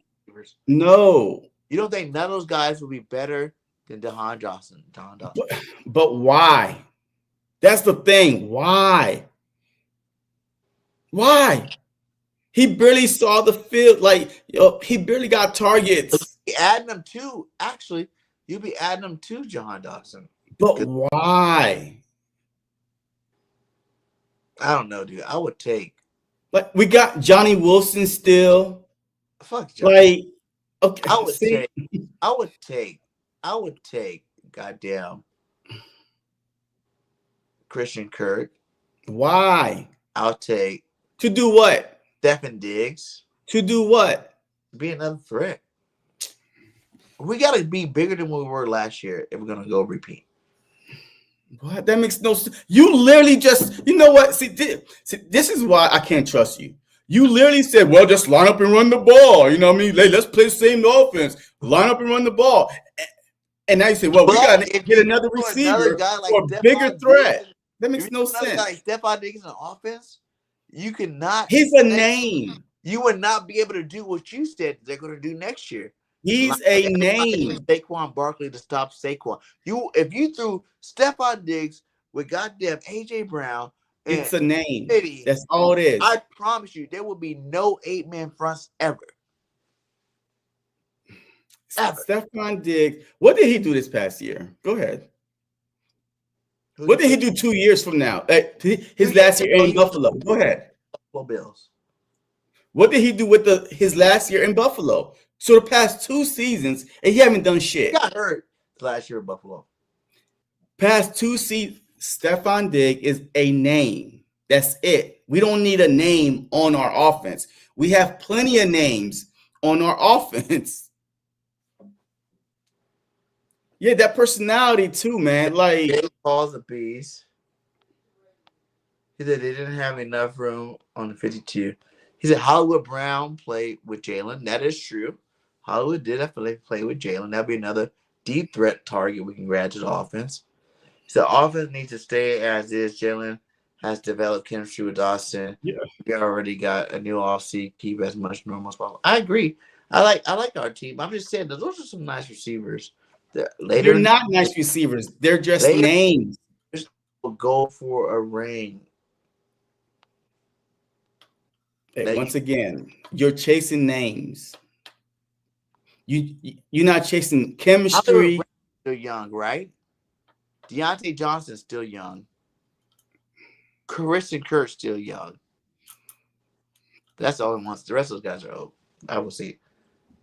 Speaker 2: No.
Speaker 1: You don't think none of those guys would be better than Jahan Dotson?
Speaker 2: But why? That's the thing. Why? Why? He barely saw the field. Like, he barely got targets.
Speaker 1: Adding them to, actually, you'd be adding them to Jahan Dotson.
Speaker 2: But why?
Speaker 1: I don't know, dude. I would take.
Speaker 2: Like, we got Johnny Wilson still.
Speaker 1: Fuck Johnny.
Speaker 2: Like, okay.
Speaker 1: I would take. Goddamn. Christian Kirk.
Speaker 2: Why?
Speaker 1: I'll take.
Speaker 2: To do what?
Speaker 1: Stephen Diggs.
Speaker 2: To do what?
Speaker 1: Be another threat. We got to be bigger than we were last year if we're going to go repeat.
Speaker 2: What? That makes no sense. You literally just, you know what? See, this is why I can't trust you. You literally said, well, just line up and run the ball. You know what I mean? Let's play the same offense. Line up and run the ball. And now you say, well, we got to get another receiver or a bigger threat. That makes no sense.
Speaker 1: Like Stephon Diggs in offense, you cannot.
Speaker 2: He's a name.
Speaker 1: You would not be able to do what you said they're going to do next year.
Speaker 2: He's a name.
Speaker 1: Saquon Barkley to stop Saquon. If you threw Stephon Diggs with goddamn AJ Brown,
Speaker 2: it's a name.
Speaker 1: City,
Speaker 2: that's all it is.
Speaker 1: I promise you, there will be no 8-man fronts ever.
Speaker 2: Stephon Diggs. What did he do this past year? Go ahead. What did he do 2 years from now? His last year in Buffalo. Go ahead.
Speaker 1: Buffalo Bills.
Speaker 2: What did he do with his last year in Buffalo? So the past 2 seasons, and he haven't done shit.
Speaker 1: He got hurt last year in Buffalo.
Speaker 2: Past 2 seasons, Stephon Diggs is a name. That's it. We don't need a name on our offense. We have plenty of names on our offense. Yeah, that personality too, man. Like,
Speaker 1: Paul's a beast. He said they didn't have enough room on the 52. He said Hollywood Brown played with Jalen. That is true. Hollywood did have to play with Jalen. That'd be another deep threat target we can grab to the offense. He said offense needs to stay as is. Jalen has developed chemistry with Dawson.
Speaker 2: Yeah.
Speaker 1: We already got a new offseason. Keep as much normal as possible. I agree. I like our team. I'm just saying that those are some nice receivers.
Speaker 2: They're not nice receivers. They're just names.
Speaker 1: We'll go for a ring.
Speaker 2: Hey, once again, you're chasing names. You're not chasing chemistry.
Speaker 1: Still young, right? Deontay Johnson's still young. Christian Kirk's still young. That's the only ones. The rest of those guys are old. I will see.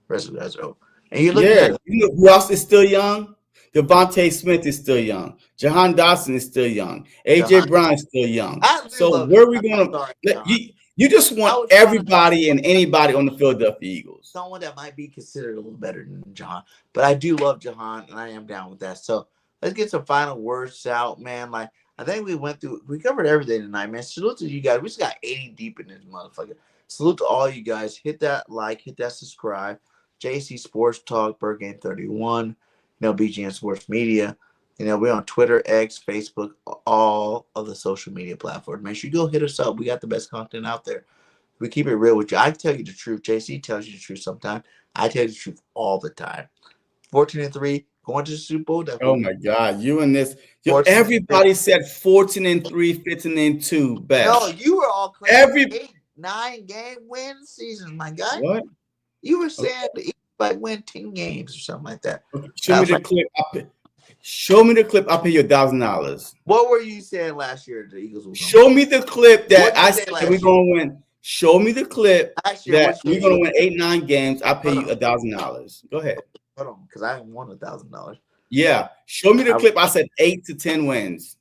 Speaker 1: The rest of those guys are old. And you look at
Speaker 2: you know who else is still young? Devontae Smith is still young. Jahan Dotson is still young. AJ Brown is still young. So where are we going to? You just want everybody and anybody on the Philadelphia Eagles.
Speaker 1: Someone that might be considered a little better than Jahan. But I do love Jahan, and I am down with that. So let's get some final words out, man. Like, I think we covered everything tonight, man. Salute to you guys. We just got 80 deep in this motherfucker. Salute to all you guys. Hit that like, hit that subscribe. JC Sports Talk, BIRDGANG 31, BGN Sports Media. We're on Twitter, X, Facebook, all of the social media platforms. Make sure you go hit us up. We got the best content out there. We keep it real with you. I tell you the truth. JC tells you the truth sometimes. I tell you the truth all the time. 14-3, going to the Super Bowl.
Speaker 2: Oh my God, you and this. Everybody said 14-3, 15-2 best.
Speaker 1: No, you were all claiming 8-9 game win seasons, my guy.
Speaker 2: What?
Speaker 1: You were saying the Eagles might win 10 games or something like that.
Speaker 2: Show me the clip. Show me the clip. I'll pay you $1,000.
Speaker 1: What were you saying last year? The Eagles will
Speaker 2: show me the clip that I said we're going to win. Show me the clip that we're going to win 8-9 games. I'll pay you $1,000. Go ahead.
Speaker 1: Hold on, because I haven't won $1,000.
Speaker 2: Yeah, show me the clip. I said 8 to 10 wins.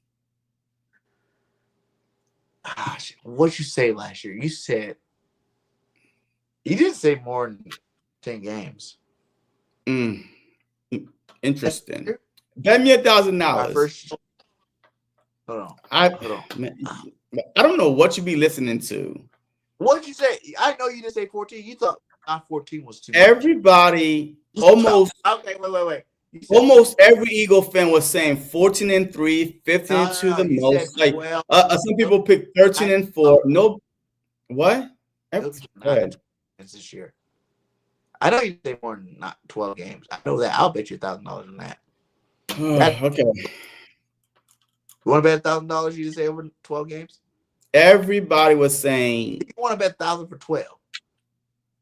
Speaker 1: Gosh, what'd you say last year? You didn't say more than 10 games.
Speaker 2: Interesting. Bet me $1,000.
Speaker 1: My first. Hold on.
Speaker 2: I don't know what you be listening to.
Speaker 1: What'd you say? I know you didn't say 14. You thought 14 was too much.
Speaker 2: Everybody almost.
Speaker 1: Okay, wait.
Speaker 2: Almost every Eagle fan was saying 14-3, 15-2 the most. Like some people picked 13-4. No, what?
Speaker 1: This year. I know you say more than not 12 games. I know that. I'll bet you $1,000 on that.
Speaker 2: Okay.
Speaker 1: You want to bet $1,000? You say over 12 games?
Speaker 2: Everybody was saying.
Speaker 1: You want to bet 1,000 for 12?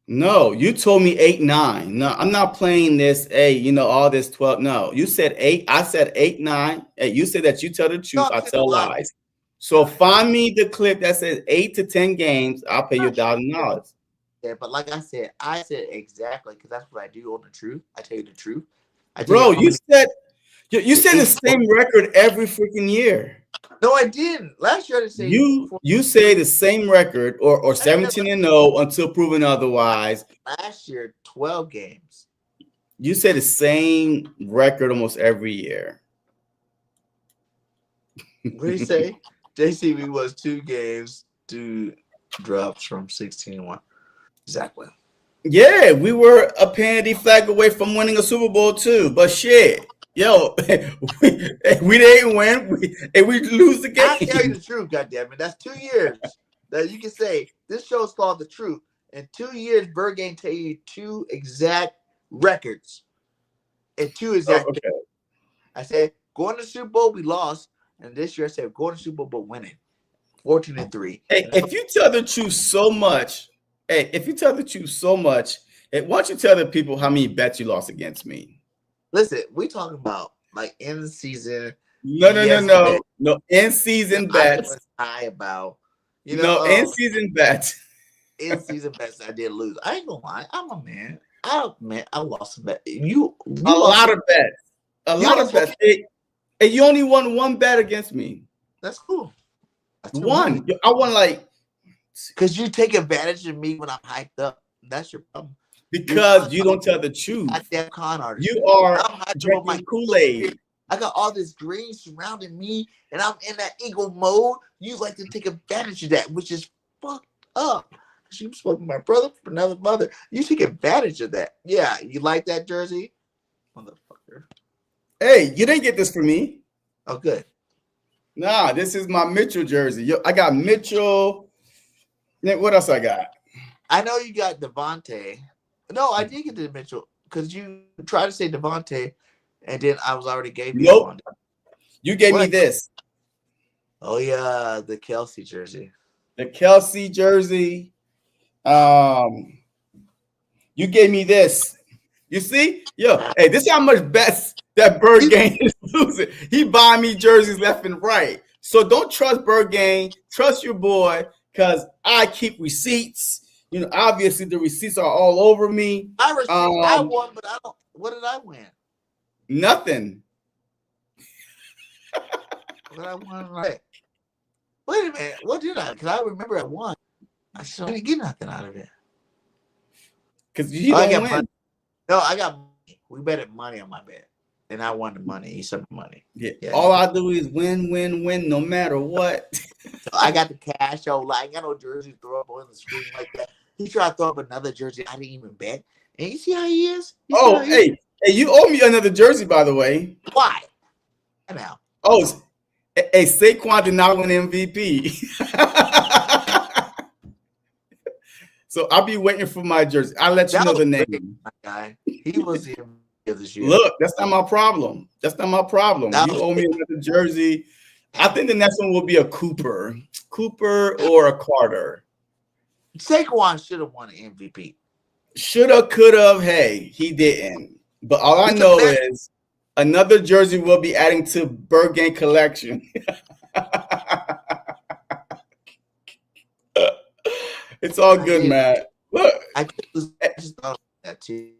Speaker 2: No, you told me 8-9. No, I'm not playing this. Hey, all this 12. No, you said 8. I said 8-9. Hey, you said that you tell the truth. I tell lies. So find me the clip that says 8 to 10 games. I'll pay you $1,000.
Speaker 1: Yeah, but like I said exactly because that's what I do on the truth. I tell you the truth.
Speaker 2: Bro, you said the same record every freaking year.
Speaker 1: No, I didn't. Last year I didn't say
Speaker 2: you say the same record or 17-0 until proven otherwise.
Speaker 1: Last year, 12 games.
Speaker 2: You say the same record almost every year.
Speaker 1: What did he say? JCB was 2 games, 2 drops from 16-1. Exactly.
Speaker 2: Yeah, we were a penalty flag away from winning a Super Bowl too. But shit, yo, we didn't win, and we lose the game.
Speaker 1: I'll tell you the truth, goddammit. That's 2 years that you can say this show is called The Truth. In 2 years, BIRDGANG tell you 2 exact records. And 2 exact.
Speaker 2: Okay.
Speaker 1: I said going to the Super Bowl, we lost, and this year I said going to the Super Bowl but winning, 14-3.
Speaker 2: Hey, if you tell the truth so much. Hey, if you tell the truth so much, why don't you tell the people how many bets you lost against me?
Speaker 1: Listen, we talking about like in the season.
Speaker 2: No, in season bets.
Speaker 1: High about
Speaker 2: in season bets.
Speaker 1: In season bets, I did lose. I ain't gonna lie, I'm a man. I lost a bet. You
Speaker 2: a lot of bets. A lot of bets. Hey, you only won 1 bet against me.
Speaker 1: That's cool.
Speaker 2: One. I won like.
Speaker 1: Because you take advantage of me when I'm hyped up. That's your problem.
Speaker 2: Because you don't tell the truth.
Speaker 1: I damn con artist.
Speaker 2: You are drinking Kool-Aid.
Speaker 1: I got all this green surrounding me, and I'm in that Eagle mode. You like to take advantage of that, which is fucked up. You spoke to my brother from another mother. You take advantage of that. Yeah, you like that jersey? Motherfucker.
Speaker 2: Hey, you didn't get this for me.
Speaker 1: Oh, good.
Speaker 2: Nah, this is my Mitchell jersey. Yo, I got Mitchell. What else I got?
Speaker 1: I know you got Devontae. No, I did get to Mitchell because you tried to say Devontae, and then I was already gave you.
Speaker 2: Nope. You gave me this.
Speaker 1: Oh yeah, the Kelsey jersey.
Speaker 2: The Kelsey jersey. You gave me this. You see? Yo, hey, this is how much bets that BIRDGANG is losing. He buying me jerseys left and right. So don't trust BIRDGANG. Trust your boy. Because I keep receipts. Obviously the receipts are all over me.
Speaker 1: I won, but I don't. What did I win?
Speaker 2: Nothing.
Speaker 1: What did I win? Right. Wait a minute. What did I? Because I remember I won. I didn't get nothing out of it.
Speaker 2: Because you don't win.
Speaker 1: Money. No, I got money. We betted money on my bet. And I won the money. He said money.
Speaker 2: Yeah. All I do is win, no matter what.
Speaker 1: So I got the cash. I ain't got no jersey to throw up on the screen like that. He tried to throw up another jersey. I didn't even bet. And you see how he is?
Speaker 2: Hey, you owe me another jersey, by the way.
Speaker 1: Why? Now.
Speaker 2: Oh, hey, Saquon did not win MVP. So I'll be waiting for my jersey. I'll let you know the name.
Speaker 1: My guy. He was the MVP this year.
Speaker 2: Look, that's not my problem. You owe me another jersey. I think the next one will be a Cooper or a Carter.
Speaker 1: Saquon should have won an MVP.
Speaker 2: Shoulda, coulda. Hey, he didn't. But all I know is another jersey will be adding to BIRDGANG collection. It's all good, man. Look,
Speaker 1: I just thought that too.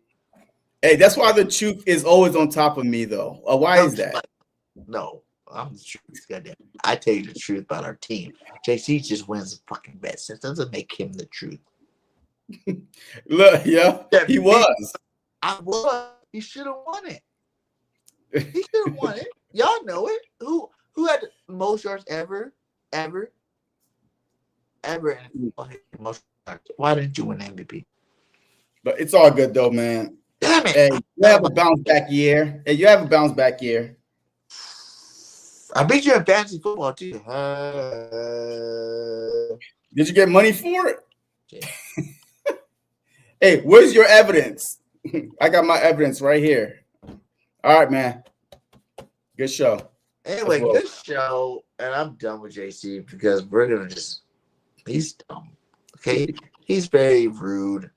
Speaker 2: Hey, that's why the truth is always on top of me, though. Why is that?
Speaker 1: No, I'm the truth. Goddamn, I tell you the truth about our team. JC just wins the fucking bets. That doesn't make him the truth.
Speaker 2: Look, yeah, he was.
Speaker 1: I was. He should have won it. He should have won it. Y'all know it. Who had the most yards ever? In most yards. Why didn't you win MVP?
Speaker 2: But it's all good though, man.
Speaker 1: Damn it!
Speaker 2: Hey, you have a bounce back year. Hey, you have a bounce back year.
Speaker 1: I beat you in fantasy football too.
Speaker 2: Did you get money for it? Hey, where's your evidence? I got my evidence right here. All right, man. Good show.
Speaker 1: Anyway, good show. And I'm done with JC because we're going to just, he's dumb. Okay. He's very rude.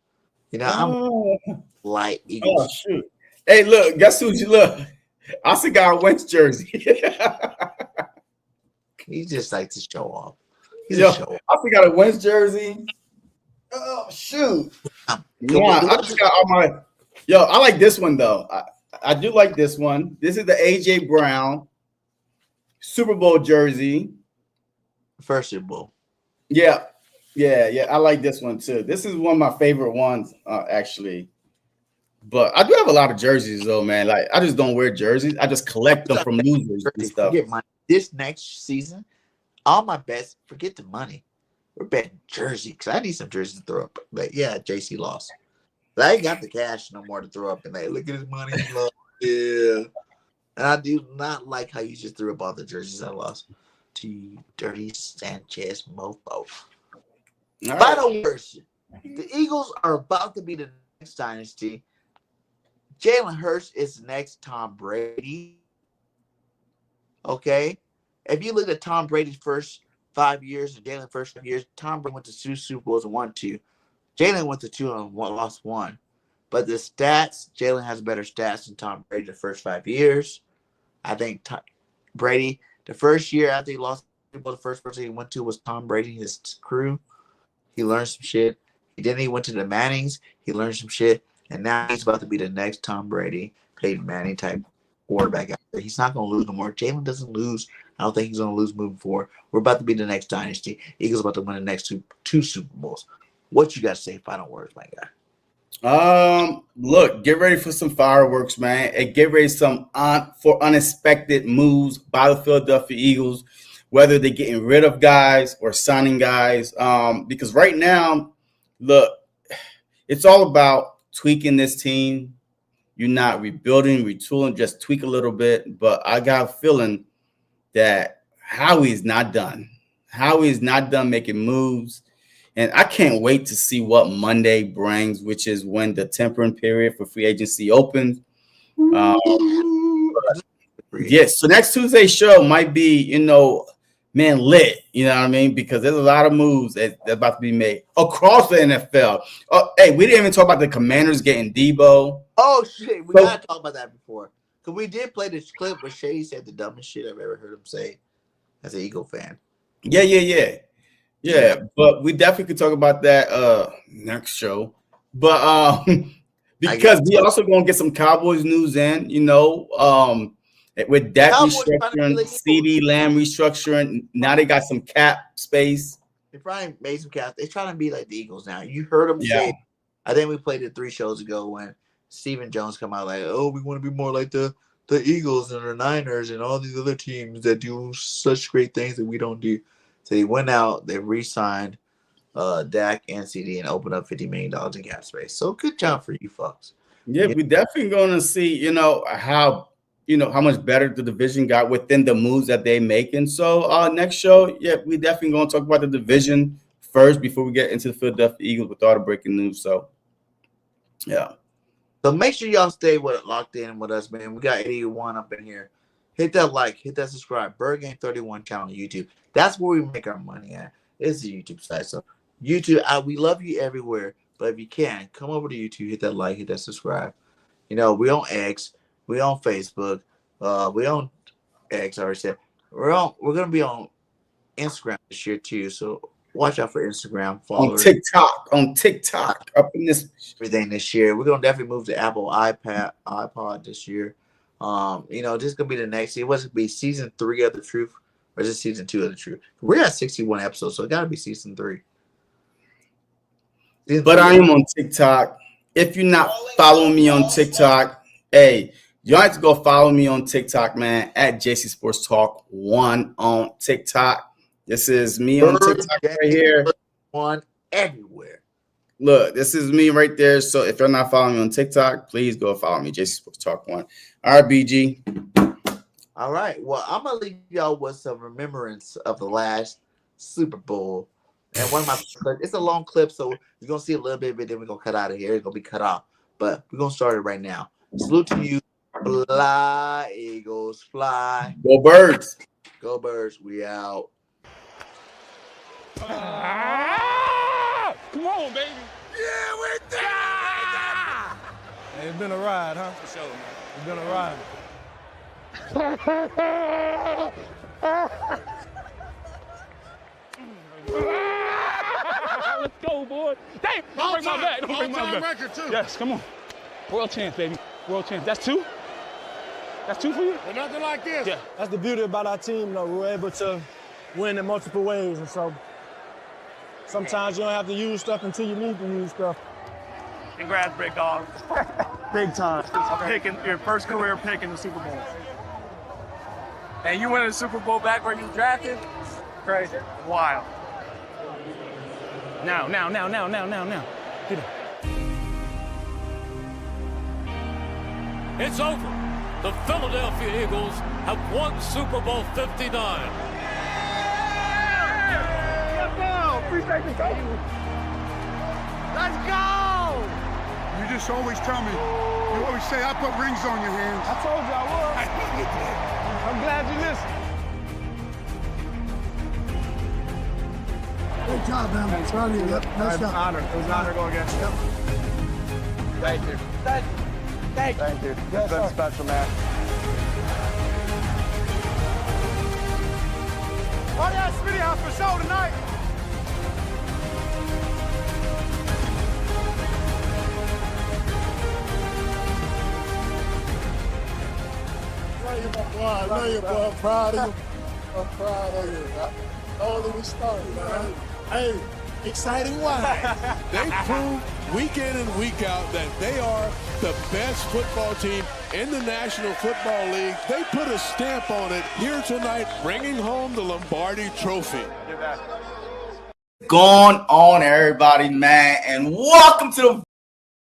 Speaker 1: You know, I'm light Eagles.
Speaker 2: Oh, shoot. Hey, look, guess who you look? I see got a Wentz jersey.
Speaker 1: He just likes to show off.
Speaker 2: He's a show off. I see got a Wentz jersey. Oh, shoot. Yeah, I just got all my. Yo, I like this one, though. I do like this one. This is the A.J. Brown Super Bowl jersey.
Speaker 1: First Super Bowl.
Speaker 2: Yeah. I like this one, too. This is one of my favorite ones, actually. But I do have a lot of jerseys, though, man. Like, I just don't wear jerseys. I just collect them from losers and stuff.
Speaker 1: This next season, all my bets, forget the money. We're betting jersey because I need some jerseys to throw up. But yeah, JC lost. But I ain't got the cash no more to throw up. And hey, look at his money. Yeah. And I do not like how you just threw up all the jerseys I lost to you, dirty Sanchez mofo. Final words. The Eagles are about to be the next dynasty. Jalen Hurts is the next Tom Brady. Okay? If you look at Tom Brady's first 5 years and Jalen's first 5 years, Tom Brady went to 2 Super Bowls and won 2. Jalen went to 2 and lost 1. But the stats, Jalen has better stats than Tom Brady the first 5 years. I think Brady, the first year after he lost the first person he went to was Tom Brady and his crew. He learned some shit. Then he went to the Mannings. He learned some shit. And now he's about to be the next Tom Brady, Peyton Manning type quarterback out there. He's not going to lose no more. Jalen doesn't lose. I don't think he's going to lose moving forward. We're about to be the next dynasty. Eagles about to win the next two Super Bowls. What you got to say? Final words, my guy.
Speaker 2: Look, get ready for some fireworks, man, and get ready for unexpected moves by the Philadelphia Eagles, whether they're getting rid of guys or signing guys. Because right now, look, it's all about tweaking this team. You're not rebuilding, retooling, just tweak a little bit. But I got a feeling that Howie's not done. Howie's not done making moves. And I can't wait to see what Monday brings, which is when the tempering period for free agency opens. Yes, so next Tuesday's show might be, lit. You know what I mean? Because there's a lot of moves that's about to be made across the NFL. Oh, hey, we didn't even talk about the Commanders getting Deebo.
Speaker 1: Oh, shit. We got to talk about that before. Because we did play this clip where Shady said the dumbest shit I've ever heard him say as an Eagle fan.
Speaker 2: Yeah, but we definitely could talk about that next show. But because we also going to get some Cowboys news in, with that restructuring, CD Lamb restructuring, now they got some cap space.
Speaker 1: They probably made some cap. They're trying to be like the Eagles now. You heard them say, I think we played it 3 shows ago when Stephen Jones come out like, oh, we want to be more like the Eagles and the Niners and all these other teams that do such great things that we don't do. So he went out, they re-signed Dak and CD and opened up $50 million in cap space. So good job for you folks.
Speaker 2: Yeah, we're definitely going to see, how much better the division got within the moves that they're making. So next show, we definitely going to talk about the division first before we get into the Philadelphia Eagles with all the breaking news. So, yeah.
Speaker 1: So make sure y'all stay locked in with us, man. We got 81 up in here. Hit that like, hit that subscribe. BIRDGANG 31 channel on YouTube. That's where we make our money at. It's the YouTube site. So YouTube, we love you everywhere. But if you can, come over to YouTube, hit that like, hit that subscribe. We on X, we on Facebook, we on X. I already said we're gonna be on Instagram this year too. So watch out for Instagram
Speaker 2: On
Speaker 1: followers.
Speaker 2: TikTok, up in this
Speaker 1: everything this year. We're gonna definitely move to Apple iPod this year. You know, this is gonna be the next year. What's it be season 3 of The Truth, or is it season 2 of The Truth? We're at 61 episodes, so it gotta be season 3.
Speaker 2: But I am on TikTok. If you're not following me on TikTok, hey, you have to go follow me on TikTok, man, at JC Sports Talk 1 on TikTok. This is me on TikTok right here.
Speaker 1: One everywhere.
Speaker 2: Look, this is me right there. So if you're not following me on TikTok, please go follow me, JC Sports Talk 1. All right, BG.
Speaker 1: All right. Well, I'm gonna leave y'all with some remembrance of the last Super Bowl. And one of my it's a long clip, so you're gonna see a little bit of it, then we're gonna cut out of here. It's gonna be cut off. But we're gonna start it right now. Salute to you. Fly, Eagles, fly.
Speaker 2: Go Birds.
Speaker 1: Go Birds. We out.
Speaker 8: Come on, baby.
Speaker 3: Yeah, we're there!
Speaker 11: Hey, it's been a ride, huh? For sure, man. It's been a ride.
Speaker 8: Let's go, boy. Damn, don't break my back. Don't break my back.
Speaker 3: Record, too.
Speaker 8: Yes, come on. World champs, baby. World champs. That's 2? That's 2 for you?
Speaker 3: Well, nothing like this.
Speaker 8: Yeah.
Speaker 11: That's the beauty about our team, though. We're able to win in multiple ways, and so sometimes you don't have to use stuff until you need to use stuff.
Speaker 8: Congrats, big dog.
Speaker 11: Big time.
Speaker 8: Picking your first career pick in the Super Bowl.
Speaker 12: And you went to the Super Bowl back where you drafted? Crazy.
Speaker 8: Wild. Now. Get it.
Speaker 6: It's over. The Philadelphia Eagles have won Super Bowl 59.
Speaker 8: Let's go. Appreciate the game. Let's go.
Speaker 3: You just always tell me, you always say, I put rings on your hands.
Speaker 11: I told you I would. I'm glad you listened. Good job, man. I'm proud of you. Nice job.
Speaker 8: Honor. It was an honor to go against you.
Speaker 12: Thank you. Thank you.
Speaker 8: That's been special, man.
Speaker 3: Oh, yeah, Smitty House for show tonight.
Speaker 11: I love you, boy. I'm proud of you. I'm proud of you. Only we started, man. Hey, exciting one.
Speaker 13: They prove week in and week out that they are the best football team in the National Football League. They put a stamp on it here tonight, bringing home the Lombardi Trophy.
Speaker 2: Going on, everybody, man, and welcome to the